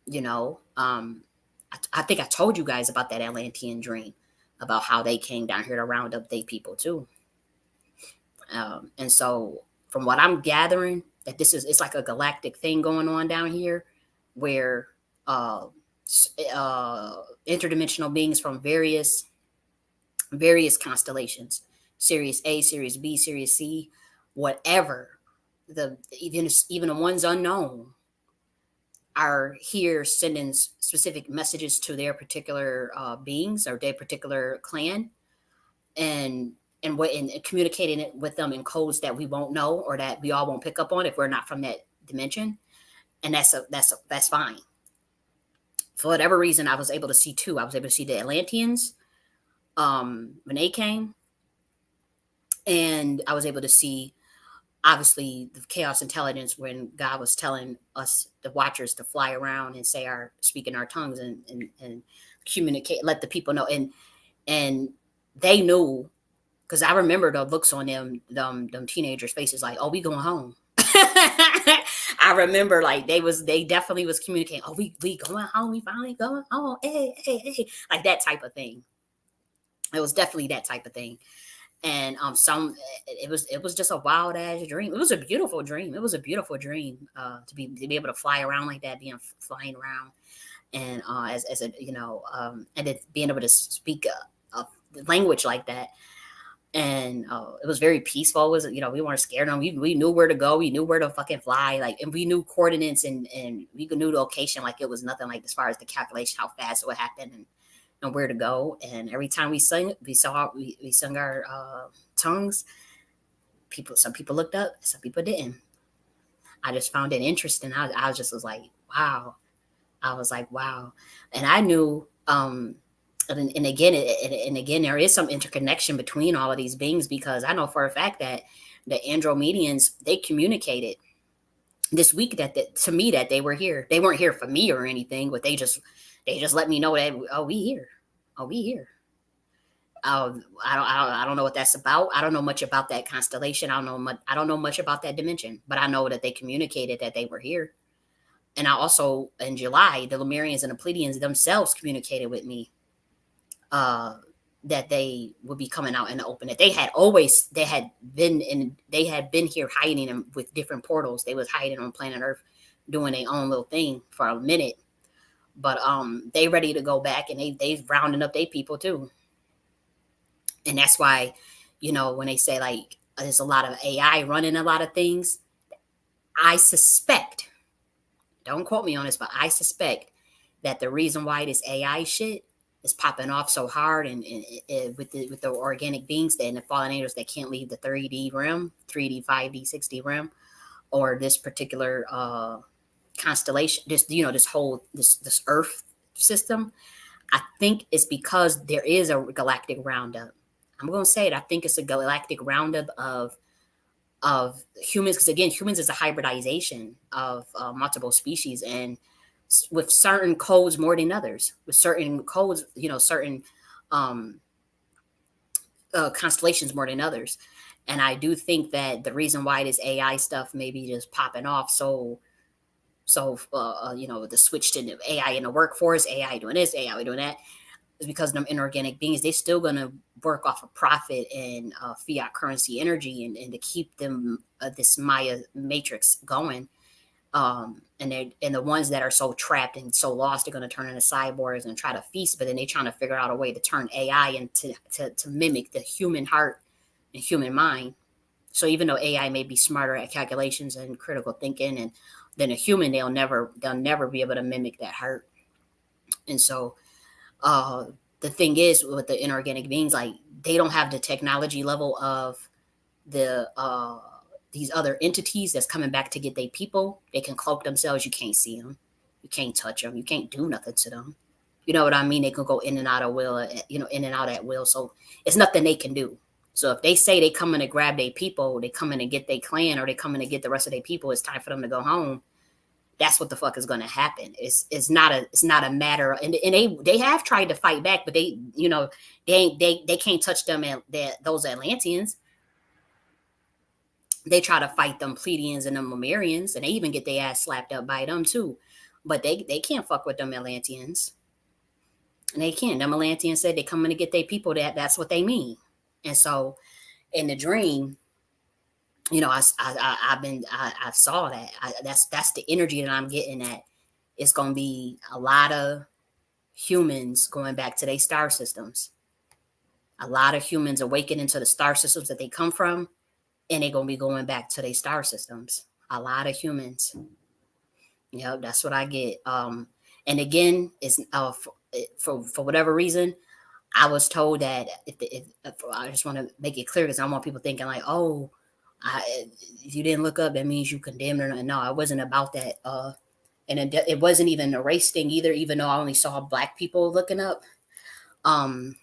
Speaker 1: you know, I think I told you guys about that Atlantean dream about how they came down here to round up they people too. And so from what I'm gathering, that it's like a galactic thing going on down here, where uh, interdimensional beings from various constellations, Sirius A, Sirius B, Sirius C, whatever, even the ones unknown, are here sending specific messages to their particular beings or their particular clan, and and communicating it with them in codes that we won't know or that we all won't pick up on if we're not from that dimension. And that's fine. For whatever reason, I was able to see two. I was able to see the Atlanteans when they came, and I was able to see obviously the chaos intelligence when God was telling us the watchers to fly around and speak in our tongues and communicate, let the people know, and they knew, because I remember the looks on them teenagers' faces, like, oh, we going home. I remember like they definitely was communicating, oh, we going home, we finally going home, hey, hey, hey, like that type of thing. It was definitely that type of thing. And it was just a wild ass dream. It was a beautiful dream. It was a beautiful dream to be able to fly around like that, being flying around, and as a and then being able to speak a language like that. And it was very peaceful. It was, we weren't scared of them. We knew where to go. We knew where to fucking fly. Like, and we knew coordinates, and we knew the location. Like, it was nothing, like, as far as the calculation, how fast it would happen, and where to go. And every time we sung, we sung our tongues. Some people looked up, some people didn't. I just found it interesting. I just was like, wow. I was like, wow. And I knew, and again, there is some interconnection between all of these beings, because I know for a fact that the Andromedians, they communicated this week to me that they were here. They weren't here for me or anything, but they just let me know that, oh, we here. Oh, we here. I don't know what that's about. I don't know much about that constellation. I don't know much about that dimension, but I know that they communicated that they were here. And I also, in July, the Lemurians and the Pleiadians themselves communicated with me, uh, that they would be coming out in the open. That they had been here hiding them with different portals. They was hiding on planet Earth, doing their own little thing for a minute. But they ready to go back, and they rounding up their people too. And that's why, when they say like there's a lot of AI running a lot of things, I suspect, don't quote me on this, but I suspect that the reason why this AI shit is popping off so hard, and with the organic beings and the fallen angels that can't leave the 3D realm, 3D, 5D, 6D realm, or this particular constellation, this whole this Earth system, I think it's because there is a galactic roundup. I'm gonna say it. I think it's a galactic roundup of humans, because again, humans is a hybridization of multiple species, and with certain codes more than others. With certain codes, certain um, constellations more than others. And I do think that the reason why this AI stuff may be just popping off the switch to AI in the workforce, AI doing this, AI doing that, is because them inorganic beings, they're still going to work off of profit and fiat currency energy, and to keep them this Maya matrix going. And the ones that are so trapped and so lost are going to turn into cyborgs and try to feast, but then they're trying to figure out a way to turn AI into to mimic the human heart and human mind. So even though AI may be smarter at calculations and critical thinking and than a human, they'll never be able to mimic that heart. And so uh, the thing is with the inorganic beings, like they don't have the technology level of the these other entities that's coming back to get their people. They can cloak themselves. You can't see them. You can't touch them. You can't do nothing to them. You know what I mean? They can go in and out of will, in and out at will. So it's nothing they can do. So if they say they coming to grab their people, they coming to get their clan, or they coming to get the rest of their people, it's time for them to go home. That's what the fuck is going to happen. It's not a matter of, and they have tried to fight back, but they can't touch them and those Atlanteans. They try to fight them Pleiadians and them Lemurians, and they even get their ass slapped up by them too. But they can't fuck with them Atlanteans. And they can't. Them Atlanteans said they coming to get their people. That's what they mean. And so in the dream, I saw that. That's the energy that I'm getting at. It's gonna be a lot of humans going back to their star systems. A lot of humans awakening to the star systems that they come from, and they're gonna be going back to their star systems. A lot of humans. Yeah, that's what I get. And again, it's for whatever reason, I was told that if I just want to make it clear, because I don't want people thinking like, oh, if you didn't look up, that means you condemned or not. No, it wasn't about that. And it wasn't even a race thing either, even though I only saw black people looking up, um,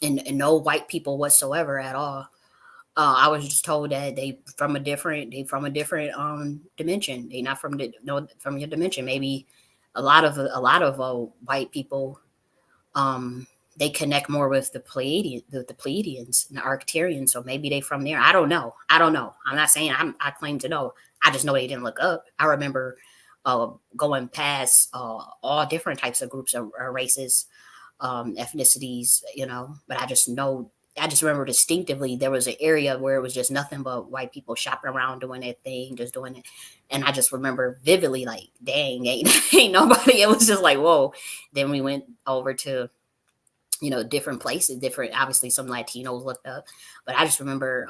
Speaker 1: and no white people whatsoever at all. I was just told that they from a different dimension. They not from the no from your dimension. Maybe a lot of white people, um they connect more with the Pleiadians and the Arcturians. So maybe they from there. I don't know. I'm not saying I claim to know. I just know they didn't look up. I remember going past all different types of groups of races, ethnicities, but I just remember distinctively there was an area where it was just nothing but white people shopping around doing their thing, just doing it. And I just remember vividly, like, dang, ain't nobody. It was just like, whoa. Then we went over to, different places, obviously some Latinos looked up, but I just remember,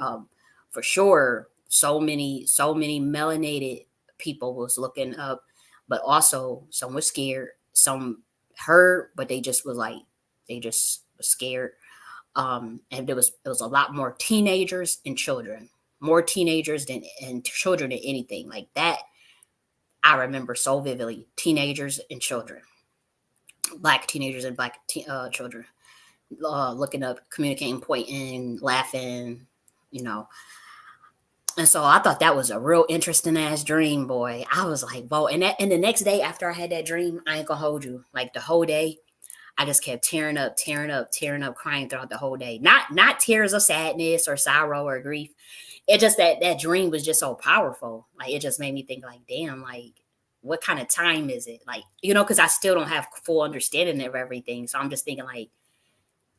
Speaker 1: for sure, so many melanated people was looking up, but also some was scared, some heard, but they just was like, they just was scared. And there was a lot more teenagers and children, more teenagers than and children than anything like that. I remember so vividly, teenagers and children, black teenagers and black children, looking up, communicating, pointing, laughing, you know. And so I thought that was a real interesting ass dream, boy. I was like, whoa. And the next day after I had that dream, I ain't gonna hold you. Like the whole day, I just kept tearing up, tearing up, tearing up, crying throughout the whole day. Not tears of sadness or sorrow or grief. It just that dream was just so powerful. Like it just made me think, like, damn, like what kind of time is it? Like, because I still don't have full understanding of everything. So I'm just thinking, like,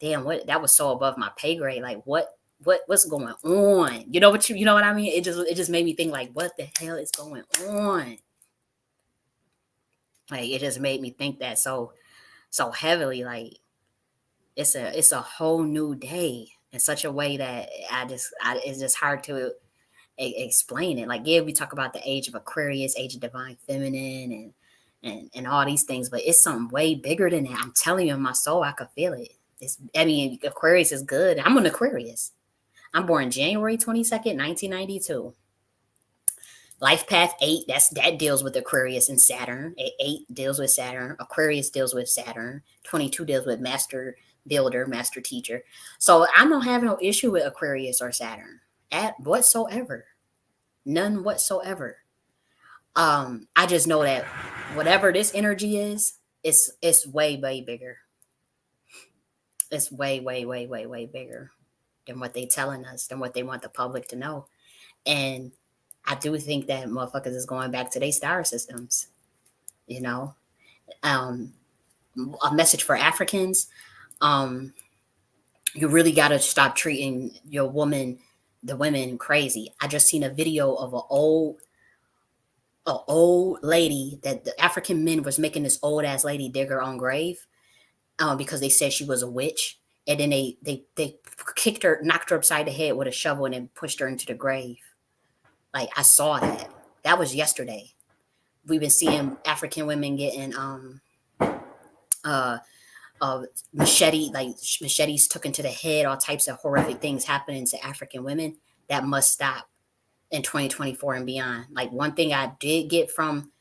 Speaker 1: damn, what that was so above my pay grade. Like what's going on? You know what I mean? It just made me think, like, what the hell is going on? Like it just made me think that so heavily. Like it's a whole new day in such a way that it's just hard to explain it. Like, yeah, we talk about the age of Aquarius, age of divine feminine, and all these things, but it's something way bigger than that. I'm telling you, in my soul, I could feel it. I mean, Aquarius is good. I'm an Aquarius. I'm born January 22nd, 1992. Life path 8, that deals with Aquarius and Saturn. 8 deals with Saturn. Aquarius deals with Saturn. 22 deals with master builder, master teacher. So I don't have no issue with Aquarius or Saturn at whatsoever. None whatsoever. I just know that whatever this energy is, it's way, way bigger. It's way, way, way, way, way bigger than what they telling us, than what they want the public to know. And I do think that motherfuckers is going back to their star systems, you know. Um, a message for Africans, um, you really gotta stop treating the women crazy. I just seen a video of a old lady that the African men was making this old ass lady dig her own grave, because they said she was a witch. And then they kicked her, knocked her upside the head with a shovel, and then pushed her into the grave. Like I saw that. That was yesterday. We've been seeing African women getting uh uh machetes took into the head, all types of horrific things happening to African women. That must stop in 2024 and beyond. Like one thing I did get from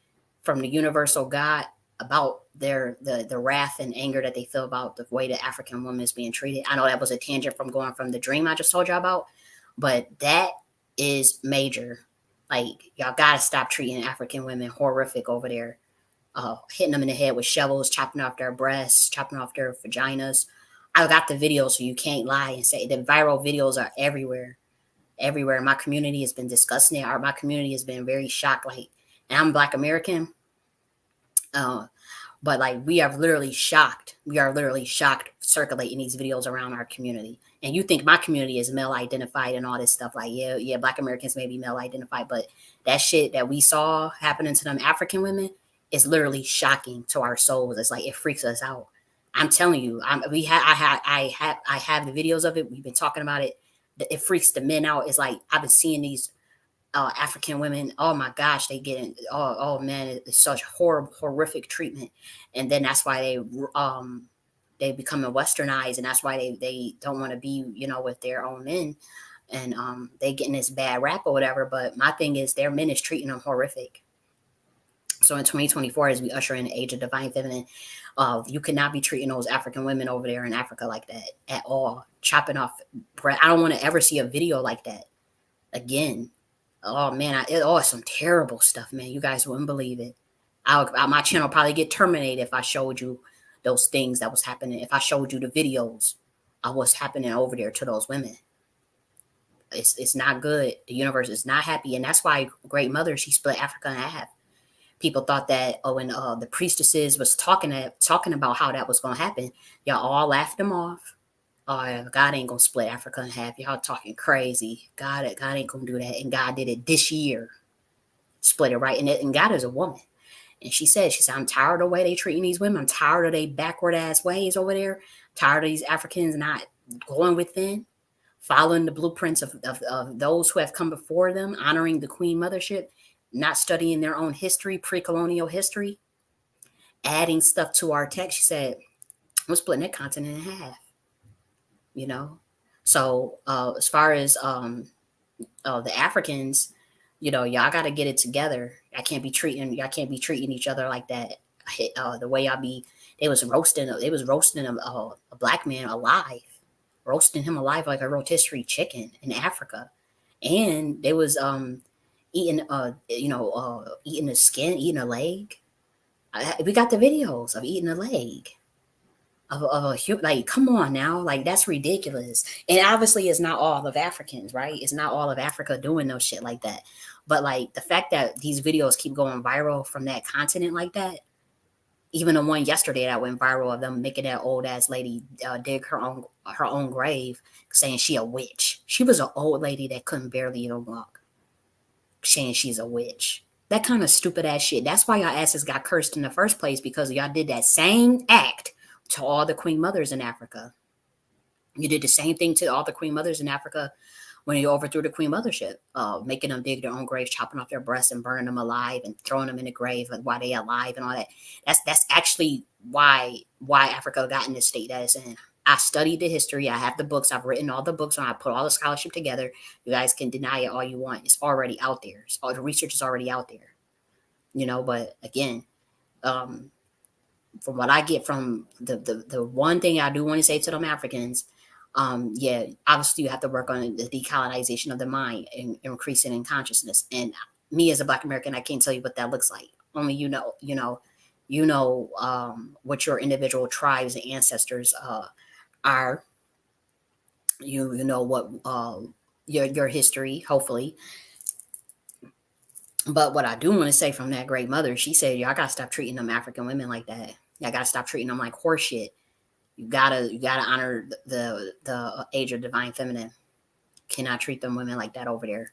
Speaker 1: the universal God about the wrath and anger that they feel about the way the African woman is being treated. I know that was a tangent from going from the dream I just told you about, but that is major. Like y'all gotta stop treating African women horrific over there. Hitting them in the head with shovels, chopping off their breasts, chopping off their vaginas. I got the videos, so you can't lie and say the viral videos are everywhere. Everywhere. My community has been discussing it. My community has been very shocked. Like, and I'm Black American. Uh, but like we are literally shocked. We are literally shocked circulating these videos around our community. And you think my community is male identified and all this stuff. Like, yeah, yeah, Black Americans may be male identified, but that shit that we saw happening to them African women is literally shocking to our souls. It's like it freaks us out. I'm telling you, I have the videos of it. We've been talking about it. It freaks the men out. It's like I've been seeing these African women. Oh my gosh, they get in. Oh man, it's such horrible, horrific treatment, and then that's why they becoming westernized, and that's why they don't want to be with their own men, and they getting this bad rap or whatever. But my thing is, their men is treating them horrific. So in 2024, as we usher in the age of divine feminine, you cannot be treating those African women over there in Africa like that at all. Chopping off bread. I don't want to ever see a video like that again. Oh man, it's some terrible stuff, man. You guys wouldn't believe it. My channel probably get terminated if I showed you those things that was happening. If I showed you the videos of what's happening over there to those women, it's not good. The universe is not happy, and that's why Great Mother, she split Africa in half. People thought that, when the priestesses was talking about how that was gonna happen, y'all all laughed them off. God ain't gonna split Africa in half. Y'all talking crazy. God ain't gonna do that. And God did it this year. Split it right. And God is a woman. And she said, I'm tired of the way they treating these women. I'm tired of they backward ass ways over there. I'm tired of these Africans not going within, following the blueprints of those who have come before them, honoring the Queen Mothership, not studying their own history, pre-colonial history, adding stuff to our text. She said, we're splitting that continent in half. You know, so as far as the Africans, y'all got to get it together. Y'all can't be treating each other like that. The way y'all be, they was roasting a black man alive, roasting him alive like a rotisserie chicken in Africa. and they was eating eating the skin, eating a leg. We got the videos of eating a leg of a human. Like, come on now, like that's ridiculous. And obviously, it's not all of Africans, right? It's not all of Africa doing no shit like that. But like the fact that these videos keep going viral from that continent like that, even the one yesterday that went viral of them making that old ass lady dig her own grave, saying she a witch. She was an old lady that couldn't barely even walk, saying she's a witch. That kind of stupid ass shit. That's why y'all asses got cursed in the first place, because y'all did that same act to all the queen mothers in Africa. You did the same thing to all the queen mothers in Africa when you overthrew the queen mothership, making them dig their own graves, chopping off their breasts and burning them alive and throwing them in the grave while they alive and all that. That's actually why Africa got in the state that it's in. I studied the history. I have the books. I've written all the books and I put all the scholarship together. You guys can deny it all you want. It's already out there. All the research is already out there. But again, um, from what I get from the one thing I do want to say to them Africans, yeah, obviously you have to work on the decolonization of the mind and increasing in consciousness. And me as a Black American, I can't tell you what that looks like. Only what your individual tribes and ancestors are. You know what your history, hopefully. But what I do want to say from that great mother, she said, y'all gotta stop treating them African women like that. Y'all gotta stop treating them like horse shit. You gotta honor the age of divine feminine. Cannot treat them women like that over there.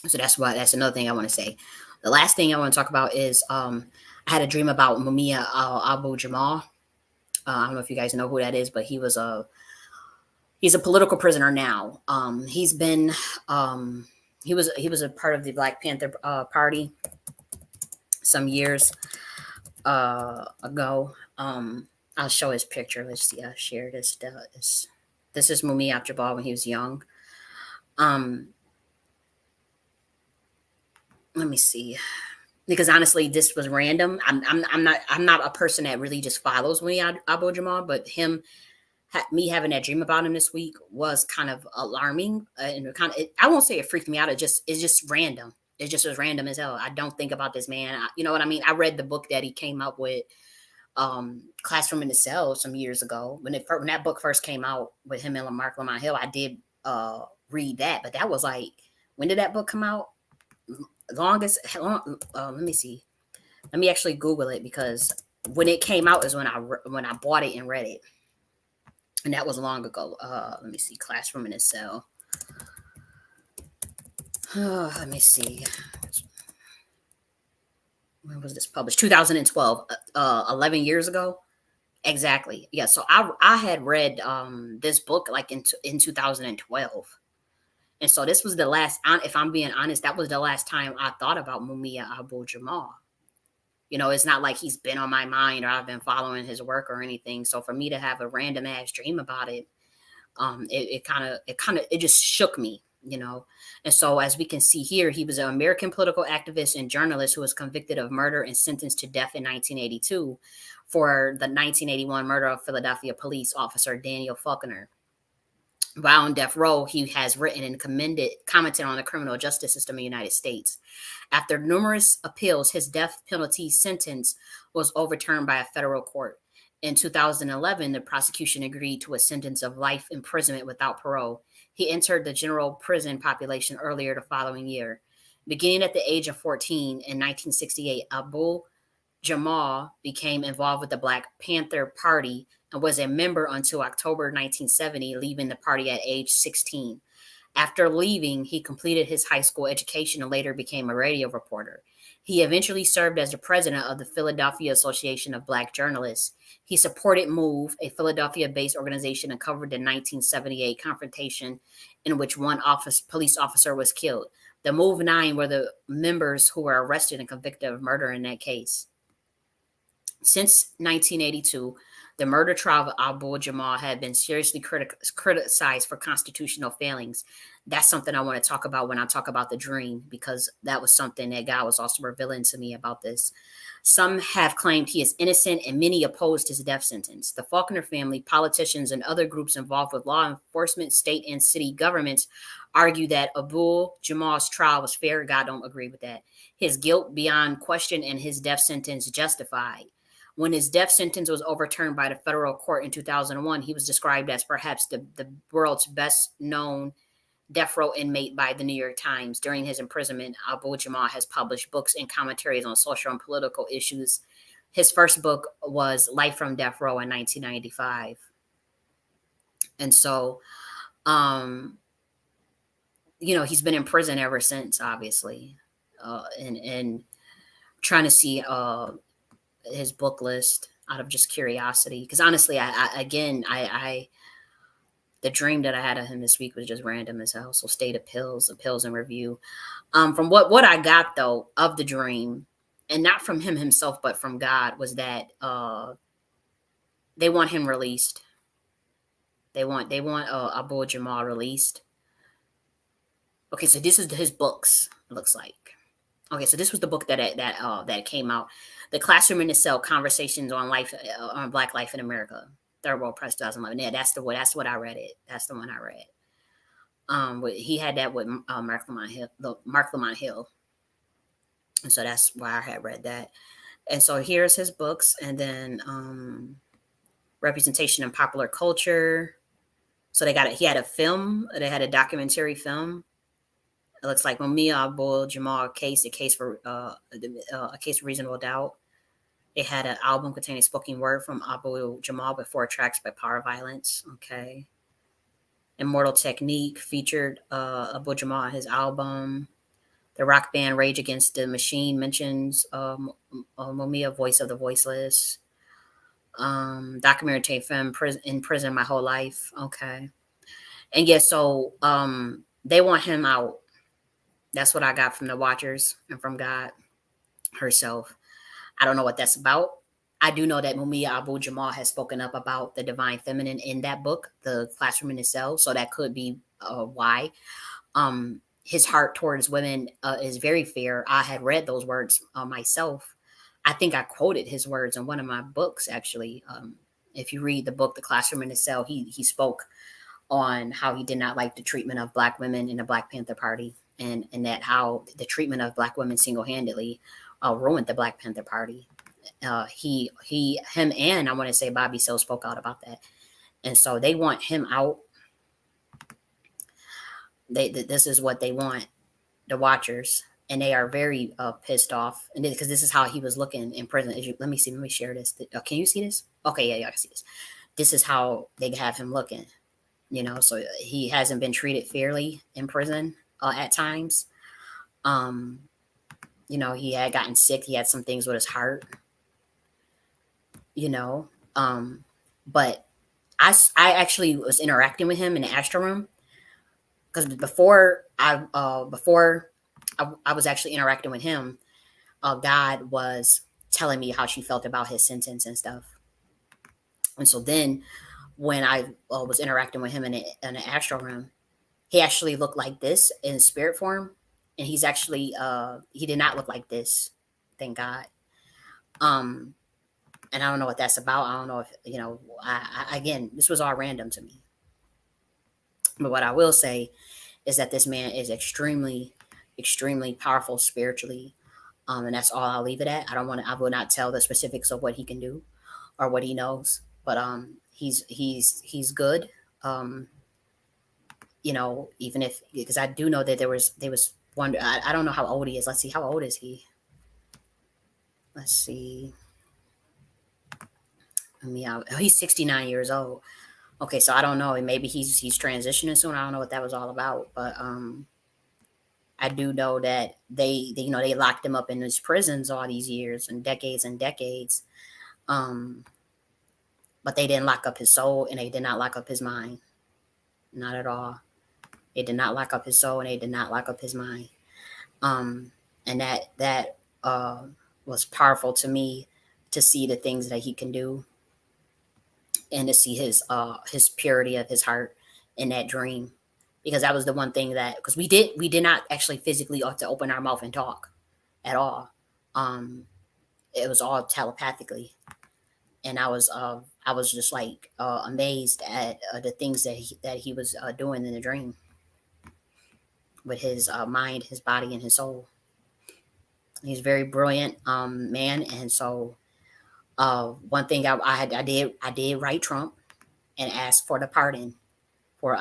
Speaker 1: So that's another thing I want to say. The last thing I want to talk about is I had a dream about Mumia Abu Jamal. I don't know if you guys know who that is, but he's a political prisoner now. He was a part of the Black Panther Party some years ago. I'll show his picture. Let's see. I'll share this. This is Mumia Abdul when he was young. Um, Let me see. Because honestly, this was random. I'm not a person that really just follows Mumia Abu Jamal, but me having that dream about him this week was kind of alarming, and I won't say it freaked me out. It's just random. It just was random as hell. I don't think about this man. You know what I mean? I read the book that he came up with, Classroom in the Cell, some years ago. When that book first came out with him and Mark Lamont Hill, I did read that. But that was like, when did that book come out? Let me see. Let me actually Google it, because when it came out is when I bought it and read it, and that was long ago. Let me see. Classroom in a Cell. Let me see. When was this published? 2012. 11 years ago. Exactly. Yeah. So I had read this book like in 2012. And so this was the last, if I'm being honest, that was the last time I thought about Mumia Abu Jamal. It's not like he's been on my mind or I've been following his work or anything. So for me to have a random ass dream about it, it just shook me. And so, as we can see here, he was an American political activist and journalist who was convicted of murder and sentenced to death in 1982 for the 1981 murder of Philadelphia police officer Daniel Faulkner. While on death row, he has written and commented on the criminal justice system in the United States. After numerous appeals, his death penalty sentence was overturned by a federal court. In 2011, the prosecution agreed to a sentence of life imprisonment without parole. He entered the general prison population earlier the following year. Beginning at the age of 14 in 1968, Abu Jamal became involved with the Black Panther Party and was a member until October 1970, leaving the party at age 16. After leaving, he completed his high school education and later became a radio reporter. He eventually served as the president of the Philadelphia Association of Black Journalists. He supported MOVE, a Philadelphia-based organization, and covered the 1978 confrontation in which one police officer was killed. The MOVE 9 were the members who were arrested and convicted of murder in that case. Since 1982, The murder trial of Abu Jamal had been seriously criticized for constitutional failings. That's something I want to talk about when I talk about the dream, because that was something that God was also revealing to me about this. Some have claimed he is innocent, and many opposed his death sentence. The Faulkner family, politicians, and other groups involved with law enforcement, state, and city governments argue that Abu Jamal's trial was fair. God don't agree with that. His guilt beyond question and his death sentence justified. When his death sentence was overturned by the federal court in 2001, he was described as perhaps the world's best known death row inmate by the New York Times. During his imprisonment, Abu Jamal has published books and commentaries on social and political issues. His first book was Life from Death Row in 1995. And so, um, he's been in prison ever since, obviously, and trying to see his book list out of just curiosity. Because honestly, I the dream that I had of him this week was just random as hell. So State of Pills and Review. From what I got though of the dream, and not from him himself, but from God, was that they want him released. They want Abu Jamal released. Okay, so this is his books. It looks like. Okay, so this was the book that came out, "The Classroom in the Cell: Conversations on Life on Black Life in America." Third World Press 2011. Yeah, that's what I read. That's the one I read. He had that with Mark Lamont Hill, and so that's why I had read that. And so here's his books, and then representation in popular culture. So he had a film. They had a documentary film. It looks like Mumia Abu Jamal case, a case of reasonable doubt. It had an album containing spoken word from Abu Jamal with 4 tracks by Power Violence. Okay. Immortal Technique featured Abu Jamal on his album. The rock band Rage Against the Machine mentions Mumia, Voice of the Voiceless. Documentary film, In Prison My Whole Life. Okay. And yeah, so they want him out. That's what I got from the Watchers and from God herself. I don't know what that's about. I do know that Mumia Abu Jamal has spoken up about the divine feminine in that book, The Classroom in the Cell. So that could be why. His heart towards women is very fair. I had read those words myself. I think I quoted his words in one of my books, actually. If you read the book, The Classroom in the Cell, he spoke on how he did not like the treatment of Black women in the Black Panther Party, and that how the treatment of Black women single-handedly ruined the Black Panther Party. Him, and I want to say Bobby Seale spoke out about that, and so they want him out. This is what they want, the Watchers, and they are very pissed off, and because this is how he was looking in prison. Let me see. Let me share this. Can you see this? Okay, yeah, I can see this. This is how they have him looking. So he hasn't been treated fairly in prison at times. He had gotten sick. He had some things with his heart. you know. But I actually was interacting with him in the Astro room because before I was actually interacting with him, God was telling me how she felt about his sentence and stuff. And so then when I was interacting with him in the Astro room, he actually looked like this in spirit form, and he's actually he did not look like this. Thank God. Um, and I don't know what that's about. I don't know if again, this was all random to me. But what I will say is that this man is extremely, extremely powerful spiritually, and that's all I'll leave it at. I will not tell the specifics of what he can do or what he knows, but he's good. Um, even if because I do know that there was one. I don't know how old he is. Let's see, how old is he? Let's see. He's 69 years old. Okay, so I don't know. Maybe he's transitioning soon. I don't know what that was all about, but I do know that they locked him up in these prisons all these years and decades. Um, but they didn't lock up his soul and they did not lock up his mind. Not at all. They did not lock up his soul and they did not lock up his mind. And that was powerful to me to see the things that he can do. and to see his purity of his heart in that dream, because that was the one thing that, because we did not actually physically have to open our mouth and talk at all. Um, it was all telepathically, and I was just like amazed at the things that he was doing in the dream with his mind, his body, and his soul. He's a very brilliant man, and so one thing I did write Trump and ask for the pardon for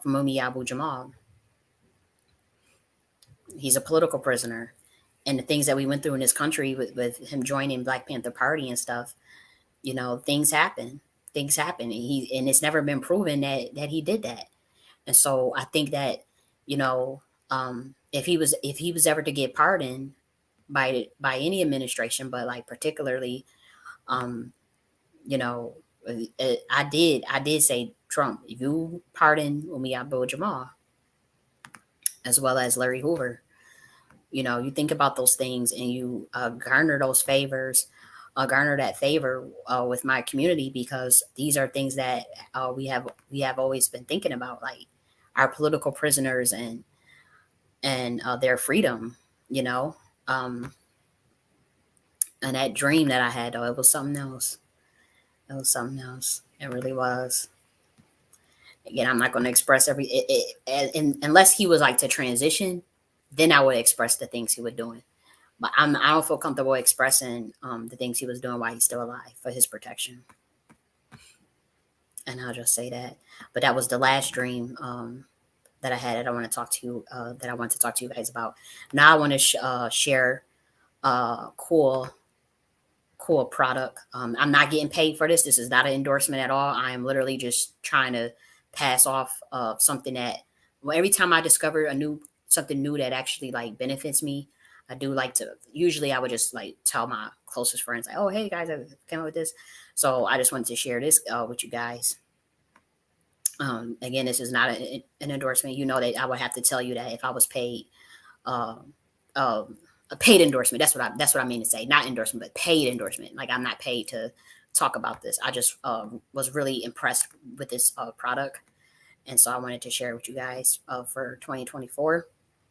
Speaker 1: Mumi Abu Jamal. He's a political prisoner, and the things that we went through in this country with him joining Black Panther Party and stuff, things happen. Things happen, and it's never been proven that he did that. And so I think that, you know, if he was ever to get pardoned by any administration, but like particularly, um, you know, I did say Trump, if you pardon Umi Abdul Jamal as well as Larry Hoover, you think about those things and you garner those favors, garner that favor with my community, because these are things that we have always been thinking about, like our political prisoners and their freedom, you know. Um, and that dream that I had, though, it was something else. It was something else. It really was. Again, I'm not going to express unless he was like to transition, then I would express the things he was doing. But I don't feel comfortable expressing the things he was doing while he's still alive for his protection. And I'll just say that. But that was the last dream that I had that I want to talk to you that I want to talk to you guys about. Now I want to share cool product. I'm not getting paid for this. This is not an endorsement at all. I am literally just trying to pass off something that, well, every time I discover something new that actually like benefits me, I do like to. Usually, I would just like tell my closest friends, like, "Oh, hey guys, I came up with this." So I just wanted to share this with you guys. Again, this is not an endorsement. You know that I would have to tell you that if I was paid. Um, a paid endorsement. That's what I mean to say. Not endorsement, but paid endorsement. Like, I'm not paid to talk about this. I just was really impressed with this product, and so I wanted to share it with you guys for 2024,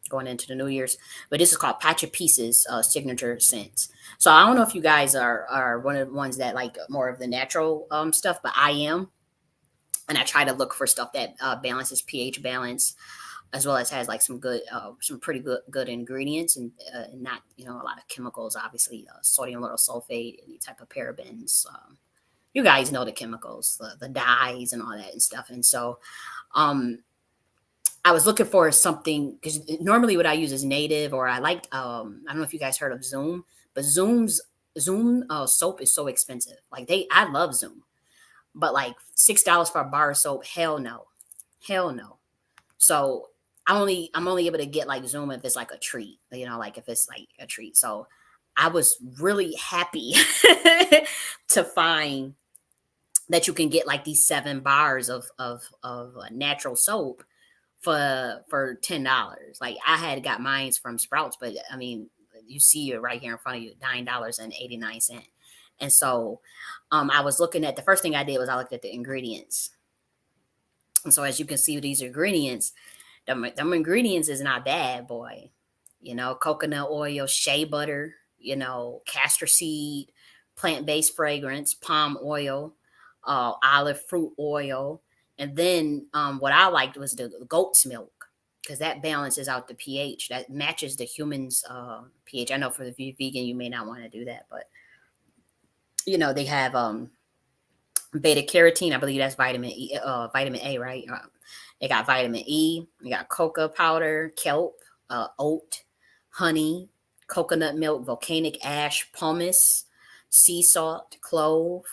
Speaker 1: going into the New Year's. But this is called Patch of Pieces Signature Scents. So I don't know if you guys are one of the ones that like more of the natural stuff, but I am, and I try to look for stuff that balances pH balance, as well as has like some pretty good ingredients, and not a lot of chemicals. Obviously, sodium lauryl sulfate, any type of parabens. You guys know the chemicals, the dyes, and all that and stuff. And so, um, I was looking for something, because normally what I use is native, or I like. I don't know if you guys heard of Zoom, but Zoom soap is so expensive. Like, I love Zoom, but like $6 for a bar of soap, hell no, hell no. So I'm only able to get like Zoom if it's like a treat, like if it's like a treat. So I was really happy to find that you can get like these 7 bars of natural soap for $10. Like, I had got mines from Sprouts, but I mean, you see it right here in front of you, $9.89. And so I was looking at, the first thing I did was I looked at the ingredients. And so, as you can see, these ingredients, them ingredients is not bad, boy. Coconut oil, shea butter, castor seed, plant-based fragrance, palm oil, olive fruit oil. And then what I liked was the goat's milk, because that balances out the pH. That matches the human's pH. I know for the vegan, you may not want to do that, but they have beta carotene. I believe that's vitamin A, right? They got vitamin E. You got cocoa powder, kelp, oat, honey, coconut milk, volcanic ash, pumice, sea salt, clove,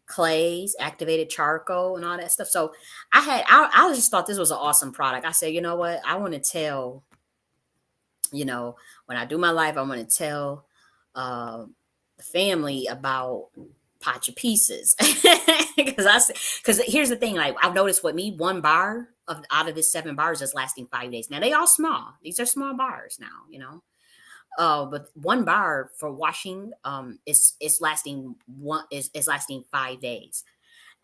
Speaker 1: clays, activated charcoal, and all that stuff. So I just thought this was an awesome product. I said, you know what? I want to tell, when I do my life, I want to tell uh, the family about Pot Your Pieces. Because here's the thing, like, I've noticed with me, 1 bar out of this 7 bars is lasting 5 days. Now, they all small. These are small bars now, but 1 bar for washing is lasting 5 days.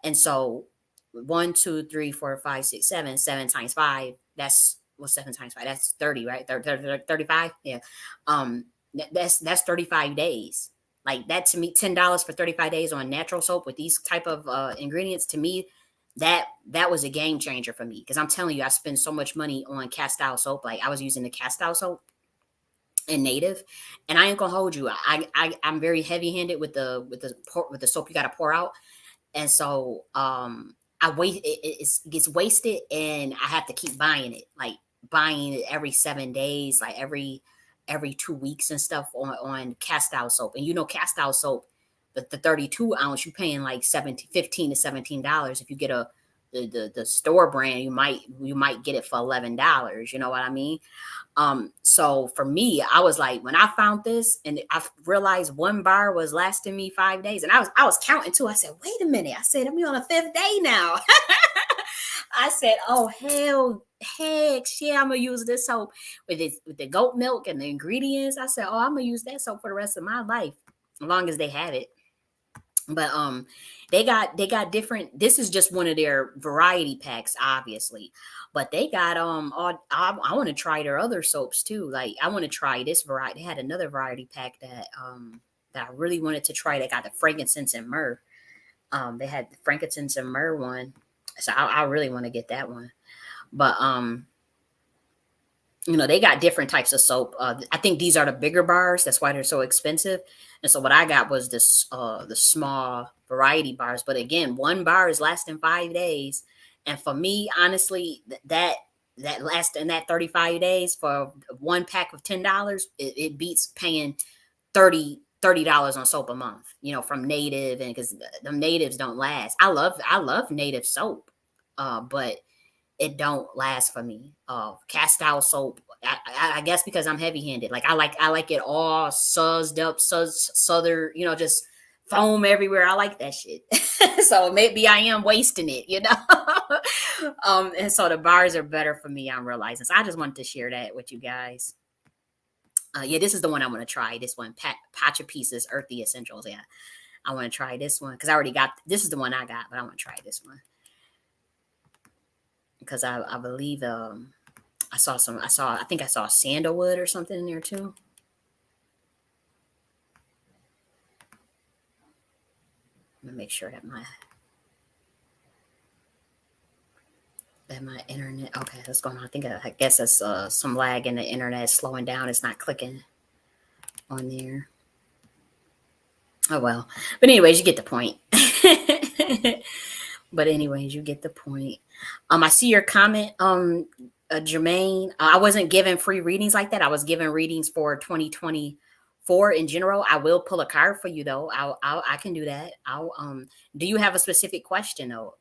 Speaker 1: And so 1, 2, 3, 4, 5, 6, 7, 7 times 5, that's, well, 7 times 5, that's 30, right? 35. Yeah. Um, that's 35 days. Like that to me, $10 for 35 days on natural soap with these type of ingredients, to me, that was a game changer for me. Because I'm telling you, I spend so much money on cast out soap. Like I was using the cast out soap and native, and I ain't gonna hold you. I'm very heavy handed with the soap you got to pour out. And so I wait it gets wasted, and I have to keep buying it, like buying it every 7 days, like every 2 weeks and stuff on cast out soap. And cast out soap, the 32 ounce, you paying like 17 15 to $17. If you get the store brand, you might get it for $11. You know what I mean? So for me, I was like, when I found this and I realized one bar was lasting me 5 days, and I was counting too. I said, wait a minute. I said, I'm on the fifth day now. I said, oh heck yeah, I'm gonna use this soap with the goat milk and the ingredients. I said, oh, I'm gonna use that soap for the rest of my life, as long as they have it. But they got different. This is just one of their variety packs, obviously, but they got all, I want to try their other soaps too. Like I want to try this variety. They had another variety pack that I really wanted to try. They got the frankincense and myrrh. They had the frankincense and myrrh one, so I really want to get that one. But they got different types of soap. I think these are the bigger bars. That's why they're so expensive. And so what I got was the small variety bars. But again, one bar is lasting 5 days. And for me, honestly, that last in that 35 days for one pack of $10, it beats paying $30 on soap a month, from native. And because the natives don't last. I love native soap. But it don't last for me. Cast out soap. I guess because I'm heavy handed. Like I like it all suzzed up, southern, just foam everywhere. I like that shit. So maybe I am wasting it. And so the bars are better for me. I'm realizing. So I just wanted to share that with you guys. Yeah, this is the one I want to try. This one, Pacha Pieces Earthy Essentials. Yeah, I want to try this one because I already got. This is the one I got, but I want to try this one because I believe I think I saw sandalwood or something in there too. Let me make sure that my internet, okay, what's going on? I guess it's some lag in the internet, slowing down. It's not clicking on there. Oh well. But anyways, you get the point. But anyways, you get the point. I see your comment, Jermaine. I wasn't given free readings like that. I was given readings for 2024 in general. I will pull a card for you though. I can do that. Do you have a specific question though?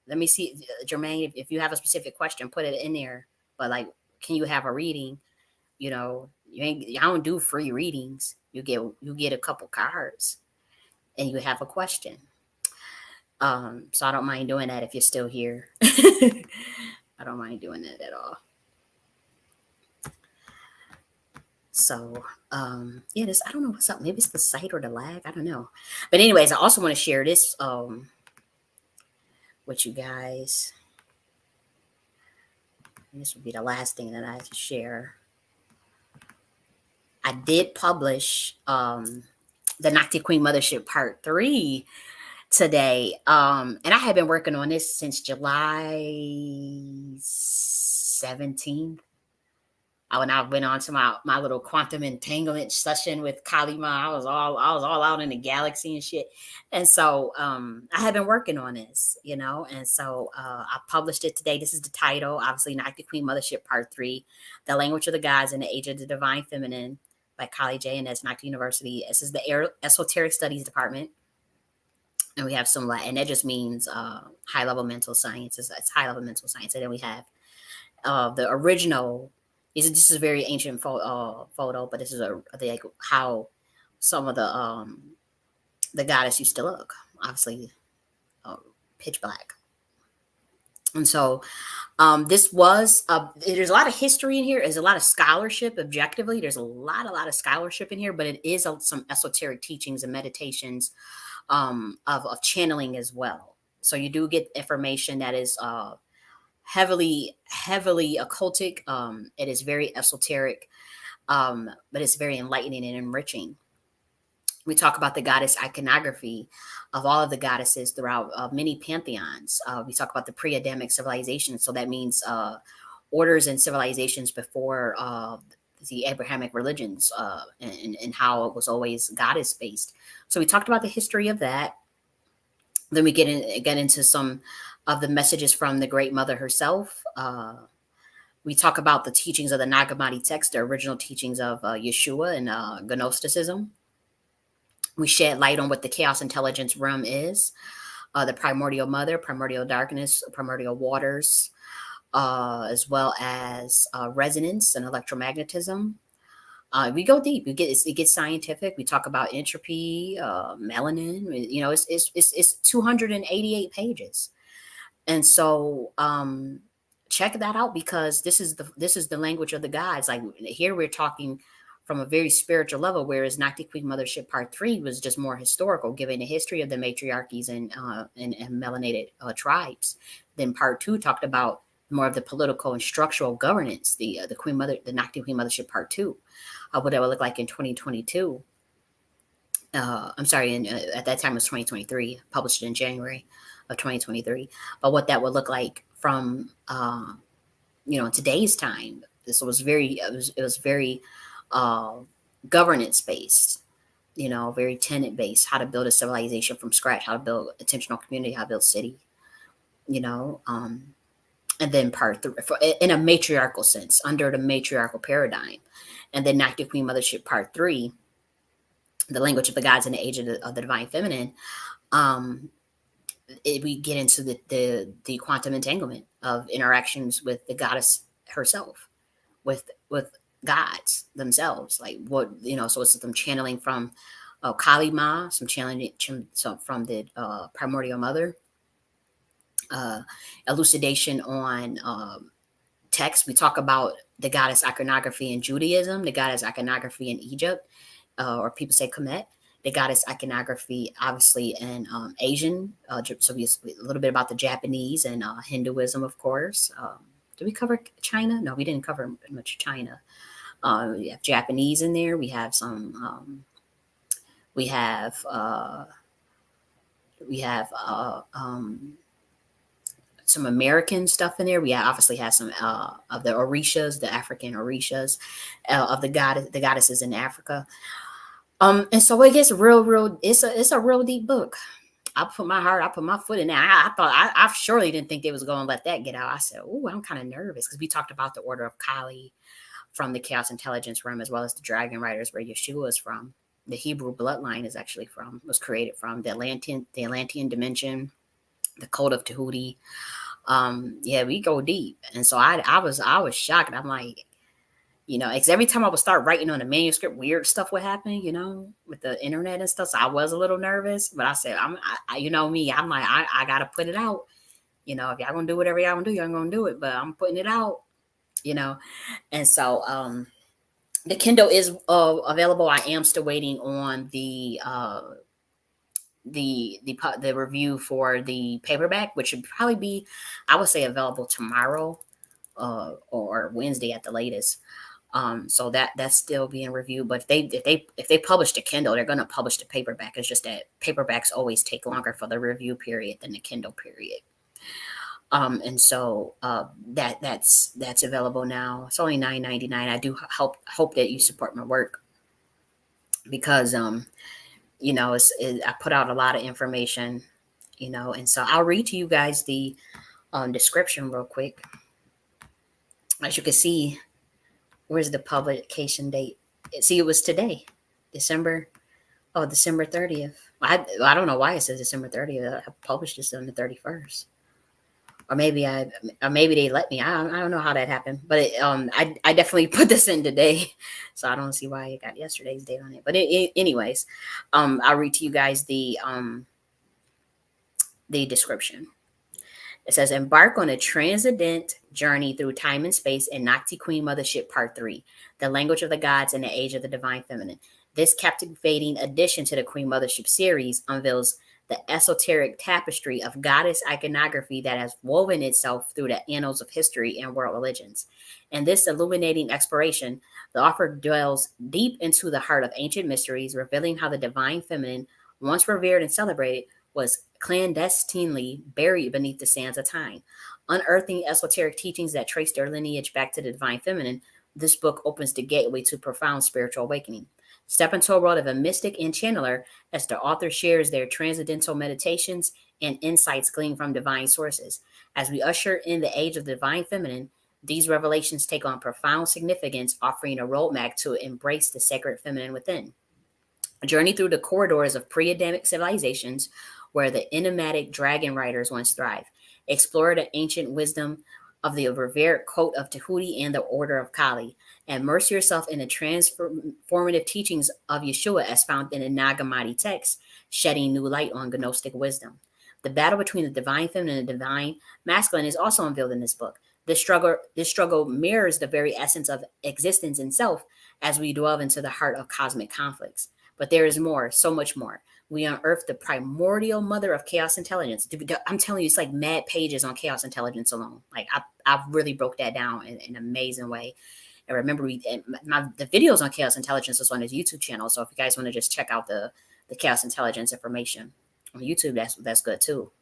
Speaker 1: Let me see, Jermaine. If you have a specific question, put it in there. But like, can you have a reading? I don't do free readings. You get a couple cards, and you have a question. So I don't mind doing that if you're still here. I don't mind doing that at all. So yeah, this, I don't know what's up. Maybe it's the site or the lag. I don't know. But anyways, I also want to share this with you guys. This would be the last thing that I have to share. I did publish the Nocti Queen Mothership Part 3 today. And I have been working on this since July 17th. When I went on to my little quantum entanglement session with Kalima, I was all out in the galaxy and shit. And so I have been working on this, and so I published it today. This is the title, obviously, Nocti Queen Mothership Part 3, The Language of the Gods and the Age of the Divine Feminine by Kali J.N.S. Nocti University. This is the Esoteric Studies Department. And we have some Latin, and that just means high level mental science. It's high level mental science. And then we have the original. This is a very ancient photo, but this is like how some of the goddess used to look. Obviously, uh, pitch black. And so this was there's a lot of history in here. There's a lot of scholarship. Objectively, there's a lot of scholarship in here, but it is some esoteric teachings and meditations of channeling as well. So you do get information that is heavily occultic. It is very esoteric, but it's very enlightening and enriching. We talk about the goddess iconography of all of the goddesses throughout many pantheons. We talk about the pre-Adamic civilization, so that means orders and civilizations before the Abrahamic religions, and how it was always goddess based. So we talked about the history of that. Then we get into some of the messages from the Great Mother herself. We talk about the teachings of the Nag Hammadi text, the original teachings of Yeshua and Gnosticism. We shed light on what the chaos intelligence realm is, the primordial mother, primordial darkness, primordial waters, as well as resonance and electromagnetism. We go deep. It gets scientific. We talk about entropy, melanin. You know, it's 288 pages. And so check that out, because this is the language of the gods. Like, here we're talking from a very spiritual level, whereas Nocti Queen Mothership Part 3 was just more historical, giving the history of the matriarchies and melanated tribes. Then Part 2 talked about more of the political and structural governance, the Nocti Queen Mothership Part 2, what that would look like in 2022. I'm sorry, at that time it was 2023, published in January of 2023. But what that would look like from today's time. This was very governance based, very tenant based. How to build a civilization from scratch, how to build intentional community, how to build city. And then part 3, in a matriarchal sense, under the matriarchal paradigm, and then Nocti Queen Mothership Part 3, the language of the gods and the age of the divine feminine. We get into the quantum entanglement of interactions with the goddess herself, with gods themselves. Like, what, so it's them channeling from Kali Ma, some channeling from the primordial mother, elucidation on text. We talk about the goddess iconography in Judaism, the goddess iconography in Egypt, or people say Kemet, the goddess iconography, obviously, in Asian. So we a little bit about the Japanese and Hinduism, of course. Did we cover China? No, we didn't cover much China. We have Japanese in there. We have some. We have. Some American stuff in there. We obviously have some of the Orishas, the African Orishas, of the goddesses in Africa. And so it gets real. It's a real deep book. I put my foot in there. I surely didn't think they was going to let that get out. I said, "Oh, I'm kind of nervous," because we talked about the Order of Kali from the Chaos Intelligence realm, as well as the Dragon Riders, where Yeshua is from. The Hebrew bloodline was created from the Atlantean dimension, the Code of Tahuti. Yeah, we go deep, and so I was shocked. I'm like, because every time I would start writing on the manuscript, weird stuff would happen, with the internet and stuff. So I was a little nervous, but I said, me, I'm like, I gotta put it out. If y'all gonna do whatever y'all gonna do, y'all gonna do it. But I'm putting it out, And so the Kindle is available. I am still waiting on the review for the paperback, which should probably be, I would say, available tomorrow or Wednesday at the latest. So that's still being reviewed. But if they publish the Kindle, they're going to publish the paperback. It's just that paperbacks always take longer for the review period than the Kindle period. And so that's available now. It's only $9.99. I do hope that you support my work, because I put out a lot of information, and so I'll read to you guys the description real quick. As you can see, where's the publication date? See, it was today, December 30th. I don't know why it says December 30th. I published this on the 31st. Or maybe they let me. I don't know how that happened, but I definitely put this in today, so I don't see why it got yesterday's date on it. But anyways, I'll read to you guys the description. It says, embark on a transcendent journey through time and space in Nocti Queen Mothership Part 3, the language of the gods and the age of the divine feminine. This captivating addition to the Queen Mothership series unveils the esoteric tapestry of goddess iconography that has woven itself through the annals of history and world religions. In this illuminating exploration, the author dwells deep into the heart of ancient mysteries, revealing how the divine feminine, once revered and celebrated, was clandestinely buried beneath the sands of time. Unearthing esoteric teachings that trace their lineage back to the divine feminine, this book opens the gateway to profound spiritual awakening. Step into a world of a mystic and channeler as the author shares their transcendental meditations and insights gleaned from divine sources. As we usher in the age of the divine feminine, these revelations take on profound significance, offering a roadmap to embrace the sacred feminine within. A journey through the corridors of pre-Adamic civilizations where the enigmatic dragon riders once thrived. Explore the ancient wisdom of the revered cult of Tahuti and the order of Kali. Immerse yourself in the transformative teachings of Yeshua as found in the Nag Hammadi text, shedding new light on Gnostic wisdom. The battle between the divine feminine and the divine masculine is also unveiled in this book. This struggle mirrors the very essence of existence itself as we delve into the heart of cosmic conflicts. But there is more, so much more. We unearth the primordial mother of chaos intelligence. I'm telling you, it's like mad pages on chaos intelligence alone. Like I really broke that down in an amazing way. And remember, the videos on chaos intelligence is on his YouTube channel. So if you guys want to just check out the chaos intelligence information on YouTube, that's good too.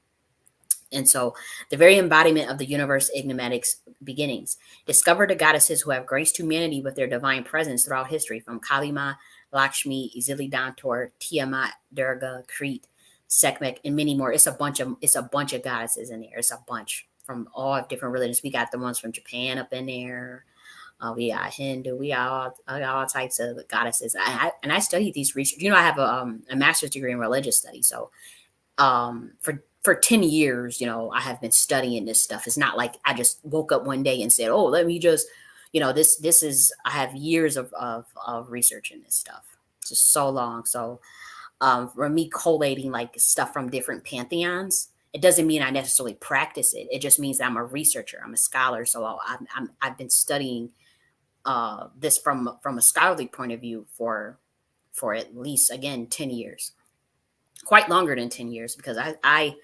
Speaker 1: And so, the very embodiment of the universe enigmatics beginnings. Discover the goddesses who have graced humanity with their divine presence throughout history, from Kalima, Lakshmi, Izilidantor, Tiamat, Durga, Crete, Sekhmet, and many more. It's a bunch of goddesses in there. It's a bunch from all different religions. We got the ones from Japan up in there. We got Hindu. We got all types of goddesses. And I studied these research. I have a master's degree in religious studies, so for 10 years, I have been studying this stuff. It's not like I just woke up one day and said, oh, let me just, this is, I have years of research in this stuff. It's just so long. So for me collating like stuff from different pantheons, it doesn't mean I necessarily practice it. It just means I'm a researcher. I'm a scholar. So I've been studying this from a scholarly point of view for at least, again, 10 years, quite longer than 10 years, because I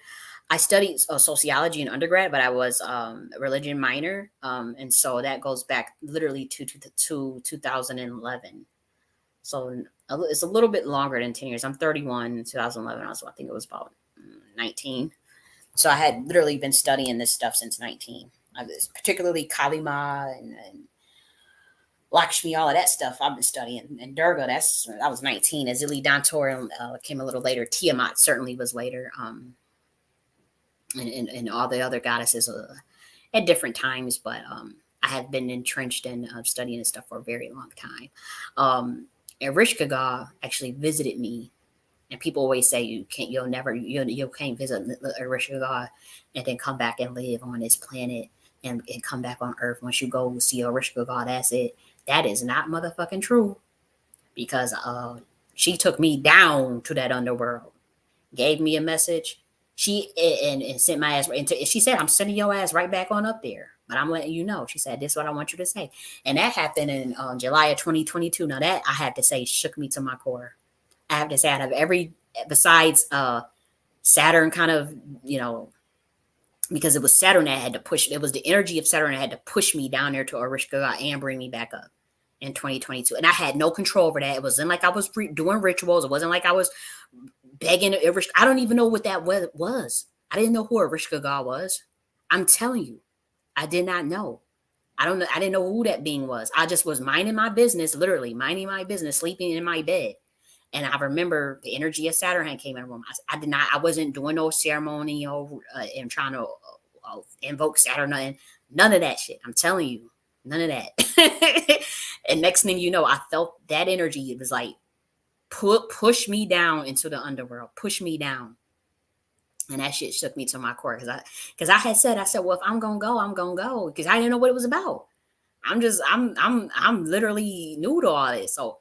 Speaker 1: studied sociology in undergrad, but I was a religion minor, and so that goes back literally to 2011. So it's a little bit longer than 10 years. I'm 31 in 2011. I think it was about 19. So I had literally been studying this stuff since 19. Particularly Kalima and Lakshmi, all of that stuff I've been studying. And Durga, I was 19. Azili Dantor came a little later. Tiamat certainly was later. And all the other goddesses at different times, but I have been entrenched in studying this stuff for a very long time. And Rish Gaga actually visited me, and people always say you can't visit Rish Gaga and then come back and live on this planet and come back on Earth. Once you go see a Rish Gaga, that's it. That is not motherfucking true, because she took me down to that underworld, gave me a message. She and sent my ass into. She said, "I'm sending your ass right back on up there." But I'm letting you know. She said, "This is what I want you to say," and that happened in July of 2022. Now that I have to say shook me to my core. I have to say, out of every besides Saturn, kind of because it was Saturn that had to push. It was the energy of Saturn that had to push me down there to Orishka and bring me back up in 2022, and I had no control over that. It wasn't like I was doing rituals. It wasn't like I was begging. I don't even know what that was. I didn't know who Orishka was. I'm telling you, I did not know. I don't know. I didn't know who that being was. I just was minding my business, literally minding my business, sleeping in my bed. And I remember the energy of Saturn came in the room. I did not. I wasn't doing no ceremony and trying to invoke Saturn. None of that shit. I'm telling you, none of that. And next thing you know, I felt that energy. It was like push me down into the underworld. Push me down. And that shit shook me to my core because I said, well, if I'm gonna go, I'm gonna go, because I didn't know what it was about. I'm literally new to all this. So,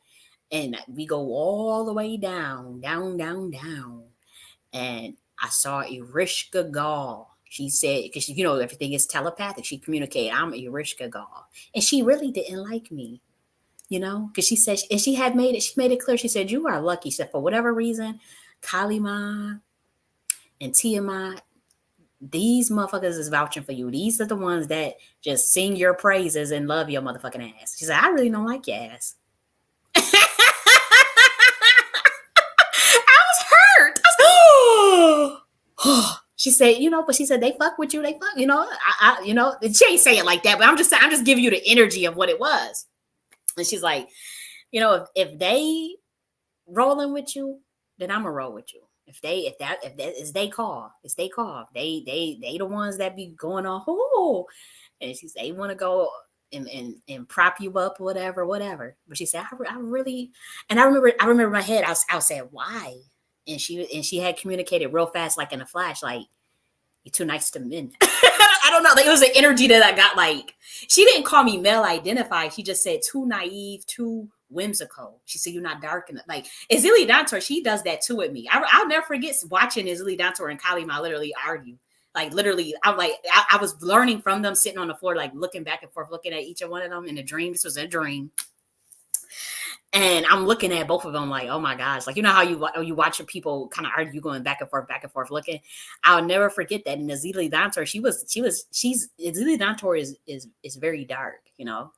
Speaker 1: and we go all the way down, down, down, down, and I saw Erishka Gall. She said, because everything is telepathic. She communicated, I'm Erishka Gall, and she really didn't like me. Because she said, and she made it clear. She said, you are lucky. She said, for whatever reason, Kalima And TMI, these motherfuckers is vouching for you. These are the ones that just sing your praises and love your motherfucking ass. She said, I really don't like your ass. I was hurt. I was, she said, but she said they fuck with you. They fuck, she ain't say it like that, but I'm just giving you the energy of what it was. And she's like, if they rolling with you, then I'm gonna roll with you. If that is they call, it's they call. They the ones that be going on. Oh, and she said they want to go and prop you up, whatever. But she said I really, and I remember in my head I was saying why, and she had communicated real fast, like in a flash, like you're too nice to men. I don't know. Like, it was the energy that I got. Like, she didn't call me male identified. She just said too naive, too whimsical. She said you're not dark enough. Like, Azealia Dantor, she does that too with me. I'll never forget watching Azealia Dantor and Kali Ma literally argue. Like, literally, I was learning from them, sitting on the floor, like looking back and forth, looking at each one of them in a dream. This was a dream. And I'm looking at both of them like, oh my gosh, like, how you watch people kind of argue, going back and forth, looking. I'll never forget that. And Azealia Dantor, Azealia Dantor is very dark, not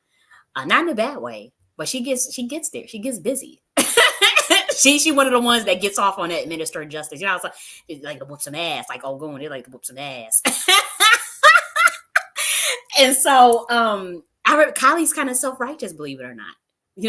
Speaker 1: in a bad way, but she gets there, she gets busy. She one of the ones that gets off on that minister of justice. It's like to whoop some ass, like going, they like to whoop some ass. And so, I heard Kylie's kind of self-righteous, believe it or not.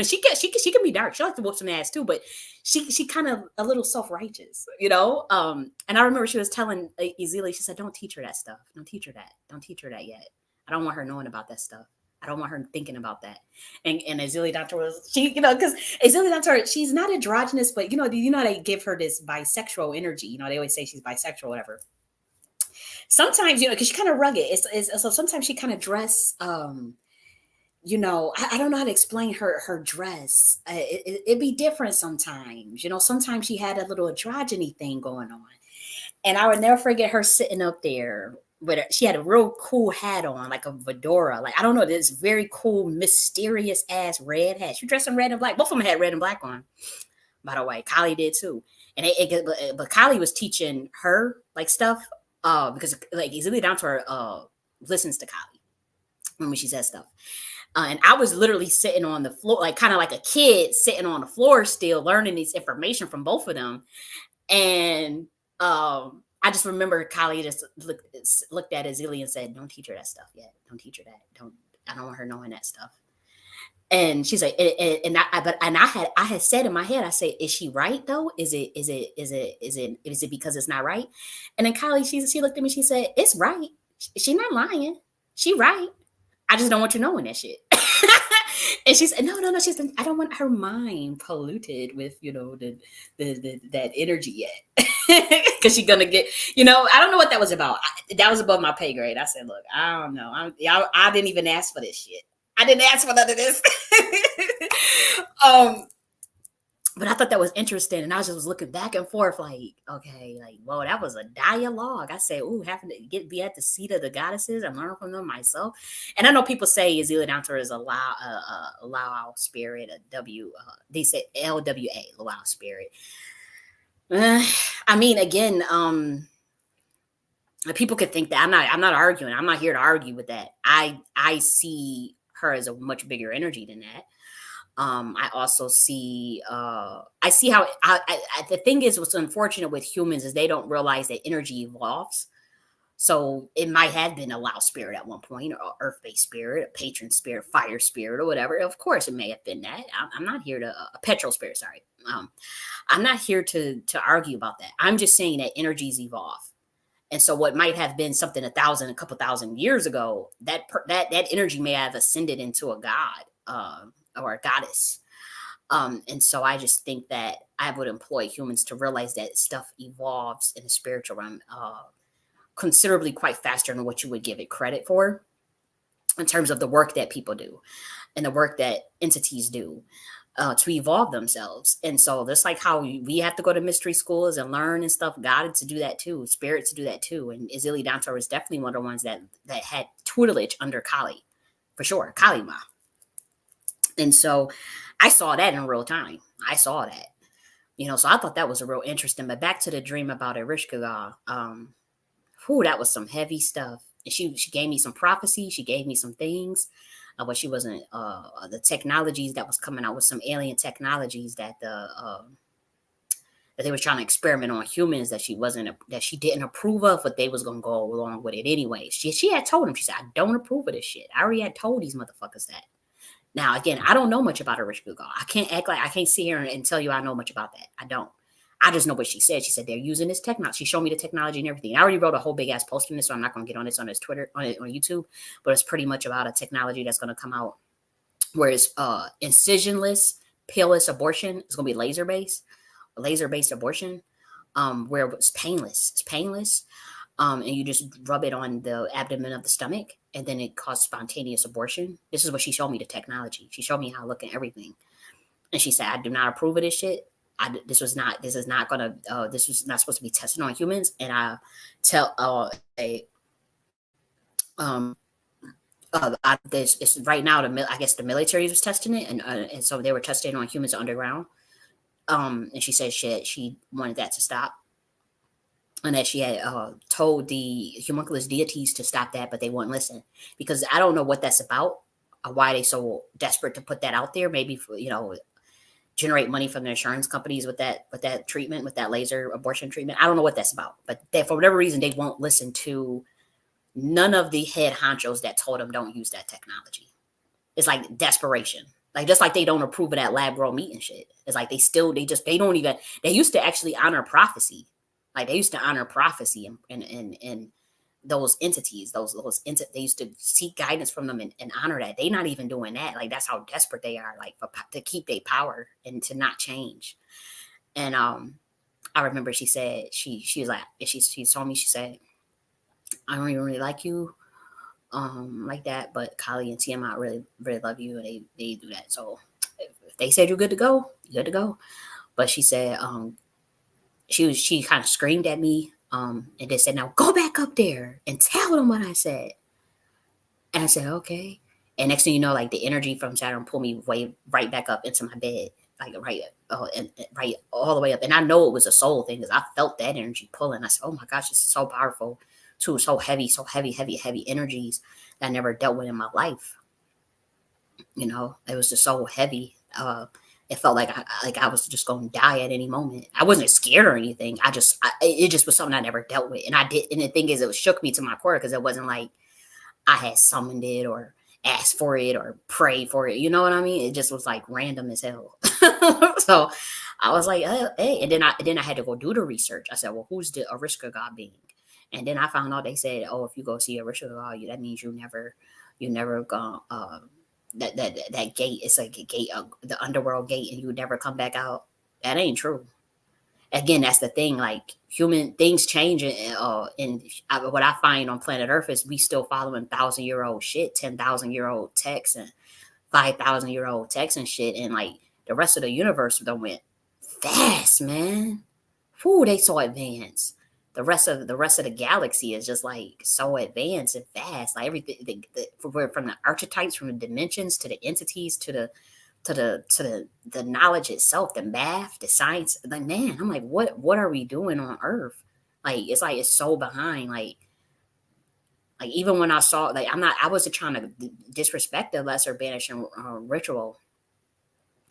Speaker 1: She can be dark. She likes to whoop some ass too, but she kind of a little self-righteous, And I remember she was telling Azealia, she said, "Don't teach her that stuff. Don't teach her that. Don't teach her that yet. I don't want her knowing about that stuff. I don't want her thinking about that." And Azealia Dantor was because Azealia Dantor, she's not androgynous, but they give her this bisexual energy. They always say she's bisexual, whatever. Sometimes because she's kind of rugged. So sometimes she kind of dress. I don't know how to explain her dress. It'd be different sometimes. Sometimes she had a little androgyny thing going on. And I would never forget her sitting up there. But she had a real cool hat on, like a fedora. Like, I don't know, this very cool, mysterious ass red hat. She dressed in red and black. Both of them had red and black on, by the way. Kylie did too. And but Kylie was teaching her like stuff because like Azealia Dantor listens to Kylie when she says stuff. And I was literally sitting on the floor, like kind of like a kid sitting on the floor still learning this information from both of them. And I just remember Kylie just looked at Azealia and said, "Don't teach her that stuff yet. Don't teach her that. I don't want her knowing that stuff." And she's like, I had said in my head, I said, "Is she right though? Is it because it's not right?" And then Kylie, she looked at me, she said, "It's right. She's not lying. She right. I just don't want you knowing that shit." And she said, no. She said, "I don't want her mind polluted with, that energy yet." Because she's going to get, I don't know what that was about. That was above my pay grade. I said, "Look, I don't know. I didn't even ask for this shit. I didn't ask for none of this." But I thought that was interesting. And I was looking back and forth like, okay, like, whoa, that was a dialogue. I said, ooh, having to be at the seat of the goddesses and learn from them myself. And I know people say Azealia Dantor is a Lao spirit, they say LWA, Lao spirit. I mean, again, people could think that I'm not arguing. I'm not here to argue with that. I see her as a much bigger energy than that. I also see, I see how the thing is, what's unfortunate with humans is they don't realize that energy evolves. So it might have been a Lao spirit at one point, or earth-based spirit, a patron spirit, fire spirit, or whatever. Of course, it may have been that. I'm not here to a petrol spirit. Sorry, I'm not here to argue about that. I'm just saying that energies evolve. And so what might have been something a couple thousand years ago, that energy may have ascended into a god or a goddess. And so I just think that I would employ humans to realize that stuff evolves in the spiritual realm considerably quite faster than what you would give it credit for in terms of the work that people do and the work that entities do. To evolve themselves. And so that's like how we have to go to mystery schools and learn and stuff. God to do that too, spirit to do that too. And Azealia Dantor was definitely one of the ones that had tutelage under Kali, for sure, Kali Ma. And so I saw that in real time. I saw that. So I thought that was a real interesting. But back to the dream about Erishkigal. Whew, that was some heavy stuff. And she gave me some prophecy. She gave me some things, but she wasn't the technologies that was coming out with some alien technologies that they was trying to experiment on humans that she didn't approve of, but they was gonna go along with it anyway. She had told him, she said, I don't approve of this shit. I already had told these motherfuckers that. Now again, I don't know much about a rich Google. I can't act like I can't sit here and tell you I know much about that. I don't. I just know what she said. She said they're using this technology. She showed me the technology and everything. I already wrote a whole big ass post on this, so I'm not gonna get on this on his Twitter on YouTube. But it's pretty much about a technology that's gonna come out where it's incisionless, painless abortion. It's gonna be laser based abortion, where it's painless. It's painless, and you just rub it on the abdomen of the stomach, and then it causes spontaneous abortion. This is what she showed me, the technology. She showed me how to look at everything, and she said, "I do not approve of this shit. This was not. This is not gonna. This was not supposed to be tested on humans." And I tell a this it's right now. I guess the military was testing it, and so they were testing it on humans underground. And she said she wanted that to stop, and that she had told the homunculus deities to stop that, but they wouldn't listen, because I don't know what that's about, why they so desperate to put that out there. Maybe for generate money from the insurance companies with that treatment, with that laser abortion treatment. I don't know what that's about, but for whatever reason they won't listen to none of the head honchos that told them don't use that technology. It's like desperation. Like, just like they don't approve of that lab grown meat and shit. It's like they don't even, they used to actually honor prophecy. Like, they used to honor prophecy and those entities, they used to seek guidance from them and honor that. They not even doing that. Like, that's how desperate they are, like, to keep their power and to not change. And I remember she said, she was like, she told me, she said, I don't even really like you like that, but Kali and TMI really really love you, and they do that. So if they said you're good to go, you're good to go. But she said she kind of screamed at me, and they said, now go back up there and tell them what I said. And I said, okay. And next thing you know, like, the energy from Saturn pulled me way right back up into my bed, like right all the way up. And I know it was a soul thing because I felt that energy pulling. I said, oh my gosh, this is so powerful. Too, so heavy, heavy energies that I never dealt with in my life. It was just so heavy. It felt like I was just going to die at any moment. I wasn't scared or anything. It just was something I never dealt with, and I did. And the thing is, it shook me to my core because it wasn't like I had summoned it or asked for it or prayed for it. You know what I mean? It just was like random as hell. So I was like, hey, and then I had to go do the research. I said, well, who's the Arishka God being? And then I found out they said, oh, if you go see Arishka God, that means you never gone. That gate, it's like a gate, the underworld gate, and you would never come back out. That ain't true. Again, that's the thing. Like, human things change, and what I find on planet Earth is we still following 1,000-year-old shit, 10,000-year-old texts, and 5,000-year-old texts and shit, and like the rest of the universe done went fast, man. Whoo, they so advanced. The rest of the galaxy is just like so advanced and fast. Like, everything, from the archetypes, from the dimensions to the entities to the knowledge itself, the math, the science. Like, man, I'm like, what are we doing on Earth? Like it's so behind. Like even when I saw, like, I wasn't trying to disrespect the lesser banishing ritual.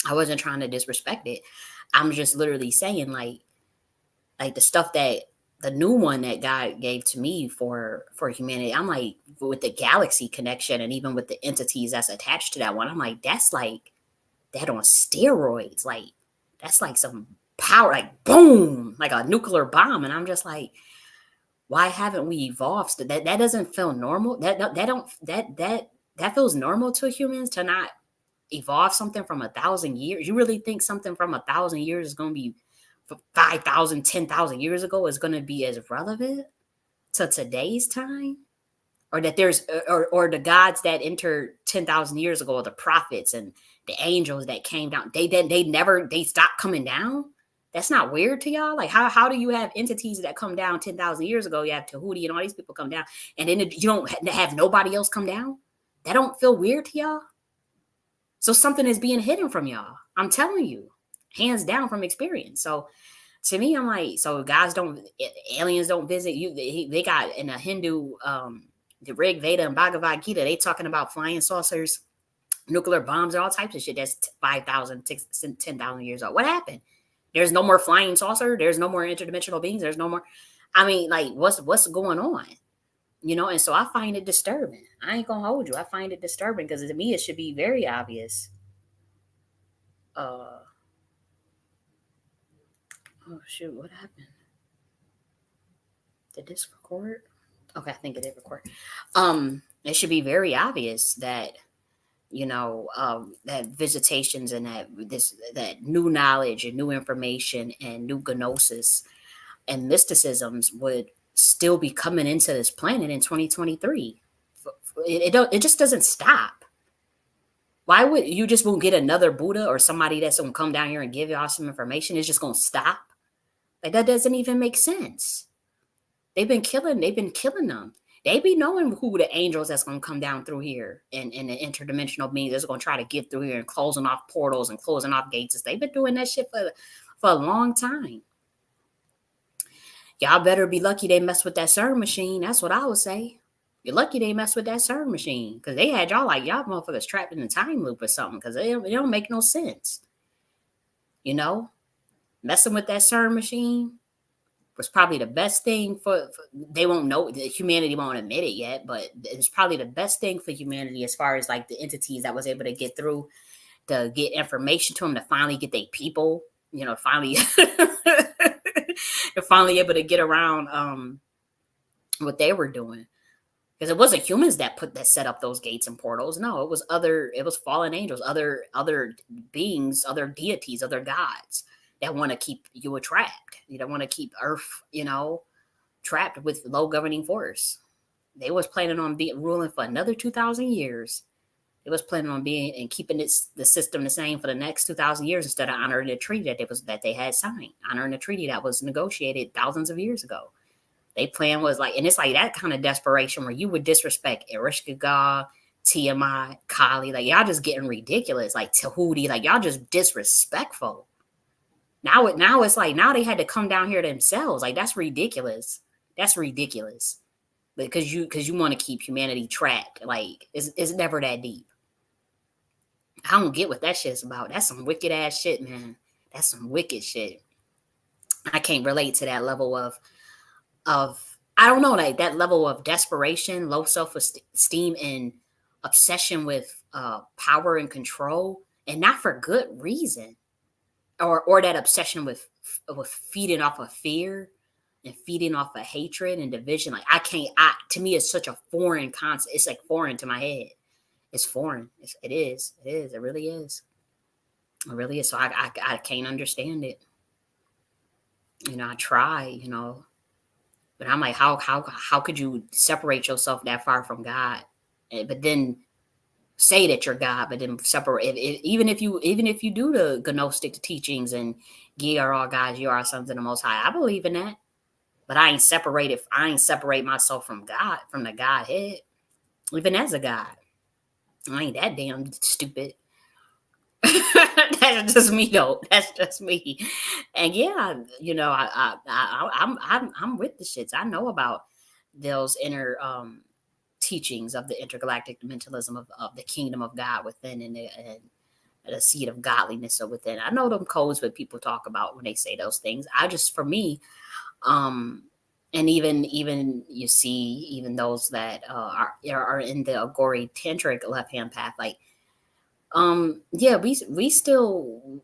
Speaker 1: I wasn't trying to disrespect it. I'm just literally saying, like the stuff that the new one that God gave to me for humanity. I'm like, with the galaxy connection and even with the entities that's attached to that one, I'm like, that's like that on steroids. Like, that's like some power, like boom, like a nuclear bomb. And I'm just like, why haven't we evolved? That doesn't feel normal. That feels normal to humans to not evolve something from 1,000 years. You really think something from 1,000 years is going to be 5,000, 10,000 years ago is going to be as relevant to today's time? Or that there's, or the gods that entered 10,000 years ago, or the prophets and the angels that came down, they stopped coming down? That's not weird to y'all? Like, how do you have entities that come down 10,000 years ago? You have Tahuti and all these people come down, and then you don't have nobody else come down? That don't feel weird to y'all? So something is being hidden from y'all. I'm telling you. hands down from experience. So to me, I'm like, so guys don't, aliens don't visit you. They got in a Hindu, the Rig Veda and Bhagavad Gita, they talking about flying saucers, nuclear bombs, and all types of shit. That's 5,000, 10,000 years old. What happened? There's no more flying saucer. There's no more interdimensional beings. There's no more. I mean, like, what's going on? And so I find it disturbing. I ain't gonna hold you. I find it disturbing because to me it should be very obvious. Uh oh shoot, what happened? Did this record? Okay, I think it did record. It should be very obvious that that visitations and that new knowledge and new information and new gnosis and mysticisms would still be coming into this planet in 2023. It just doesn't stop. Why would you just won't get another Buddha or somebody that's gonna come down here and give y'all some information? It's just gonna stop. Like that doesn't even make sense. They've been killing them. They be knowing who the angels that's gonna come down through here and the interdimensional beings that's gonna try to get through here and closing off portals and closing off gates. They've been doing that shit for a long time. Y'all better be lucky they mess with that CERN machine. That's what I would say. You're lucky they mess with that CERN machine because they had y'all like y'all motherfuckers trapped in a time loop or something because it don't make no sense. Messing with that CERN machine was probably the best thing for they won't know, humanity won't admit it yet, but it's probably the best thing for humanity as far as like the entities that was able to get through to get information to them to finally get their people, finally they're finally able to get around what they were doing. Because it wasn't humans that set up those gates and portals. No, it was fallen angels, other beings, other deities, other gods that want to keep you trapped. You don't want to keep Earth, trapped with low governing force. They was planning on being ruling for another 2,000 years. It was planning on being and keeping the system the same for the next 2,000 years instead of honoring the treaty that they had signed, honoring the treaty that was negotiated thousands of years ago. They plan was like, and it's like that kind of desperation where you would disrespect Ereshkigal, Tiamat, Kali, like y'all just getting ridiculous, like Tahuti, like y'all just disrespectful. Now it's like now they had to come down here themselves, like that's ridiculous. That's ridiculous because you want to keep humanity trapped, like it's never that deep. I don't get what that shit's about. That's some wicked ass shit, man. That's some wicked shit. I can't relate to that level of I don't know, like that level of desperation, low self-esteem, and obsession with power and control, and not for good reason, or that obsession with feeding off of fear and feeding off of hatred and division. Like I can't. To me, it's such a foreign concept. It's like foreign to my head. It's foreign. It is. It is. It really is. It really is. So I can't understand it. I try. But I'm like, how could you separate yourself that far from God, but then say that you're God, but then separate even if you do the Gnostic teachings and ye are all gods, you are sons of the Most High. I believe in that, but I ain't separate myself from God, from the Godhead, even as a God. I ain't that damn stupid. That's just me though. That's just me. And yeah, I'm with the shits. I know about those inner teachings of the intergalactic mentalism of the kingdom of God within and the seed of godliness or within. I know them codes what people talk about when they say those things. For me, and even you see even those that are in the Agori tantric left hand path, like yeah, we still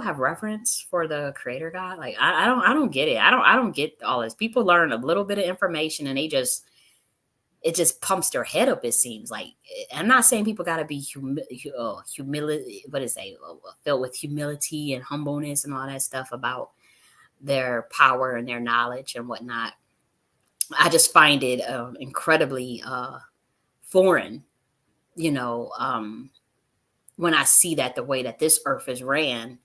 Speaker 1: have reverence for the creator God. Like I don't get it. I don't get all this. People learn a little bit of information and it just pumps their head up. It seems like I'm not saying people got to be humility. What is it? Filled with humility and humbleness and all that stuff about their power and their knowledge and whatnot. I just find it incredibly foreign. You know, when I see that the way that this earth is ran,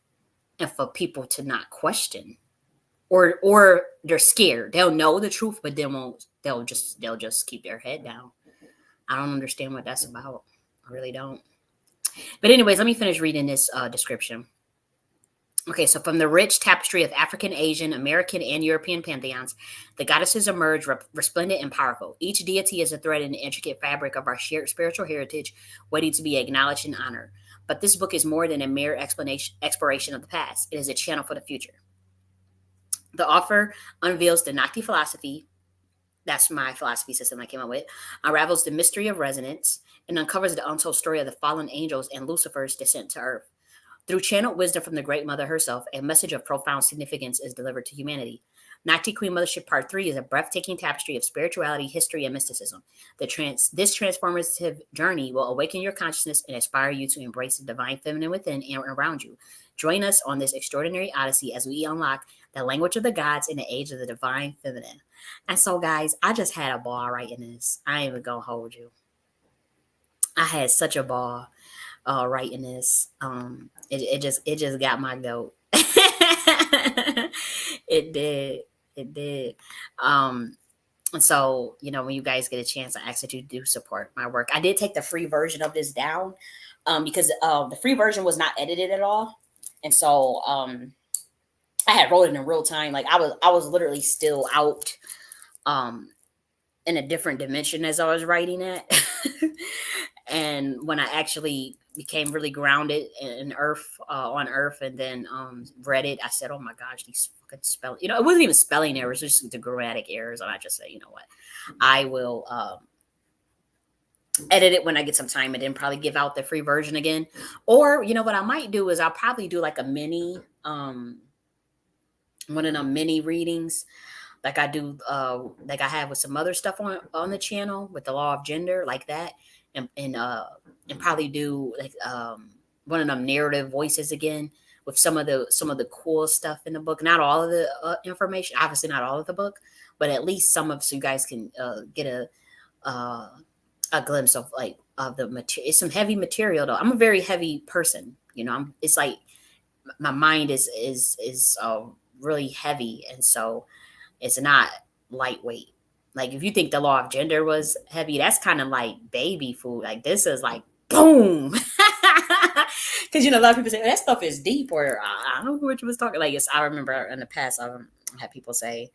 Speaker 1: and for people to not question, or they're scared, they'll know the truth, but they'll just keep their head down. I don't understand what that's about. I really don't. But anyways, let me finish reading this description. Okay, so from the rich tapestry of African, Asian, American, and European pantheons, the goddesses emerge resplendent and powerful. Each deity is a thread in the intricate fabric of our shared spiritual heritage, waiting to be acknowledged and honored. But this book is more than a mere exploration of the past. It is a channel for the future. The author unveils the Nakti philosophy, that's my philosophy system I came up with, unravels the mystery of resonance, and uncovers the untold story of the fallen angels and Lucifer's descent to earth. Through channeled wisdom from the Great Mother herself, a message of profound significance is delivered to humanity. Nakti Queen Mothership Part 3 is a breathtaking tapestry of spirituality, history, and mysticism. This transformative journey will awaken your consciousness and inspire you to embrace the divine feminine within and around you. Join us on this extraordinary odyssey as we unlock the language of the gods in the age of the divine feminine. And so, guys, I just had a ball writing this. I ain't even gonna hold you. I had such a ball writing this. It just got my goat. It did. It did. Um, and so, when you guys get a chance, I ask that you do support my work. I did take the free version of this down because the free version was not edited at all. And so I had wrote it in real time. Like I was literally still out um, in a different dimension as I was writing it. And when I actually became really grounded in earth, on earth, and then read it, I said, oh my gosh, these fucking spelling, it wasn't even spelling errors, it was just the grammatic errors. And I just said, you know what, I will edit it when I get some time and then probably give out the free version again. Or, what I might do is I'll probably do like a mini, one of them mini readings like I do, like I have with some other stuff on the channel with the law of gender, like that, and probably do like one of them narrative voices again with some of the cool stuff in the book. Not all of the information, obviously not all of the book, but at least some of, so you guys can get uh, a glimpse of like of the material. It's some heavy material though. I'm a very heavy person. It's like my mind is really heavy, and so it's not lightweight. Like if you think the law of gender was heavy, that's kind of like baby food. Like this is like boom. Because a lot of people say that stuff is deep, or I don't know what you was talking. Like I remember in the past, I had people say,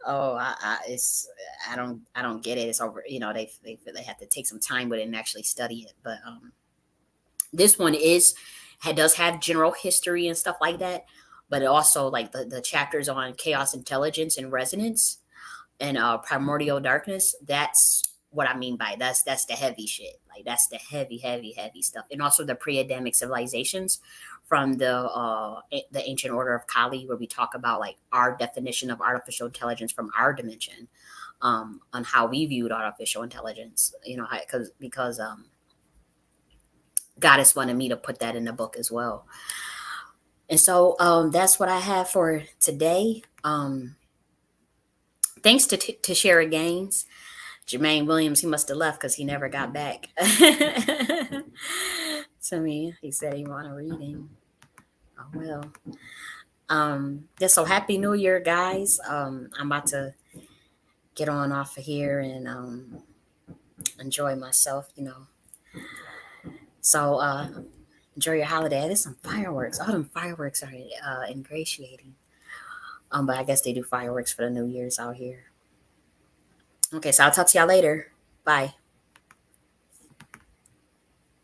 Speaker 1: "Oh, I don't get it. It's over." They have to take some time with it and actually study it. But this one does have general history and stuff like that, but it also like the chapters on chaos intelligence and resonance and primordial darkness. That's what I mean by that's the heavy shit. Like that's the heavy stuff. And also the pre-Adamic civilizations from the ancient order of Kali, where we talk about like our definition of artificial intelligence from our dimension, on how we viewed artificial intelligence. Because Goddess wanted me to put that in the book as well. And so that's what I have for today. Thanks to Shara Gaines. Jermaine Williams, he must have left because he never got back to me. He said he wanted reading. Oh well. Yeah, so happy New Year, guys. I'm about to get on off of here and enjoy myself. So enjoy your holiday. There's some fireworks. All them fireworks are ingratiating. But I guess they do fireworks for the New Year's out here. Okay, so I'll talk to y'all later. Bye.